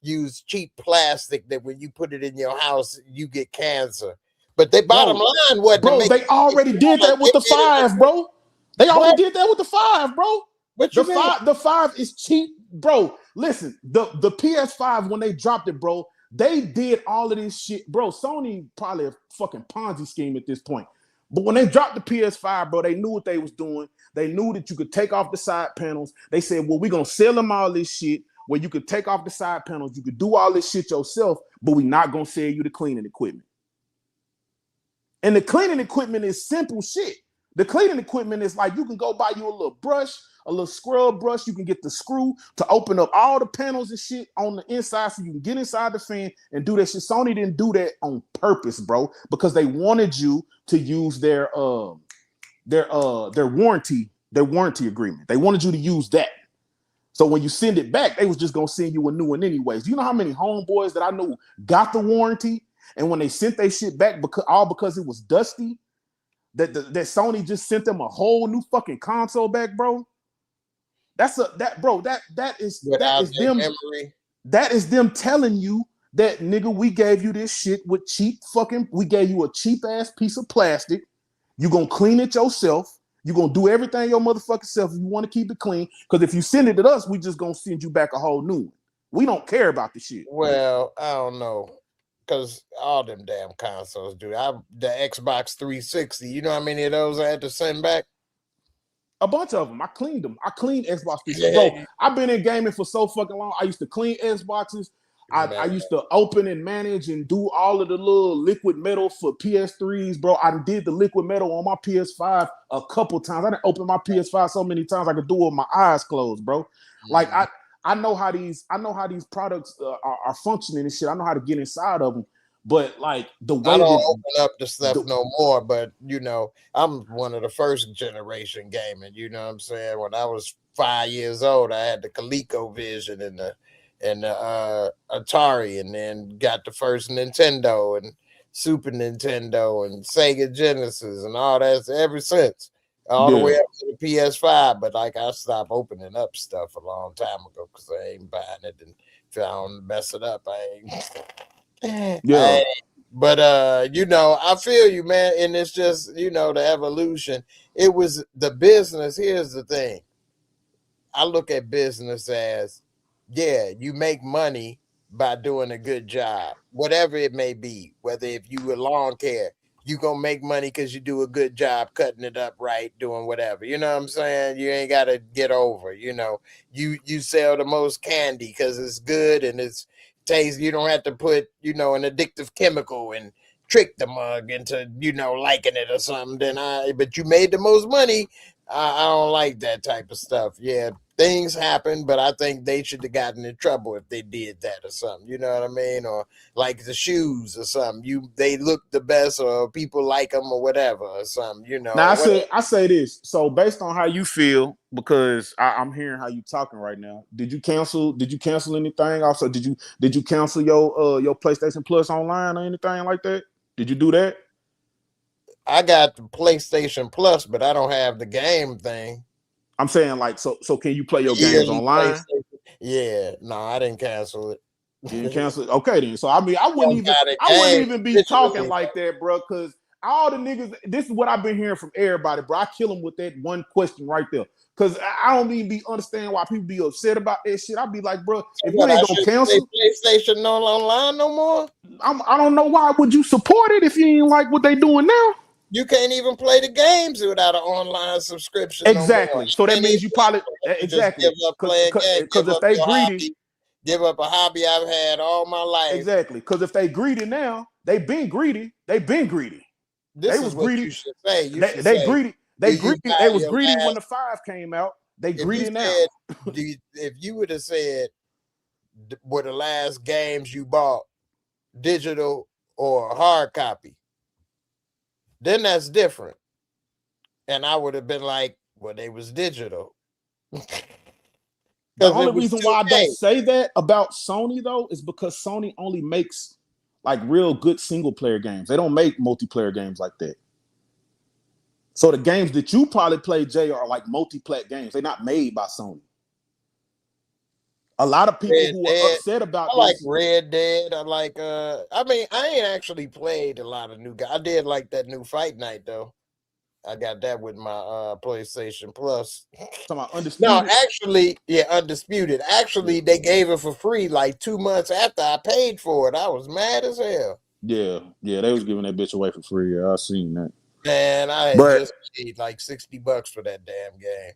use cheap plastic that when you put it in your house, you get cancer? But their bottom line wasn't. Bro, they already did that with the 5, bro. They already did that with the 5, bro. The 5 is cheap, bro. Listen, the PS5 when they dropped it, bro, they did all of this shit, bro. Sony probably a fucking Ponzi scheme at this point. But when they dropped the PS5, bro, they knew what they was doing. They knew that you could take off the side panels. They said, well, we're going to sell them all this shit where you could take off the side panels. You could do all this shit yourself, but we're not going to sell you the cleaning equipment. And the cleaning equipment is simple shit. The cleaning equipment is like, you can go buy you a little brush, a little scrub brush. You can get the screw to open up all the panels and shit on the inside so you can get inside the fan and do that shit. Sony didn't do that on purpose, bro, because they wanted you to use their warranty agreement. They wanted you to use that. So when you send it back, they was just gonna send you a new one anyways. You know how many homeboys that I knew got the warranty, and when they sent their shit back because it was dusty, that Sony just sent them a whole new fucking console back, bro. That is them. Memory. That is them telling you that, nigga, we gave you this shit with we gave you a cheap ass piece of plastic. You gonna clean it yourself. You gonna do everything your motherfucking self if you want to keep it clean. Because if you send it to us, we just gonna send you back a whole new one. We don't care about the shit. Well, I don't know. Because all them damn consoles do. The Xbox 360, you know how many of those I had to send back? A bunch of them. I cleaned them. I cleaned Xbox 360. Bro, I've been in gaming for so fucking long. I used to clean Xboxes. I used to open and manage and do all of the little liquid metal for PS3s, bro. I did the liquid metal on my PS5 a couple times. I didn't open my PS5 so many times I could do it with my eyes closed, bro. Like I know how these products are functioning and shit. I know how to get inside of them. But like the way I don't that open up the stuff no more, but you know, I'm one of the first generation gaming. You know what I'm saying? When I was 5 years old, I had the ColecoVision and the Atari, and then got the first Nintendo and Super Nintendo and Sega Genesis and all that ever since. All the way up to the PS5. But like I stopped opening up stuff a long time ago because I ain't buying it, and if I don't mess it up, I ain't. Yeah. But you know, I feel you, man, and it's just, you know, the evolution. It was the business. Here's the thing. I look at business as, yeah, you make money by doing a good job, whatever it may be. Whether if you a lawn care, you gonna make money because you do a good job cutting it up right, doing whatever. You know what I'm saying? You ain't gotta get over. You know, you sell the most candy because it's good and it's taste. You don't have to put, you know, an addictive chemical and trick the mug into, you know, liking it or something. But you made the most money. I don't like that type of stuff. Yeah, things happen, but I think they should have gotten in trouble if they did that or something. You know what I mean? Or like the shoes or something. They look the best, or people like them or whatever or something. You know. Now I say this. So based on how you feel, because I'm hearing how you talking right now. Did you cancel anything? Also, did you cancel your PlayStation Plus online or anything like that? Did you do that? I got the PlayStation Plus, but I don't have the game thing. I'm saying, like, so can you play your games online? Yeah, no, I didn't cancel it. You didn't cancel it? Okay, then. So I mean, I wouldn't even be talking like that, bro, because all the niggas, this is what I've been hearing from everybody, bro. I kill them with that one question right there. Because I don't even understand why people be upset about that shit. I'd be like, bro, if you ain't gonna cancel PlayStation no online no more, I don't know why would you support it if you ain't like what they doing now. You can't even play the games without an online subscription. Exactly. No so that means you probably exactly just give up playing games. Because if they greedy, give up a hobby I've had all my life. Exactly. Because if they greedy now, they've been greedy. They've been greedy. This they is what greedy. You should say. They greedy. They greedy. They was greedy when the 5 came out. They greedy now. If you would have said, were the last games you bought digital or hard copy, then that's different. And I would have been like, well, they was digital. The only reason why I don't say that about Sony, though, is because Sony only makes like real good single player games. They don't make multiplayer games like that. So the games that you probably play, Jay, are like multi-plat games. They're not made by Sony. A lot of people who are upset about this. I like Red Dead. I like I mean, I ain't actually played a lot of new guys. I did like that new Fight Night though. I got that with my PlayStation Plus. Undisputed. No, actually, yeah, Undisputed. Actually, they gave it for free like 2 months after I paid for it. I was mad as hell. Yeah, they was giving that bitch away for free. Yeah, I seen that. Man, I had just paid like $60 for that damn game.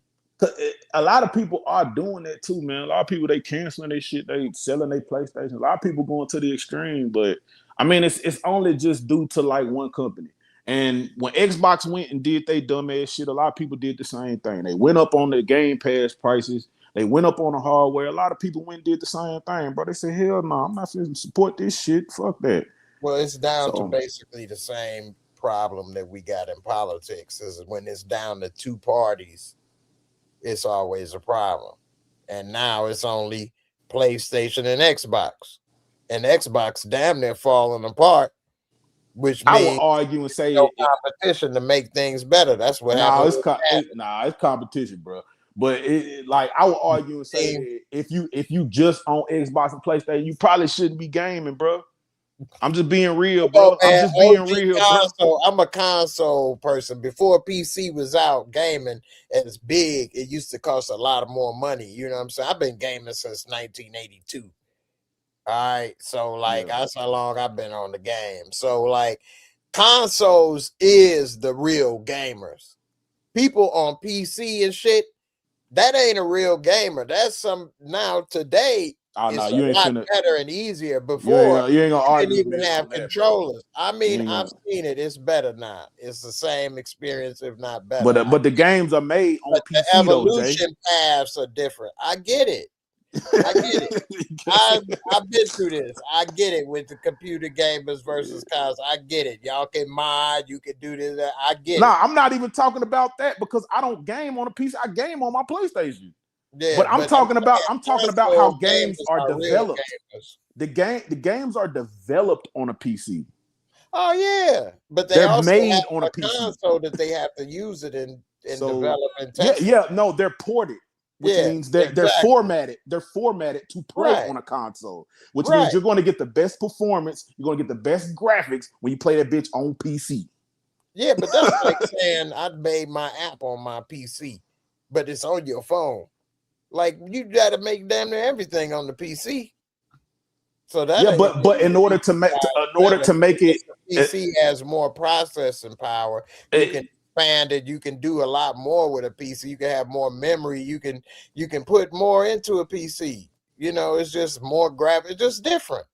A lot of people are doing that too, man. A lot of people, they canceling their shit, they selling their PlayStation. A lot of people going to the extreme, but I mean, it's only just due to like one company. And when Xbox went and did they dumbass shit, a lot of people did the same thing. They went up on the Game Pass prices. They went up on the hardware. A lot of people went and did the same thing, bro. They said, hell no, I'm not going to support this shit. Fuck that. Well, it's down to basically the same problem that we got in politics. Is when it's down to two parties, it's always a problem. And now it's only PlayStation and Xbox. And Xbox damn near falling apart. Which means I would argue and say no competition to make things better. That's what happened. It's competition, bro. But like I would argue and say if you just on Xbox and PlayStation, you probably shouldn't be gaming, bro. I'm just being real, bro. I'm just being real, bro. I'm a console person. Before PC was out, gaming as big, it used to cost a lot of more money. You know what I'm saying? I've been gaming since 1982. All right, so like that's how long I've been on the game. So like consoles is the real gamers. people on PC and shit, that ain't a real gamer. That's some now today. Oh no, It's you a ain't lot finna. better and easier. You Before ain't gonna you didn't argue with even me have on that, bro. controllers. I mean, You ain't I've gonna. seen it. It's better now. It's the same experience, if not better. But the games are made on But the PC though, Jay. evolution paths are different. I get it. I get it. I've been through this. I get it with the computer gamers versus cons. I get it. Y'all can mod. You can do this. I get it. Nah, I'm not even talking about that because I don't game on a PC. I game on my PlayStation. Yeah, But I'm talking about how games are real developed. gamers. The games are developed on a PC. Oh yeah, but they They're also made have on a a PC. console that they have to use it and So develop and test. no, they're ported, which Yeah, means they're exactly. formatted. They're formatted to play Right. on a console, which Right. means you're going to get the best performance. You're going to get the best graphics when you play that bitch on PC. Yeah, but that's like saying I made my app on my PC, but it's on your phone. Like you got to make damn near everything on the PC. So that Yeah, ain't but in order to make it, the PC has more processing power. You can expand it. You can do a lot more with a PC. You can have more memory. You can put more into a PC. You know, it's just more graphics. It's just different.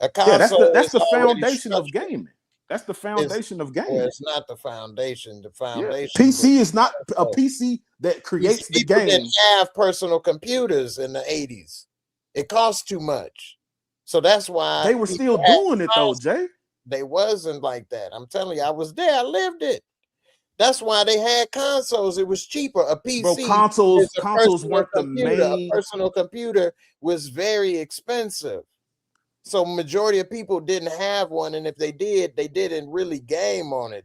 A console that's the is already foundation of structured. gaming. That's the foundation of gaming. Well, it's not the foundation. The foundation. PC is not a PC that creates the People game. didn't have personal computers in the 80s. It cost too much. So that's why They were still doing it though, Jay. They wasn't like that. I'm telling you, I was there. I lived it. That's why they had consoles. It was cheaper. A PC, bro, consoles weren't the main. A personal computer was very expensive. So majority of people didn't have one, and if they did, they didn't really game on it.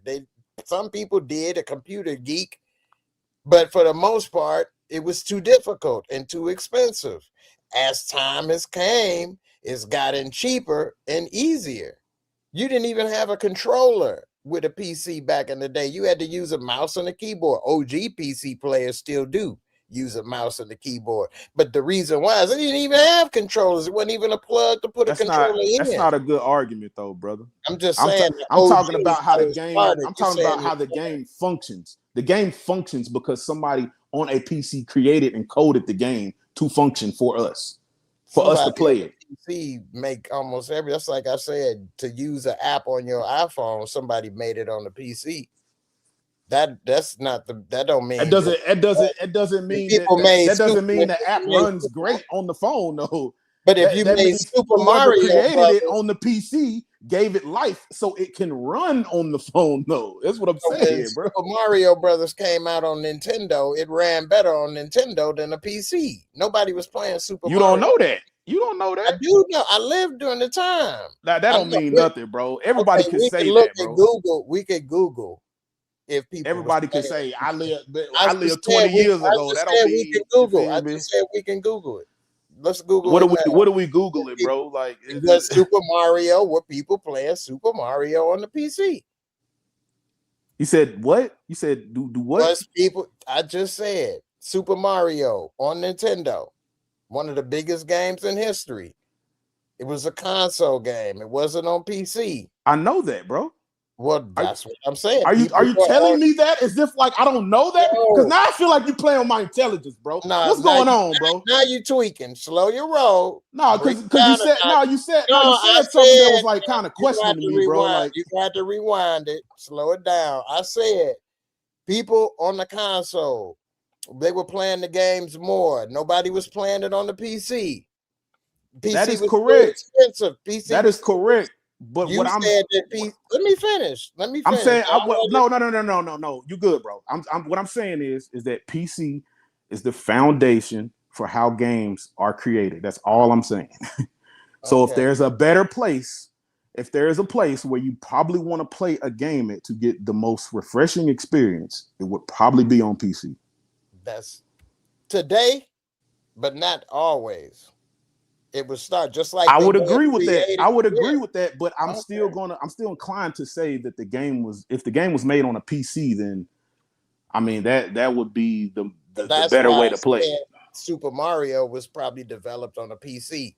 Some people did, a computer geek, but for the most part, it was too difficult and too expensive. As time has came, it's gotten cheaper and easier. You didn't even have a controller with a PC back in the day. You had to use a mouse and a keyboard. OG PC players still do use a mouse and a keyboard. But the reason why is they didn't even have controllers. It wasn't even a plug to put a controller in. That's not a good argument though, brother. I'm just saying. I'm talking about how the game. Started. I'm talking about how the game functions. The game functions because somebody on a PC created and coded the game to function for us. Us to play it. PC make almost every. That's like I said, to use an app on your iPhone. Somebody made it on the PC. That's not the. That don't mean. It doesn't mean that doesn't mean the app runs great on the phone though. But if you made Super Mario created it on the PC, gave it life so it can run on the phone though. That's what I'm saying, bro. Super Mario Brothers came out on Nintendo. It ran better on Nintendo than a PC. Nobody was playing Super Mario. You don't know that. You don't know that. I do know. I lived during the time. That don't mean nothing, bro. Everybody can say that, bro. Google. We could Google. If people, everybody can say I lived 20 years ago. That don't mean we can Google. I just said we can Google it. Let's Google. What are we Googling, bro? Like Super Mario? Were people playing Super Mario on the PC? You said what? You said do what? Was people? I just said Super Mario on Nintendo, one of the biggest games in history. It was a console game. It wasn't on PC. I know that, bro. Well, that's what I'm saying. Are you telling me that as if like I don't know that? Because now I feel like you playing on my intelligence, bro. What's going on, bro? Now you tweaking. Slow your roll. No, because you said something that was like kind of questioning me, bro. Like you got to rewind it, slow it down. I said people on the console, they were playing the games more. Nobody was playing it on the PC. That is correct. Expensive. PC that is correct. But you what I'm let me finish. I'm saying no. You good, bro. What I'm saying is that PC is the foundation for how games are created. That's all I'm saying. So if there's a better place, if there is a place where you probably want to play a game to get the most refreshing experience, it would probably be on PC. That's today, but not always. It would start just like I would agree with that. I would agree with that, but I'm still inclined to say that if the game was made on a PC, then I mean that would be the better way to play. Super Mario was probably developed on a PC,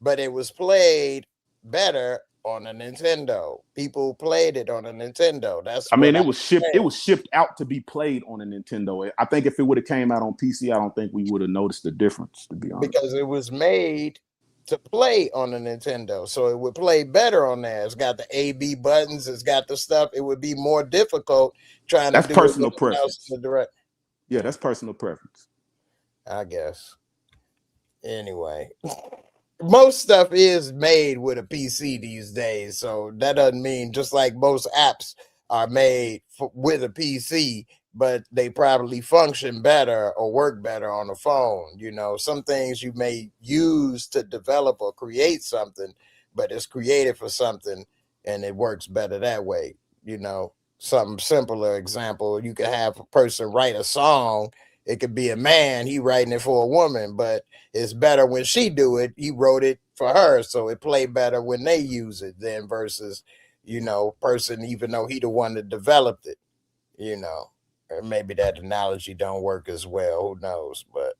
but it was played better on a Nintendo. People played it on a Nintendo. That's I mean, what it I'm was shipped. It saying. was shipped out to be played on a Nintendo. I think if it would have came out on PC, I don't think we would have noticed the difference. To be honest, Because it was made to play on a Nintendo, so it would play better on there. It's got the A/B buttons. It's got the stuff. It would be more difficult trying to that's do it personal with the mouse preference. and the direct. Yeah, that's personal preference. I guess. Anyway, most stuff is made with a PC these days, so that doesn't mean just like most apps are made with a PC, but they probably function better or work better on a phone. You know, some things you may use to develop or create something, but it's created for something and it works better that way. You know, some simpler example, you could have a person write a song. It could be a man, he writing it for a woman, but it's better when she do it. He wrote it for her, so it play better when they use it than versus, person, even though he the one that developed it, you know. Or maybe that analogy don't work as well. Who knows? But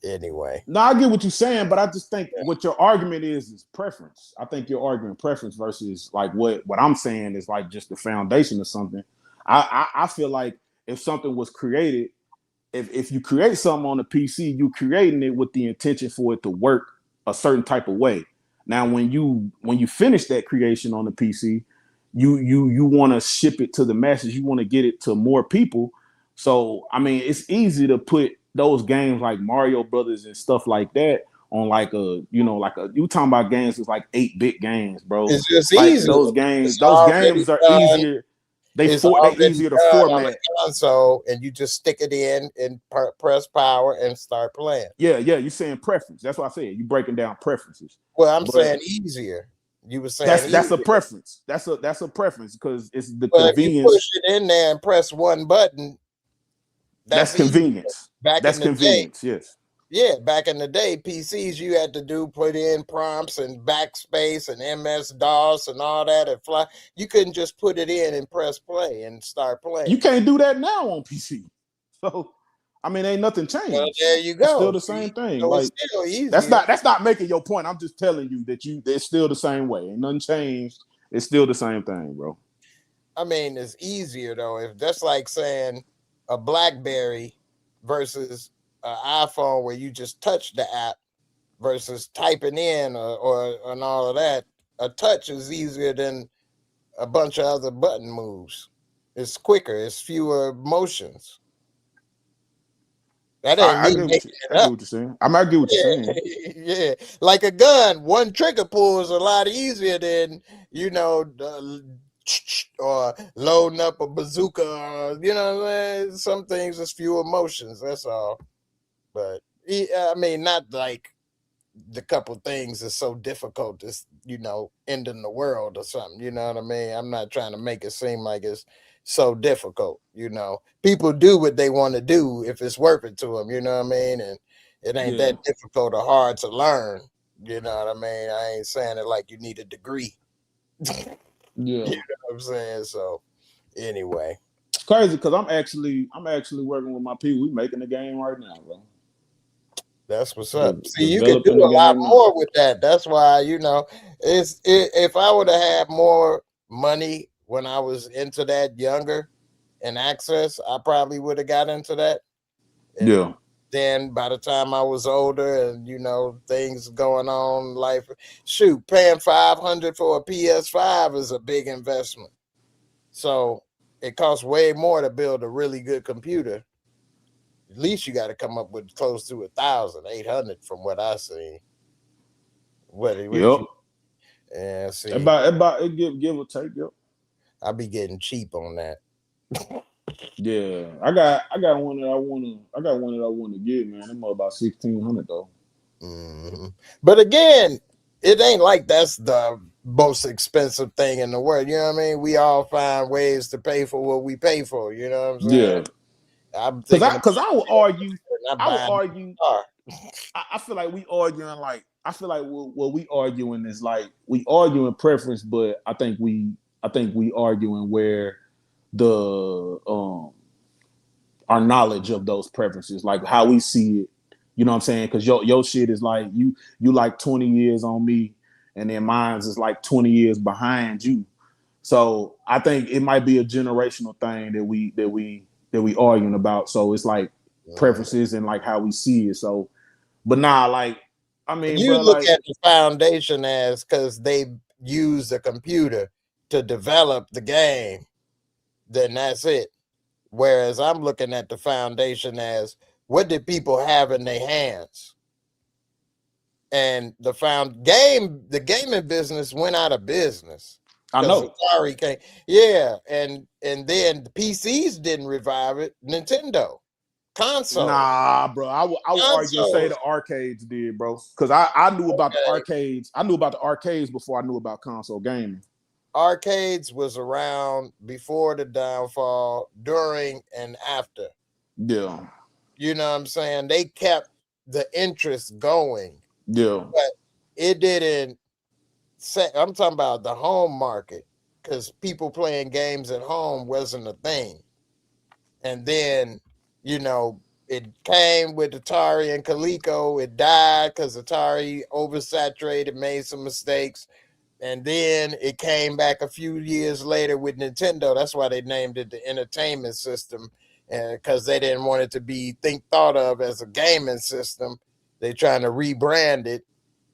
anyway. No, I get what you're saying, but I just think Yeah. what your argument is preference. I think you're arguing preference versus like what I'm saying is like just the foundation of something. I feel like if something was created, if you create something on a PC, you creating it with the intention for it to work a certain type of way. Now, when you finish that creation on the PC, you want to ship it to the masses. You want to get it to more people. So, I mean, it's easy to put those games like Mario Brothers and stuff like that on like you talking about games with like 8-bit games, bro. It's just Like easy. those It's games are done. easier. They It's easier to done on format. a console, and you just stick it in and press power and start playing. Yeah, you're saying preference. That's what I said. You breaking down preferences. Well, I'm But saying easier. You were saying that's a easier. preference. That's a preference because it's the Well, if you convenience. push it in there and press one button, That's easy. convenience. That's convenience. Yes. Yeah, back in the day, PCs you had to put in prompts and backspace and MS-DOS and all that and fly. You couldn't just put it in and press play and start playing. You can't do that now on PC. So, I mean, ain't nothing changed. Well, there you go. It's still the same thing. So like it's still easy. that's not making your point. I'm just telling you that it's still the same way. Ain't nothing changed. It's still the same thing, bro. I mean, it's easier though. If that's like saying a BlackBerry versus an iPhone where you just touch the app versus typing in or and all of that, a touch is easier than a bunch of other button moves. It's quicker. It's fewer motions. That ain't I me get making it up. what you're saying. I get what you're saying. Yeah, like a gun, one trigger pull is a lot easier than or loading up a bazooka. Or, what I'm saying? Some things is fewer motions. That's all. But I mean, not like the couple things is so difficult as ending the world or something. You know what I mean? I'm not trying to make it seem like it's so difficult. People do what they want to do if it's worth it to them. You know what I mean? And it ain't that difficult or hard to learn. You know what I mean? I ain't saying it like you need a degree. Yeah, You know what I'm saying? So anyway, it's crazy because I'm actually working with my people. We making the game right now, bro. that's what's up. See, you can do Developing the a lot game more now. with that. That's why if I would have had more money when I was into that younger and access, I probably would have got into that. And Yeah. then by the time I was older and things going on, life, paying $500 for a PS5 is a big investment. So it costs way more to build a really good computer. At least you got to come up with close to 1,800 from what I see. Yep. Yeah, see. About it give or take. Yep. I'll be getting cheap on that. Yeah, I got one that I wanna get, man. I'm about 1,600 though. Mm-hmm. But again, it ain't like that's the most expensive thing in the world. You know what I mean? We all find ways to pay for what we pay for. You know what I'm saying? Yeah. I'm thinking Because I would argue. I I feel like we arguing like what we arguing is like we arguing preference, but I think we arguing where the our knowledge of those preferences, like how we see it. You know what I'm saying? Because your shit is like you like 20 years on me, and then mine's is like 20 years behind you. So I think it might be a generational thing that we arguing about. So it's like preferences and like how we see it. So, but nah, like I mean, You bro, look like at the foundation as because they use a computer to develop the game, then that's it. Whereas I'm looking at the foundation as what did people have in their hands? And the gaming business went out of business I because know. Atari came. Yeah, and then the PCs didn't revive it. Nintendo console. Nah, bro. I would argue and say Consoles. the arcades did, bro. Because I knew about the Okay. arcades. I knew about the arcades before I knew about console gaming. Arcades was around before the downfall, during, and after. Yeah. You know what I'm saying? They kept the interest going, Yeah. but it didn't set. I'm talking about the home market because people playing games at home wasn't a thing. And then, you know, it came with Atari and Coleco. It died because Atari oversaturated, made some mistakes. And then it came back a few years later with Nintendo. That's why they named it the entertainment system, because they didn't want it to be thought of as a gaming system. They trying to rebrand it,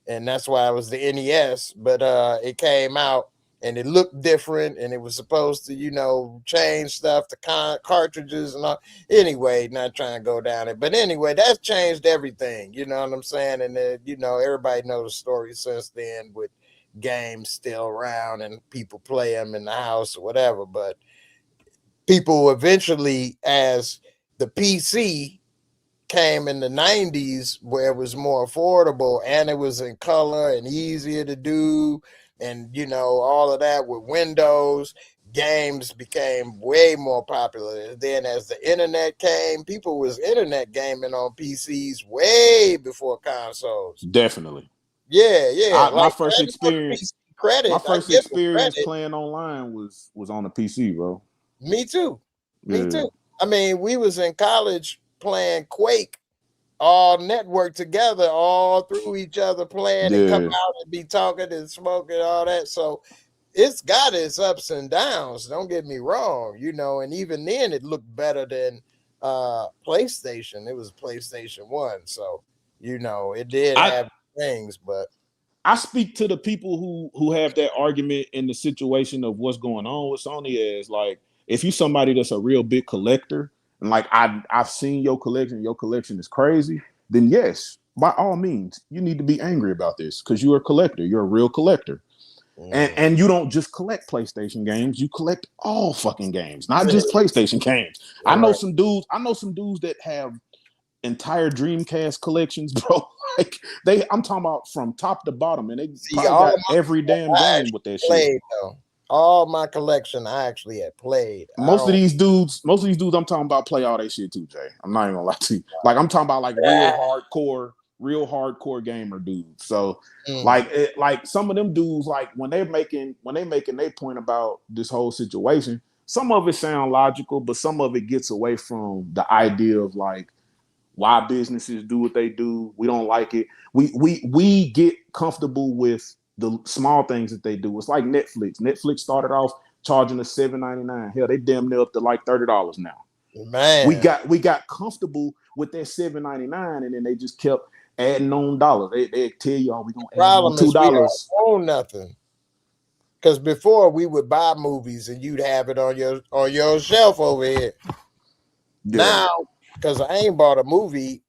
and that's why it was the NES. But it came out and it looked different, and it was supposed to, you know, change stuff, the cartridges and all. Anyway, not trying to go down it, but anyway, that's changed everything. You know what I'm saying? And you know, everybody knows the story since then with games still around and people play them in the house or whatever. But people eventually, as the PC came in the 90s, where it was more affordable and it was in color and easier to do, and you know, all of that with Windows, games became way more popular. And then as the internet came, people was internet gaming on PCs way before consoles. Definitely. Yeah. My Like, first I give them experience credit. I my first give them experience credit. playing online was on the PC, bro. Me too. Me Yeah. too. I mean, we was in college playing Quake, all networked together, all through each other, playing and come Yeah. out and be talking and smoking, all that. So it's got its ups and downs. Don't get me wrong, you know. And even then, it looked better than PlayStation. It was PlayStation 1, so you know it did I have things, but I speak to the people who have that argument in the situation of what's going on with Sony as like if you somebody that's a real big collector and like I've seen your collection is crazy, then yes, by all means, you need to be angry about this because you're a collector, you're a real collector. And you don't just collect PlayStation games, you collect all fucking games, not just PlayStation games. I know right. some dudes that have entire Dreamcast collections, bro. Like I'm talking about from top to bottom, and they See, probably all got every damn game with that shit. played though. All my collection I actually had played. Most of these dudes, I'm talking about play all that shit too, Jay. I'm not even gonna lie to you. Like I'm talking about like real hardcore gamer dudes. So like some of them dudes, like when they making their point about this whole situation, some of it sound logical, but some of it gets away from the idea of like why businesses do what they do. We don't like it. We get comfortable with the small things that they do. It's like Netflix. Netflix started off charging us $7.99. Hell, they damn near up to like $30 now. Man, We got comfortable with that $7.99, and then they just kept adding on dollars. They tell you, oh, we gonna add on $2. We don't own nothing. Because before we would buy movies and you'd have it on your shelf over here. Yeah. Now, because I ain't bought a movie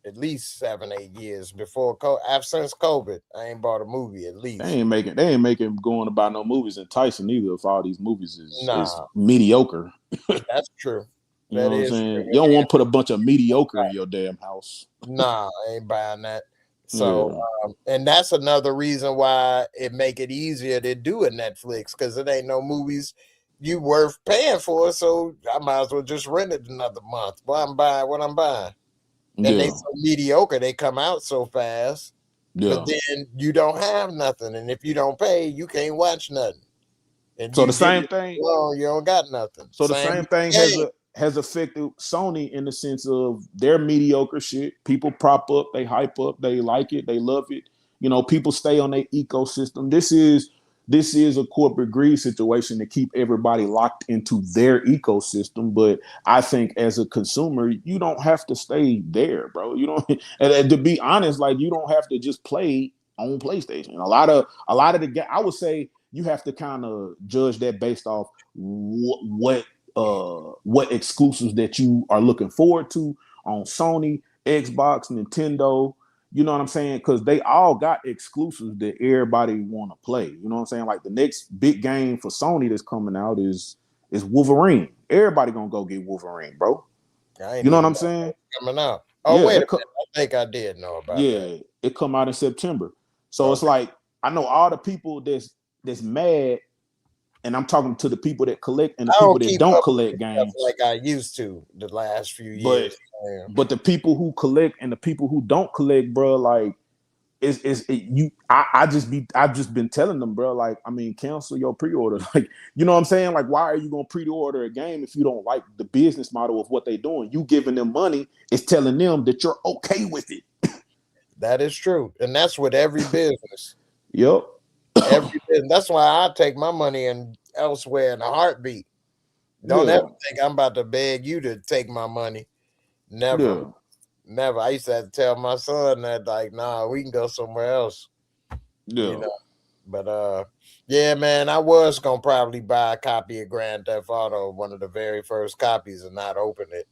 at least 7-8 years before since COVID, I ain't bought a movie at least. They ain't making going to buy no movies enticing either. If all these movies is mediocre, that's true. You know what I'm saying? You don't want to put a bunch of mediocre in your damn house. Nah, I ain't buying that. So, and that's another reason why it make it easier to do a Netflix, because it ain't no movies you worth paying for. So I might as well just rent it another month. Well, I'm buying what I'm buying. And they so mediocre, they come out so fast. But then you don't have nothing. And if you don't pay, you can't watch nothing. And so the same thing. Well, you don't got nothing. So the same thing has affected Sony in the sense of their mediocre shit. People prop up, they hype up, they like it, they love it. You know, people stay on their ecosystem. This is a corporate greed situation to keep everybody locked into their ecosystem. But I think as a consumer, you don't have to stay there, bro. You don't, and to be honest, like you don't have to just play on PlayStation. A lot of the I would say you have to kind of judge that based off what exclusives that you are looking forward to on Sony, Xbox, Nintendo. You know what I'm saying? Because they all got exclusives that everybody want to play. You know what I'm saying? Like the next big game for Sony that's coming out is Wolverine. Everybody gonna go get Wolverine, bro. I ain't You know what even I'm saying? coming out. Oh, Yeah, wait a minute. I think I did know about that. it come out in September. So it's like I know all the people that's mad, and I'm talking to the people that collect and the I people don't that keep don't up collect with games. stuff like I used to the last few But years. but the people who collect and the people who don't collect, bro, like I just been telling them, bro, like, I mean, cancel your pre-order. Like, you know what I'm saying? Like, why are you gonna pre-order a game if you don't like the business model of what they're doing? You giving them money is telling them that you're okay with it. That is true. And that's with every business. Yep. Every business. That's why I take my money and elsewhere in a heartbeat. Don't Yeah. ever think I'm about to beg you to take my money. Never. Yeah. Never. I used to have to tell my son that, like, nah, we can go somewhere else. Yeah. You know. But yeah, man, I was gonna probably buy a copy of Grand Theft Auto, one of the very first copies, and not open it,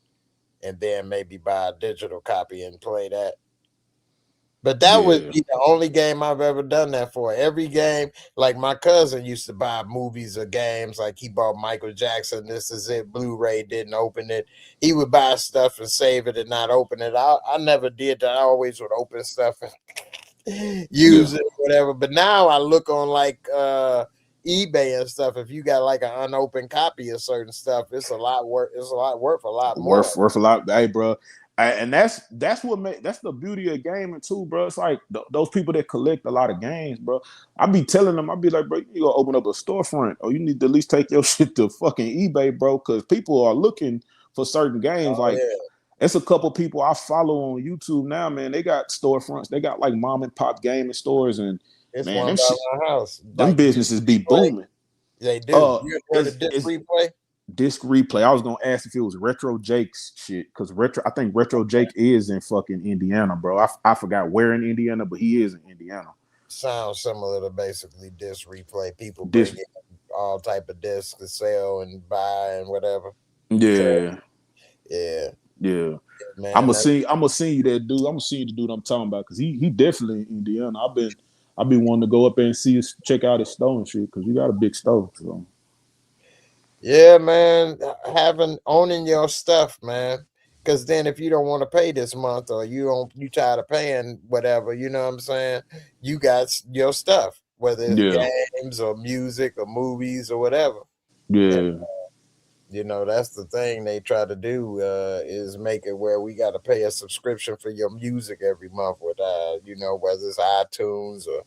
and then maybe buy a digital copy and play that. But that would Yeah. be the only game I've ever done that for. Every game, like my cousin used to buy movies or games, like he bought Michael Jackson, This Is It, Blu-ray, didn't open it. He would buy stuff and save it and not open it. I never did that. I always would open stuff and use Yeah. it, whatever. But now I look on like eBay and stuff. If you got like an unopened copy of certain stuff, it's a lot worth. It's a lot worth a lot more. Worth a lot. Hey, bro. And that's what that's the beauty of gaming too, bro. It's like those people that collect a lot of games, bro. I be telling them, I be like, bro, you gotta open up a storefront, or you need to at least take your shit to fucking eBay, bro, because people are looking for certain games. Oh, Like yeah. it's a couple people I follow on YouTube now, man. They got storefronts. They got like mom and pop gaming stores, and It's man, one by my house. them Like businesses be booming. they do. You heard of It's Replay? Disc Replay. I was gonna ask if it was Retro Jake's shit, because I think Retro Jake is in fucking Indiana, bro. I forgot where in Indiana, but he is in Indiana. Sounds similar to basically Disc Replay. People Disc, bring in all type of discs to sell and buy and whatever. yeah, Yeah, yeah. man. I'm gonna see you that dude. I'm gonna see you the dude I'm talking about, because he definitely in Indiana. I've been wanting to go up there and check out his store and shit, because you got a big store. So. Yeah, man. Owning your stuff, man. Because then if you don't want to pay this month, or you tired of paying whatever, you know what I'm saying? You got your stuff, whether it's Yeah, games or music or movies or whatever. yeah. And, that's the thing they try to do is make it where we got to pay a subscription for your music every month with, whether it's iTunes or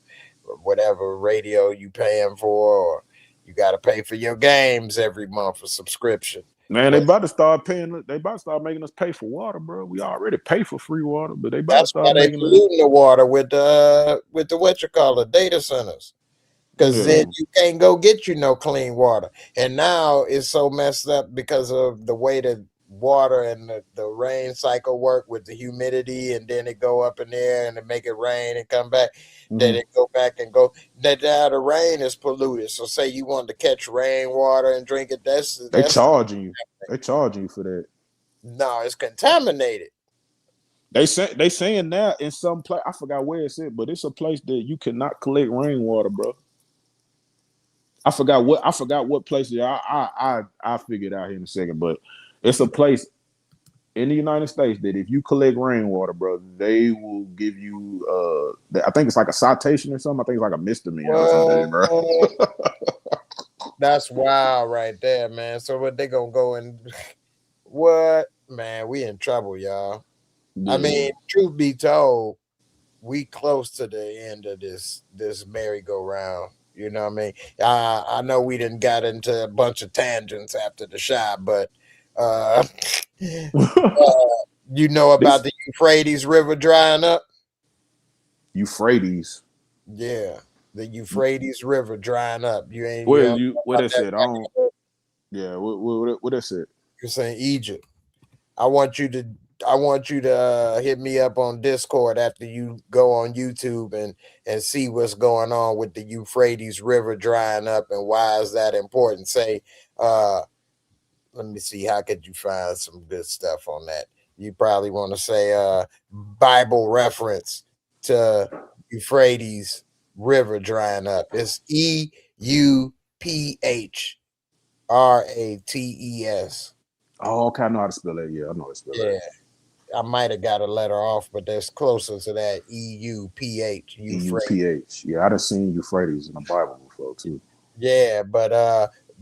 whatever radio you paying for, or you got to pay for your games every month for subscription. Man, they But about to start paying. They about to start making us pay for water, bro. We already pay for free water, but they about to that's why start they making us. polluting the water with the data centers. Because then you can't go get no clean water. And now it's so messed up because of the way the water and the rain cycle work with the humidity, and then it go up in the air and it make it rain and come back. Then it go back and go. That now the rain is polluted. So say you want to catch rainwater and drink it, They charging you. They charging you for that. No, it's contaminated. They saying now in some place, I forgot where it's at, but it's a place that you cannot collect rainwater, bro. I forgot what place. I figured out here in a second, but it's a place in the United States that if you collect rainwater, bro, they will give you I think it's like a citation or something. I think it's like a misdemeanor or something, bro. That's wild right there, man. So what they gonna go and what, man? We in trouble, y'all. Yeah. I mean, truth be told, we close to the end of this merry-go-round. You know what I mean? I know we didn't got into a bunch of tangents after the shot, but you know about the Euphrates River drying up? Euphrates. Yeah, the Euphrates River drying up. You don't Where know you? Where about that that? said? I don't. Yeah. What that said? You're saying Egypt. I want you to hit me up on Discord after you go on YouTube and see what's going on with the Euphrates River drying up and why is that important. Say, let me see, how could you find some good stuff on that? You probably want to say Bible reference to Euphrates River drying up. It's EUPHRATES. Oh, okay. I know how to spell that. Yeah, I know how to spell that. Yeah. I might have got a letter off, but that's closer to that. EUPH, Euphrates. EUPH. Yeah, I done seen Euphrates in the Bible before too. Yeah, but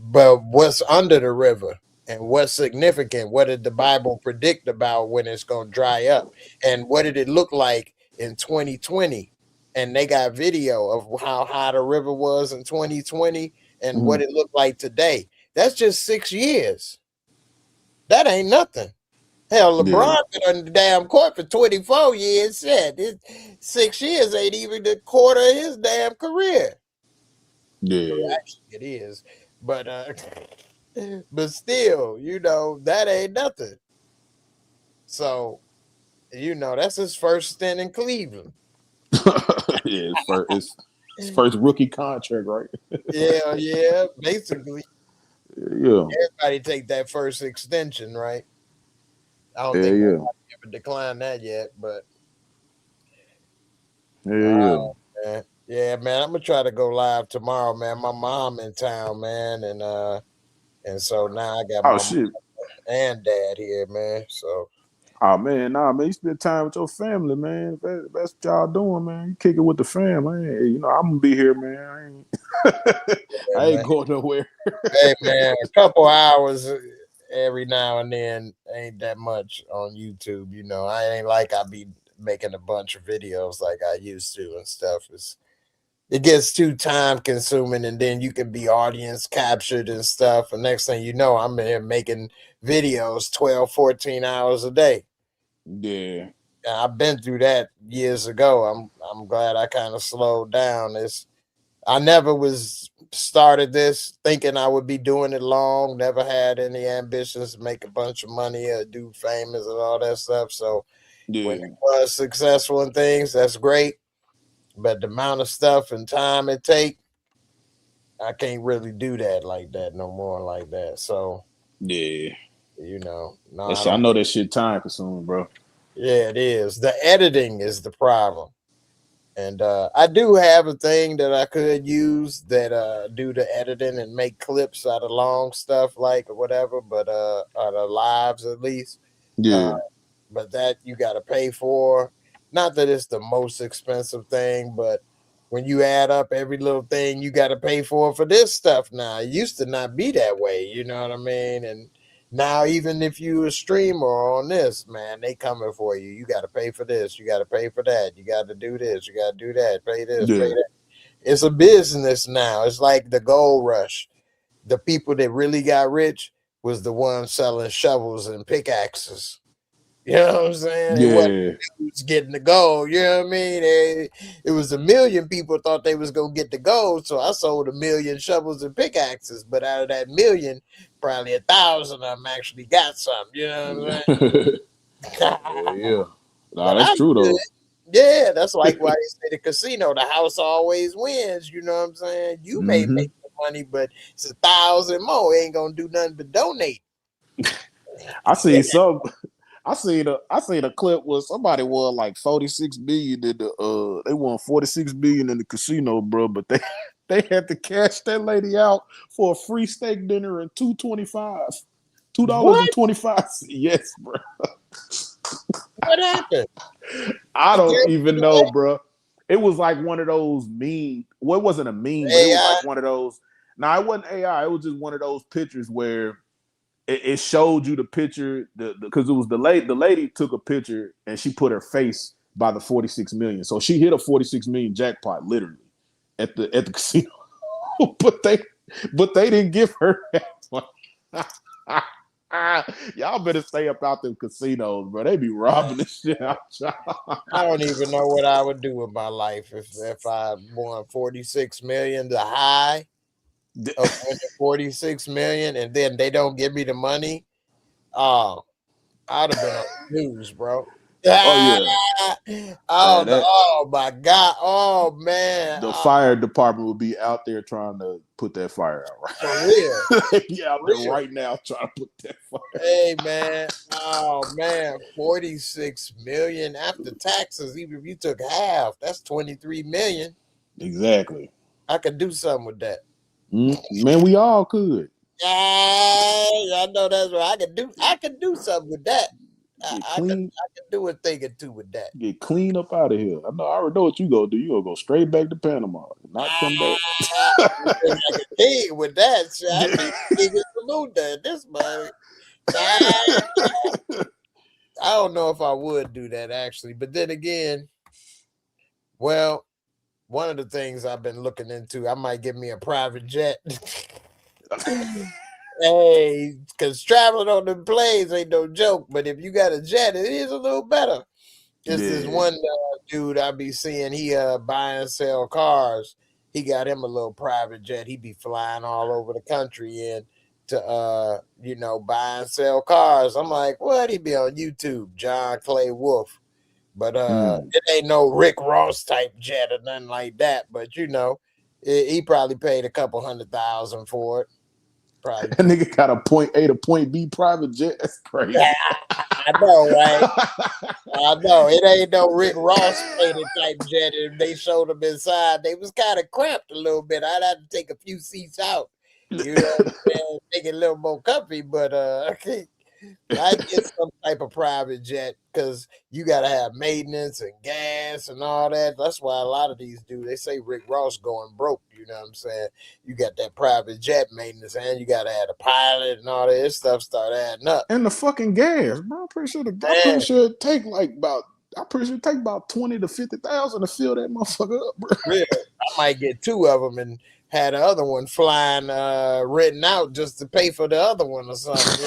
what's under the river and what's significant? What did the Bible predict about when it's gonna dry up? And what did it look like in 2020? And they got video of how high the river was in 2020 and what it looked like today. That's just 6 years. That ain't nothing. Hell, Yeah, LeBron been on the damn court for 24 years. Shit, 6 years ain't even the quarter of his damn career. Well, yeah. actually, it is, but but still, that ain't nothing. So, that's his first stint in Cleveland. Yeah, it's first rookie contract, right? Yeah, basically, Yeah, everybody take that first extension, right? I don't think yeah, nobody ever declined that yet, but yeah. man. Yeah, man, I'm gonna try to go live tomorrow, man. My mom in town, man, and so now I got Oh my mom shit. and dad here, man. So Oh man, nah, man. You spend time with your family, man. That's what y'all doing, man. You kick it with the fam, man. Hey, I'm gonna be here, man. yeah, I ain't man. going nowhere. Hey, man, a couple hours every now and then ain't that much on YouTube. I ain't like I be making a bunch of videos like I used to and stuff. It gets too time consuming and then you can be audience captured and stuff. And next thing you know, I'm in here making videos 12, 14 hours a day. Yeah, I've been through that years ago. I'm glad I kind of slowed down. I never was started this thinking I would be doing it long. Never had any ambitions to make a bunch of money or do famous and all that stuff. So when yeah, it was successful and things, that's great. But the amount of stuff and time it take, I can't really do that like that no more like that. So, yeah. no, That I shit, I don't. know that shit time consuming, bro. Yeah, it is. The editing is the problem. And I do have a thing that I could use that do the editing and make clips out of long stuff like or whatever, but out of lives at least. Uh, Yeah, but that you got to pay for. Not that it's the most expensive thing, but when you add up every little thing you got to pay for this stuff now, it used to not be that way. You know what I mean? And now, even if you a streamer on this, man, they coming for you. You got to pay for this. You got to pay for that. You got to do this. You got to do that. Pay this. Pay yeah, that. It's a business now. It's like the gold rush. The people that really got rich was the ones selling shovels and pickaxes. You know what I'm saying? It wasn't yeah, dudes getting the gold. You know what I mean? It was a million people thought they was gonna get the gold, so I sold 1,000,000 shovels and pickaxes. But out of that million, probably 1,000 of them actually got some. You know what I'm saying? yeah. Nah, But that's I'm true good. though. Yeah, that's like why they say the casino, the house always wins. You know what I'm saying? You may Hmm. make the money, but it's 1,000 more. Ain't gonna do nothing but donate. I seen some. I seen a clip where somebody won like 46 million in the they won 46 million in the casino, bro. But they they had to cash that lady out for a free steak dinner and 2.25. What? $2.25. Yes, bro. What happened? I She don't gave even it know, away? bro. It was like one of those meme. Well, it wasn't a meme, but it was AI? like one of those. Now, it wasn't AI. It was just one of those pictures where it showed you the picture because it was the lady. The lady took a picture and she put her face by the 46 million. So she hit a 46 million jackpot literally at the casino. but they didn't give her that much. Y'all better stay up out them casinos, bro. They be robbing the shit out y'all. I don't even know what I would do with my life if I won 46 million, the high of winning 46 million, and then they don't give me the money. Oh, I'd have been on the news, bro. Oh yeah, Oh, man. That oh my God. Oh man. the fire department would be out there trying to put that fire out. For real. Right? Yeah, out For there real. right now trying to put that fire. Hey man. Oh man. 46 million after taxes. Even if you took half, that's 23 million. Exactly. I could do something with that. Man, we all could. Yeah, I know that's right. I could do something with that. Get I clean. could do a thing or two with that. Get clean up out of here. I already know what you gonna do. You gonna go straight back to Panama, not come back. I could dig with that shit. I need to dig a salute at this man. I don't know if I would do that actually, but then again, well, one of the things I've been looking into, I might get me a private jet. Hey, because traveling on the planes ain't no joke, but if you got a jet, it is a little better. There's this one dude I be seeing, he buy and sell cars. He got him a little private jet. He be flying all over the country in to buy and sell cars. I'm like, what? He be on YouTube, John Clay Wolf. But it ain't no Rick Ross type jet or nothing like that. But he probably paid a couple $100,000 for it. Probably. That nigga got a point A to point B private jet. That's crazy. I know, right? I know. It ain't no Rick Ross painted type jet. If they showed them inside, they was kind of cramped a little bit. I'd have to take a few seats out. You know what I'm saying? Make it a little more comfy, but I get some type of private jet because you gotta have maintenance and gas and all that. That's why a lot of these do. They say Rick Ross going broke. You know what I'm saying? You got that private jet maintenance, and you gotta have a pilot and all that. This stuff start adding up. And the fucking gas, bro. I'm pretty sure it take about 20 to 50,000 to fill that motherfucker up, bro. Really, I might get two of them and had the other one flying, written out just to pay for the other one or something.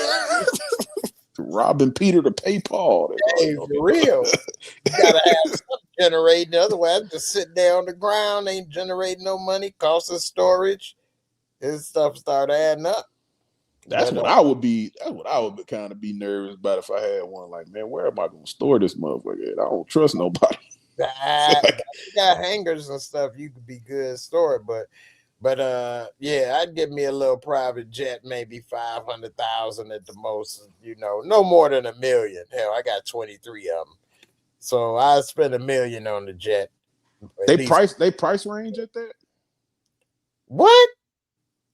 Robbing Peter to pay Paul. Hey, for real. You gotta have something generating. Otherwise, just sitting there on the ground, ain't generating no money, cost of storage. This stuff start adding up. That's what I would be. That's what I would kind of be nervous about if I had one. Like, man, where am I gonna store this motherfucker at? I don't trust nobody. You got hangers and stuff. You could be good store, but I'd give me a little private jet, maybe 500,000 at the most. No more than $1 million. Hell, I got 23 of them, so I spend $1 million on the jet. They price range at that. What?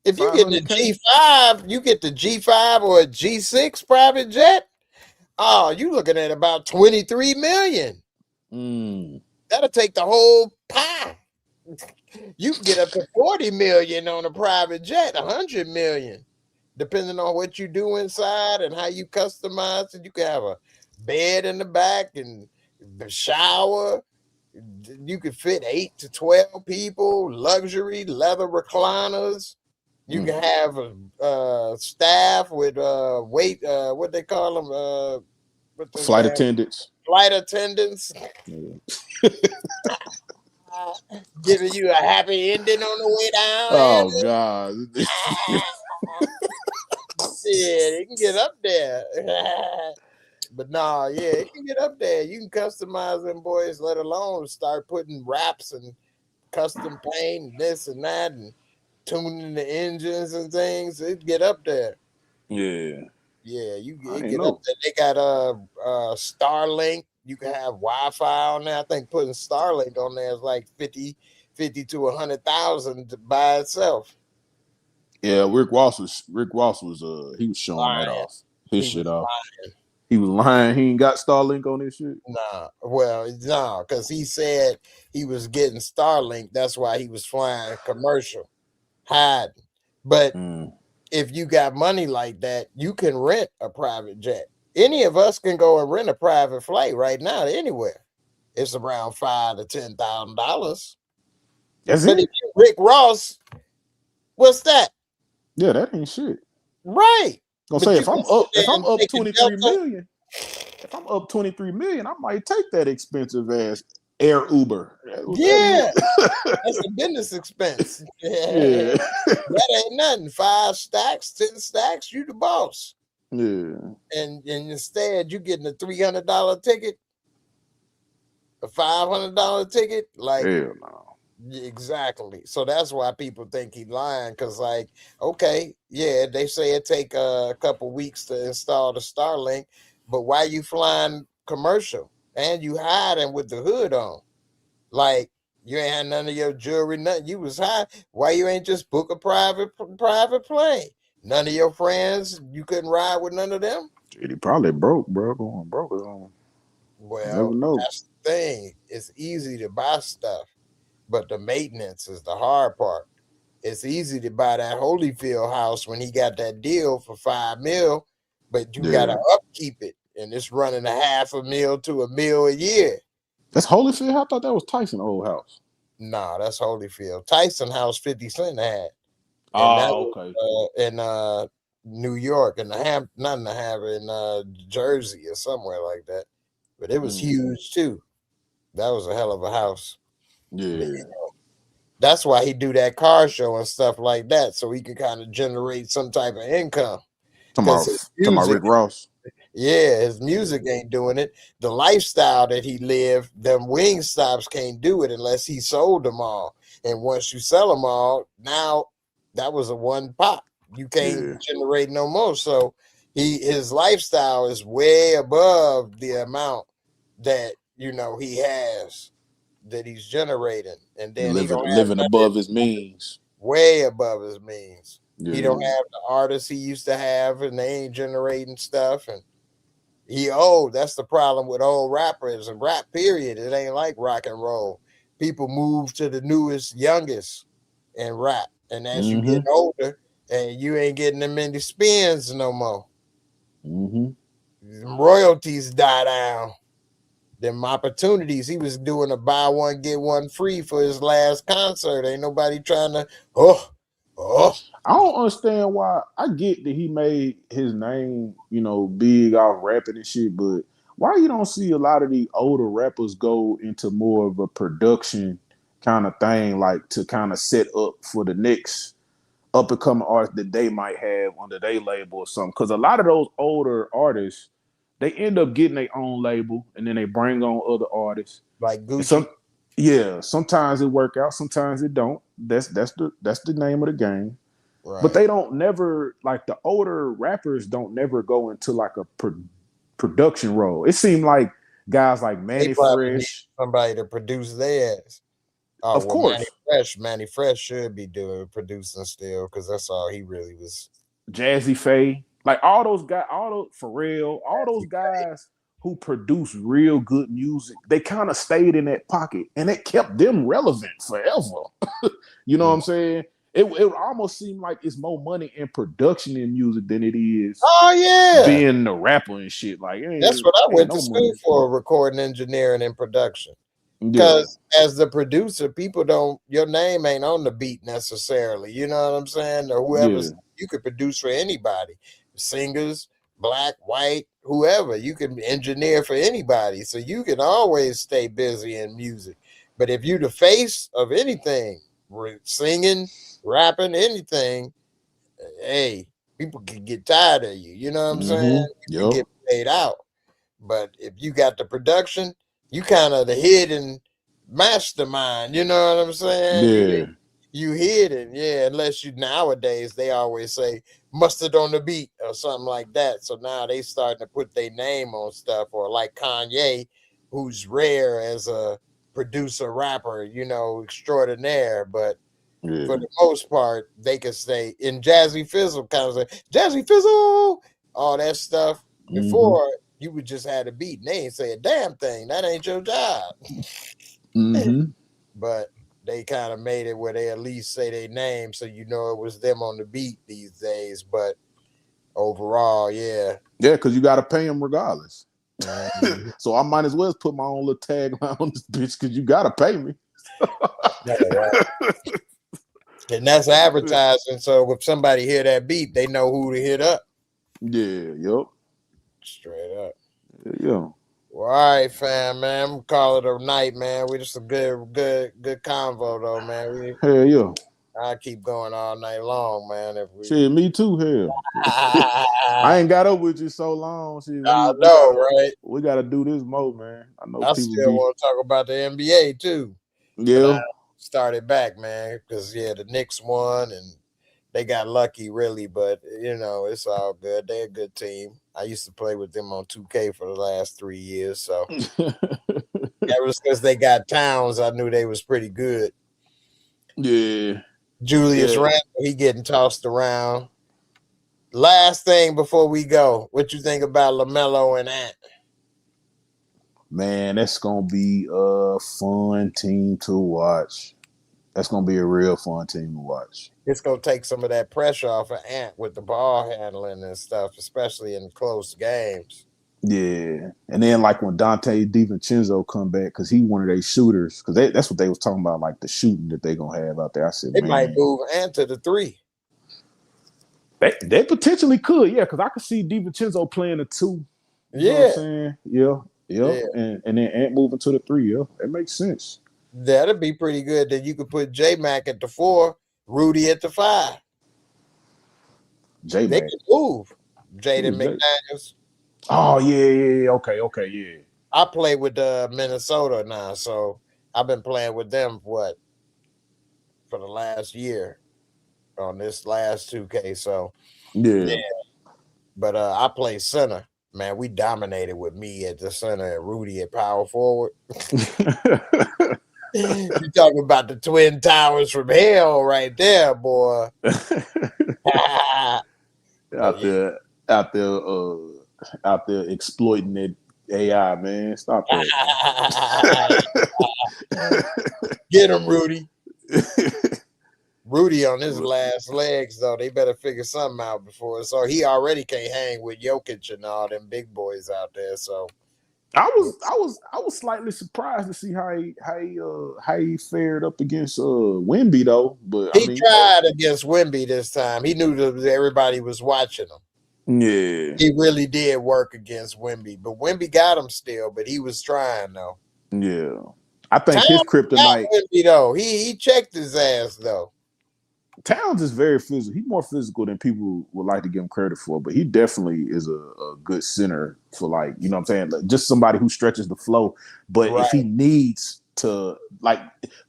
If you get the G5, you get the G5 or a G6 private jet. Oh, you looking at about 23 million. That'll take the whole pie. You can get up to 40 million on a private jet, 100 million, depending on what you do inside and how you customize it. You can have a bed in the back and the shower. You could fit 8 to 12 people, luxury leather recliners. You can have a staff with what they call them, flight attendants. Flight attendants. Giving you a happy ending on the way down. Oh God! Shit, it can get up there. But nah, yeah, it can get up there. You can customize them boys, let alone start putting wraps and custom paint and this and that and tuning the engines and things. It get up there. Yeah. Yeah, it get up there. They got Starlink. You can have Wi-Fi on there. I think putting Starlink on there is like 50 to 100,000 by itself. Yeah, Rick Ross was he was showing that off. His shit off. He was lying. He ain't got Starlink on his shit. Nah, because he said he was getting Starlink. That's why he was flying commercial, hiding. But if you got money like that, you can rent a private jet. Any of us can go and rent a private flight right now anywhere. It's around $5,000 to $10,000. That's but it. If you Rick Ross, what's that? Yeah, that ain't shit. Right. Gonna But say you can sit if there I'm and up take a 23 Delta. million, if I'm up 23 million, I might take that expensive ass Air Uber. Yeah, that's a business expense. Yeah. That ain't nothing. 5 stacks, 10 stacks, you the boss. Yeah. And instead you getting a $300 ticket, a $500 ticket, like Hell no. exactly. So that's why people think he's lying. Because like, okay, yeah, they say it take a couple weeks to install the Starlink, but why you flying commercial and you hiding with the hood on? Like you ain't had none of your jewelry, nothing. You was high. Why you ain't just book a private plane? None of your friends, you couldn't ride with none of them. Shit, he probably broke, bro. Going broke. You never Well, know. that's the thing. It's easy to buy stuff, but the maintenance is the hard part. It's easy to buy that Holyfield house when he got that deal for $5 million, but you gotta Yeah. upkeep it, and it's running a $500,000 to $1 million a year. That's Holyfield. I thought that was Tyson old house. Nah, that's Holyfield. Tyson house 50 Cent had, and that Oh, was okay. in New York, in the not in the Hampton, in Jersey or somewhere like that. But it was huge too. That was a hell of a house. But, Yeah. that's why he do that car show and stuff like that, so he can kind of generate some type of income. Because his Talking about music, Rick Ross. yeah, his music ain't doing it. The lifestyle that he lived, them wing stops can't do it unless he sold them all. And once you sell them all, now that was a one pop. You can't Yeah. generate no more. So his lifestyle is way above the amount that he has, that he's generating, and He then he don't have living none of above his means. way above his means. He don't Yeah. have the artists he used to have, and they ain't generating stuff. And he old. That's the problem with old rappers and rap. Period. It ain't like rock and roll. People move to the newest, youngest, and rap. And as you get Mm-hmm. older, and you ain't getting them many spins no more, Mm-hmm. royalties die down. Them opportunities. He was doing a buy one get one free for his last concert. Ain't nobody trying to. Oh. I don't understand why. I get that he made his name, big off rapping and shit, but why you don't see a lot of the older rappers go into more of a production kind of thing, like to kind of set up for the next up and coming artist that they might have under their label or something? Because a lot of those older artists, they end up getting their own label and then they bring on other artists. Like And Gucci, sometimes it work out, sometimes it don't. That's the name of the game. But right? they don't never, like, the older rappers don't never go into like a production role. It seemed like guys like They Manny probably need Fresh, somebody to produce theirs. Oh of well, course, Manny Fresh should be doing producing still, because that's all he really was. Jazzy Faye, like all those guys, all those Pharrell, all those guys who produce real good music, they kind of stayed in that pocket and it kept them relevant forever. You know what I'm saying? It almost seemed like it's more money in production in music than it is Oh yeah, being the rapper and shit. Like, that's what I ain't went no to school money. for: recording, engineering, and production. Yeah, Because as the producer, people don't, your name ain't on the beat necessarily. You know what I'm saying? Or yeah, whoever's, you could produce for anybody, singers, black, white, whoever. You can engineer for anybody, so you can always stay busy in music. But if you the face of anything, singing, rapping, anything, hey, people can get tired of you. You know what I'm saying? mm-hmm, You can yep, get paid out. But if you got the production, you kind of the hidden mastermind. You know what I'm saying? yeah, You hidden, yeah. Unless you, nowadays they always say mustard on the beat or something like that. So now they starting to put their name on stuff, or like Kanye, who's rare as a producer rapper, extraordinaire. But for yeah, the most part, they can say in Jazzy Fizzle, kind of say Jazzy Fizzle, all that stuff. mm-hmm, Before, you would just have a beat and they ain't say a damn thing. That ain't your job. mm-hmm. But they kind of made it where they at least say their name, so it was them on the beat these days. But overall, yeah. Yeah, because you got to pay them regardless. Mhm. So I might as well put my own little tagline on this bitch because you got to pay me. Yeah, right. And that's advertising. So if somebody hear that beat, they know who to hit up. Yeah, yup. Straight up. Yeah. Well, all right, fam, man. I'm gonna call it a night, man. We just a good convo though, man. Hell yeah. I keep going all night long, man. If we Shit, me too, hell. I I ain't got up with you so long. Shit, know, right? we gotta do this more, man. I know I people still be want to talk about the NBA too. But I yeah. started back, man, because the Knicks won and they got lucky, really. But it's all good. They're a good team. I used to play with them on 2K for the last 3 years, so ever since they got Towns, I knew they was pretty good. Yeah. Julius Yeah. Randle, he getting tossed around. Last thing before we go, what you think about LaMelo and Ant? Man, that's gonna be a fun team to watch. That's gonna be a real fun team to watch. It's gonna take some of that pressure off of Ant with the ball handling and stuff, especially in close games. Yeah, and then like when Dante DiVincenzo come back, because he one of their shooters, because that's what they was talking about, like the shooting that they gonna have out there. I said, They might man, move Ant to the 3. they potentially could, yeah, because I could see DiVincenzo playing a 2. You know what I'm Yeah, saying? Yeah. And then Ant moving to the 3, yeah. That makes sense. that'd be pretty good. Then you could put J Mac at the 4, Rudy at the 5. J They Mac. could move Jaden Who's J? McDaniels. Oh yeah. Okay, yeah. I play with Minnesota now, so I've been playing with them for the last year on this last 2K. So Yeah. but I play center. Man, we dominated with me at the center and Rudy at power forward. You talking about the Twin Towers from hell right there, boy. out there, out there, out there exploiting it AI, man. Stop that. Get him, Rudy. Rudy on his last legs, though. They better figure something out before. So he already can't hang with Jokic and all them big boys out there. So I was slightly surprised to see how he fared up against Wemby though. But he tried against Wemby this time. He knew that everybody was watching him. Yeah, he really did work against Wemby, but Wemby got him still. But he was trying though. Yeah, I think his kryptonite. Wemby, though he checked his ass though. Towns is very physical. He's more physical than people would like to give him credit for, but he definitely is a good center for, like, you know what I'm saying? Like, just somebody who stretches the flow. But if he needs to, like,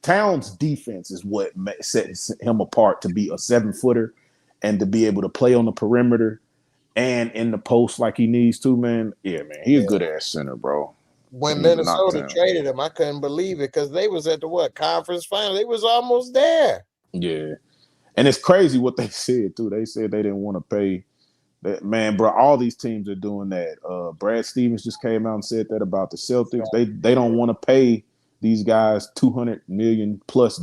Towns' defense is what sets him apart to be a 7-footer and to be able to play on the perimeter and in the post like he needs to, man. Yeah, man, he's a good ass center, bro. When Minnesota traded him, I couldn't believe it because they was at the conference final. They was almost there. Yeah. And it's crazy what they said, too. They said they didn't want to pay that. Man, bro, all these teams are doing that. Brad Stevens just came out and said that about the Celtics. They don't want to pay these guys $200 million plus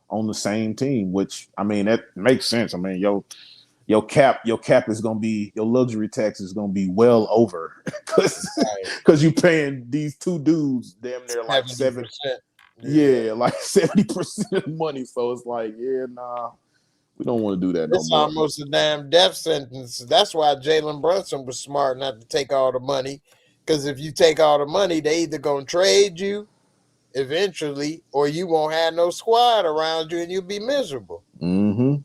on the same team, which, I mean, that makes sense. I mean, your cap is going to be, your luxury tax is going to be well over because you're paying these two dudes damn near like 7%. Yeah, like 70% of the money. So it's like, yeah, nah, we don't want to do that no more. It's almost a damn death sentence. That's why Jalen Brunson was smart not to take all the money. Because if you take all the money, they either gonna trade you eventually, or you won't have no squad around you and you'll be miserable. Mm-hmm.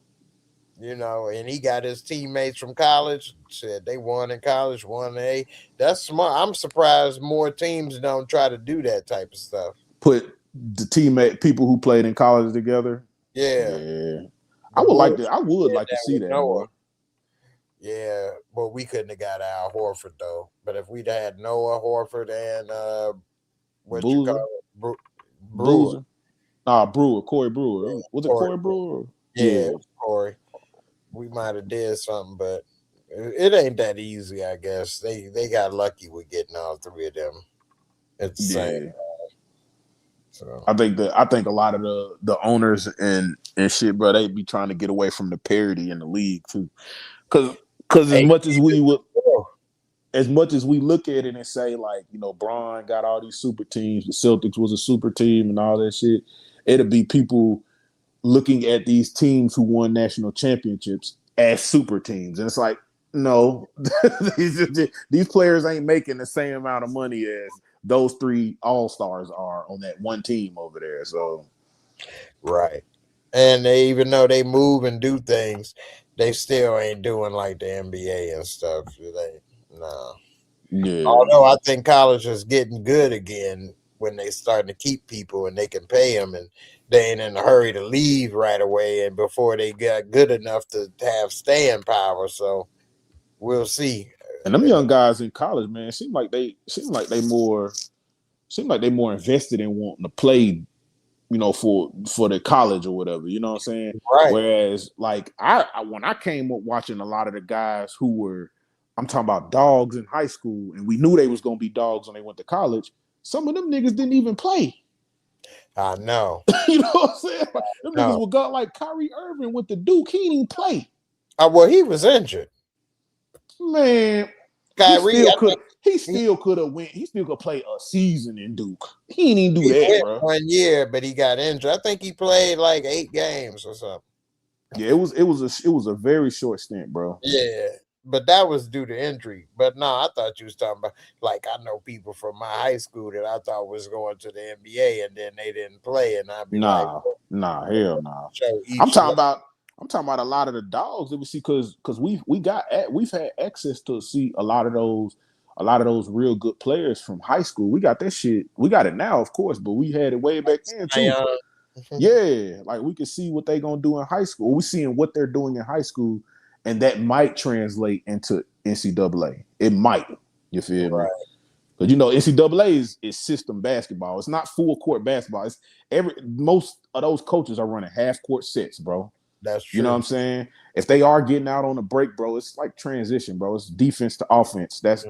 You know, and he got his teammates from college, said they won in college, won A. That's smart. I'm surprised more teams don't try to do that type of stuff. Put the people who played in college together. Yeah. I would like to see that more. Yeah, but we couldn't have got Al Horford though. But if we'd had Noah Horford and Brewer. Corey Brewer. Yeah. Was it Corey Brewer? Yeah, Corey. We might have did something, but it ain't that easy, I guess. They got lucky with getting all three of them. It's the same. So I think a lot of the owners and shit, bro, they be trying to get away from the parity in the league too, because as much as we look at it and say, like, you know, Bron got all these super teams, the Celtics was a super team and all that shit, it'll be people looking at these teams who won national championships as super teams, and it's like, No, these players ain't making the same amount of money as those 3 all-stars are on that one team over there. So, right. And they, even though they move and do things, they still ain't doing like the NBA and stuff. No. yeah. Although I think college is getting good again when they starting to keep people and they can pay them, and they ain't in a hurry to leave right away and before they got good enough to have staying power. So we'll see. And them young guys in college, man, seem like they more invested in wanting to play, for the college or whatever. You know what I'm saying? Right. Whereas, like when I came up watching a lot of the guys who were, I'm talking about dogs in high school, and we knew they was gonna be dogs when they went to college. Some of them niggas didn't even play. I know. You know what I'm saying? Like, them No. niggas were got like Kyrie Irving with the Duke. He didn't even play. Well, he was injured. Man, Kyrie, he still could have went. He still could play a season in Duke. He didn't even do that, went bro. 1 year, but he got injured. I think he played like 8 games or something. Yeah, it was a very short stint, bro. Yeah, but that was due to injury. But no, I thought you was talking about, like, I know people from my high school that I thought was going to the NBA and then they didn't play, and I'd be hell nah. I'm talking about a lot of the dogs that we see because we've had access to see a lot of those real good players from high school. We got that shit. We got it now, of course, but we had it way back then too. Yeah, like we can see what they gonna do in high school. We're seeing what they're doing in high school, and that might translate into NCAA. It might. You feel me? Because NCAA is system basketball. It's not full court basketball. It's most of those coaches are running half court sets, bro. That's true. You know what I'm saying? If they are getting out on a break, bro, it's like transition, bro. It's defense to offense. That's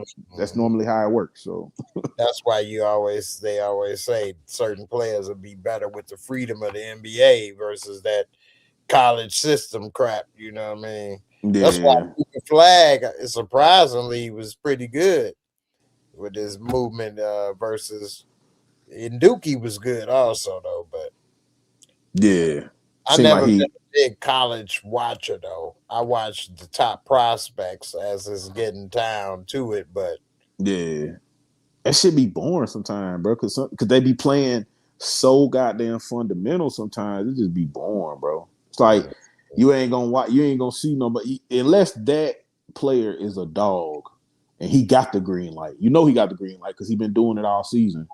normally how it works. So that's why they always say certain players will be better with the freedom of the NBA versus that college system crap. You know what I mean? yeah. That's why Flag surprisingly was pretty good with his movement versus in Dookie was good also though, but yeah. I never been a big college watcher though. I watched the top prospects as it's getting down to it, but yeah, that should be boring sometimes, bro. Because they be playing so goddamn fundamental. Sometimes it just be boring, bro. It's like you ain't gonna see nobody unless that player is a dog and he got the green light. He got the green light because he been doing it all season.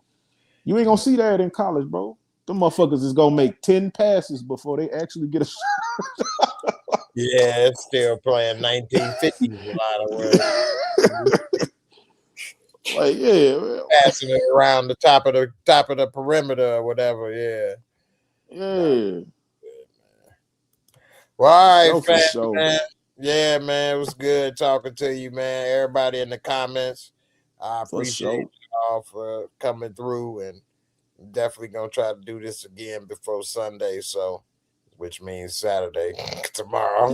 You ain't gonna see that in college, bro. Them motherfuckers is gonna make 10 passes before they actually get a shot. Yeah, it's still playing 1950s a lot of words. Like, yeah, man. Passing it around the top of the perimeter or whatever. Yeah. Yeah. Well, all right, Sure. man. Yeah, man. It was good talking to you, man. Everybody in the comments. I appreciate y'all for coming through, and definitely gonna try to do this again before Sunday, so which means Saturday tomorrow.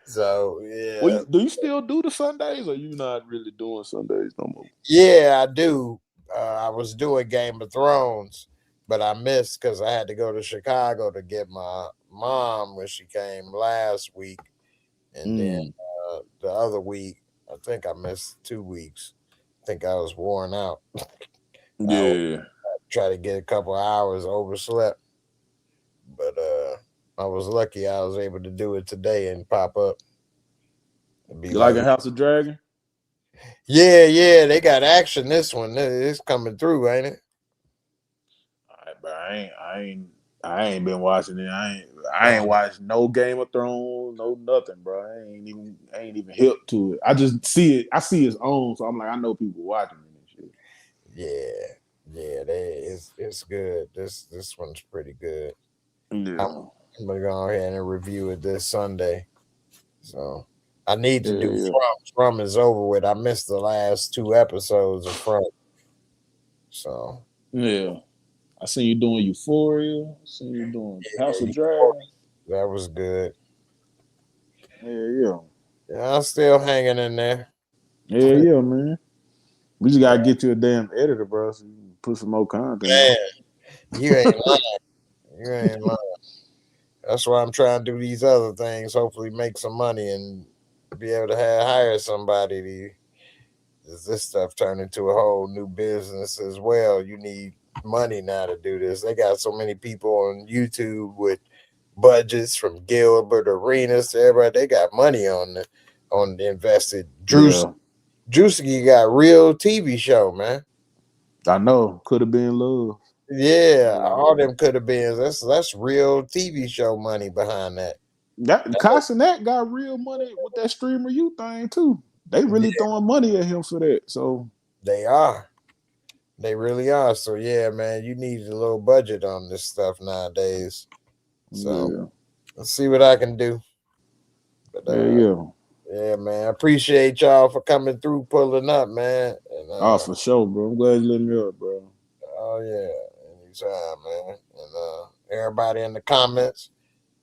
So yeah. Well, do you still do the Sundays, or you not really doing Sundays no more? Yeah, I do. I was doing Game of Thrones, but I missed because I had to go to Chicago to get my mom when she came last week, and then the other week, I think I missed 2 weeks. I think I was worn out. Yeah. Try to get a couple hours overslept, but I was lucky I was able to do it today and pop up. You like a House of Dragon? Yeah, they got action. This one, it's coming through, ain't it? All right, bro. I ain't been watching it. I ain't watched no Game of Thrones, no nothing, bro. I ain't even hip to it. I just see it. I see his own, so I'm like, I know people watching it and shit. Yeah, it's good. This one's pretty good. Yeah. I'm gonna go ahead and review it this Sunday. So I need to do yeah. From is over with. I missed the last 2 episodes of From. So yeah, I seen you doing Euphoria. I seen you doing House of Dragon. That was good. Yeah. I'm still hanging in there. Yeah, man. We just gotta get you a damn editor, bro, so you can put some more content. Man, you ain't lying. You ain't lying. That's why I'm trying to do these other things. Hopefully, make some money and be able to hire somebody to. This stuff turned into a whole new business as well. You need money now to do this. They got so many people on YouTube with budgets from Gilbert Arenas to everybody. They got money on the invested. Yeah, Drewski got real TV show, man. I know. Could have been love. Yeah, all them could have been. That's real TV show money behind that. That Castanet got real money with that Streamer U thing too. They really throwing money at him for that. So They are. They really are. So yeah, man, you need a little budget on this stuff nowadays. So yeah, let's see what I can do. But yeah, man. I appreciate y'all for coming through, pulling up, man. And, for sure, bro. I'm glad you let me up, bro. Oh yeah, anytime, man. And everybody in the comments,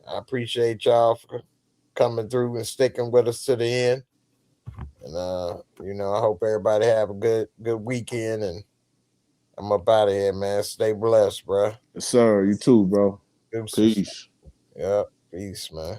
I appreciate y'all for coming through and sticking with us to the end. And I hope everybody have a good weekend. And I'm up out of here, man. Stay blessed, bro. Yes, sir. You too, bro. Peace. Yeah, peace, man.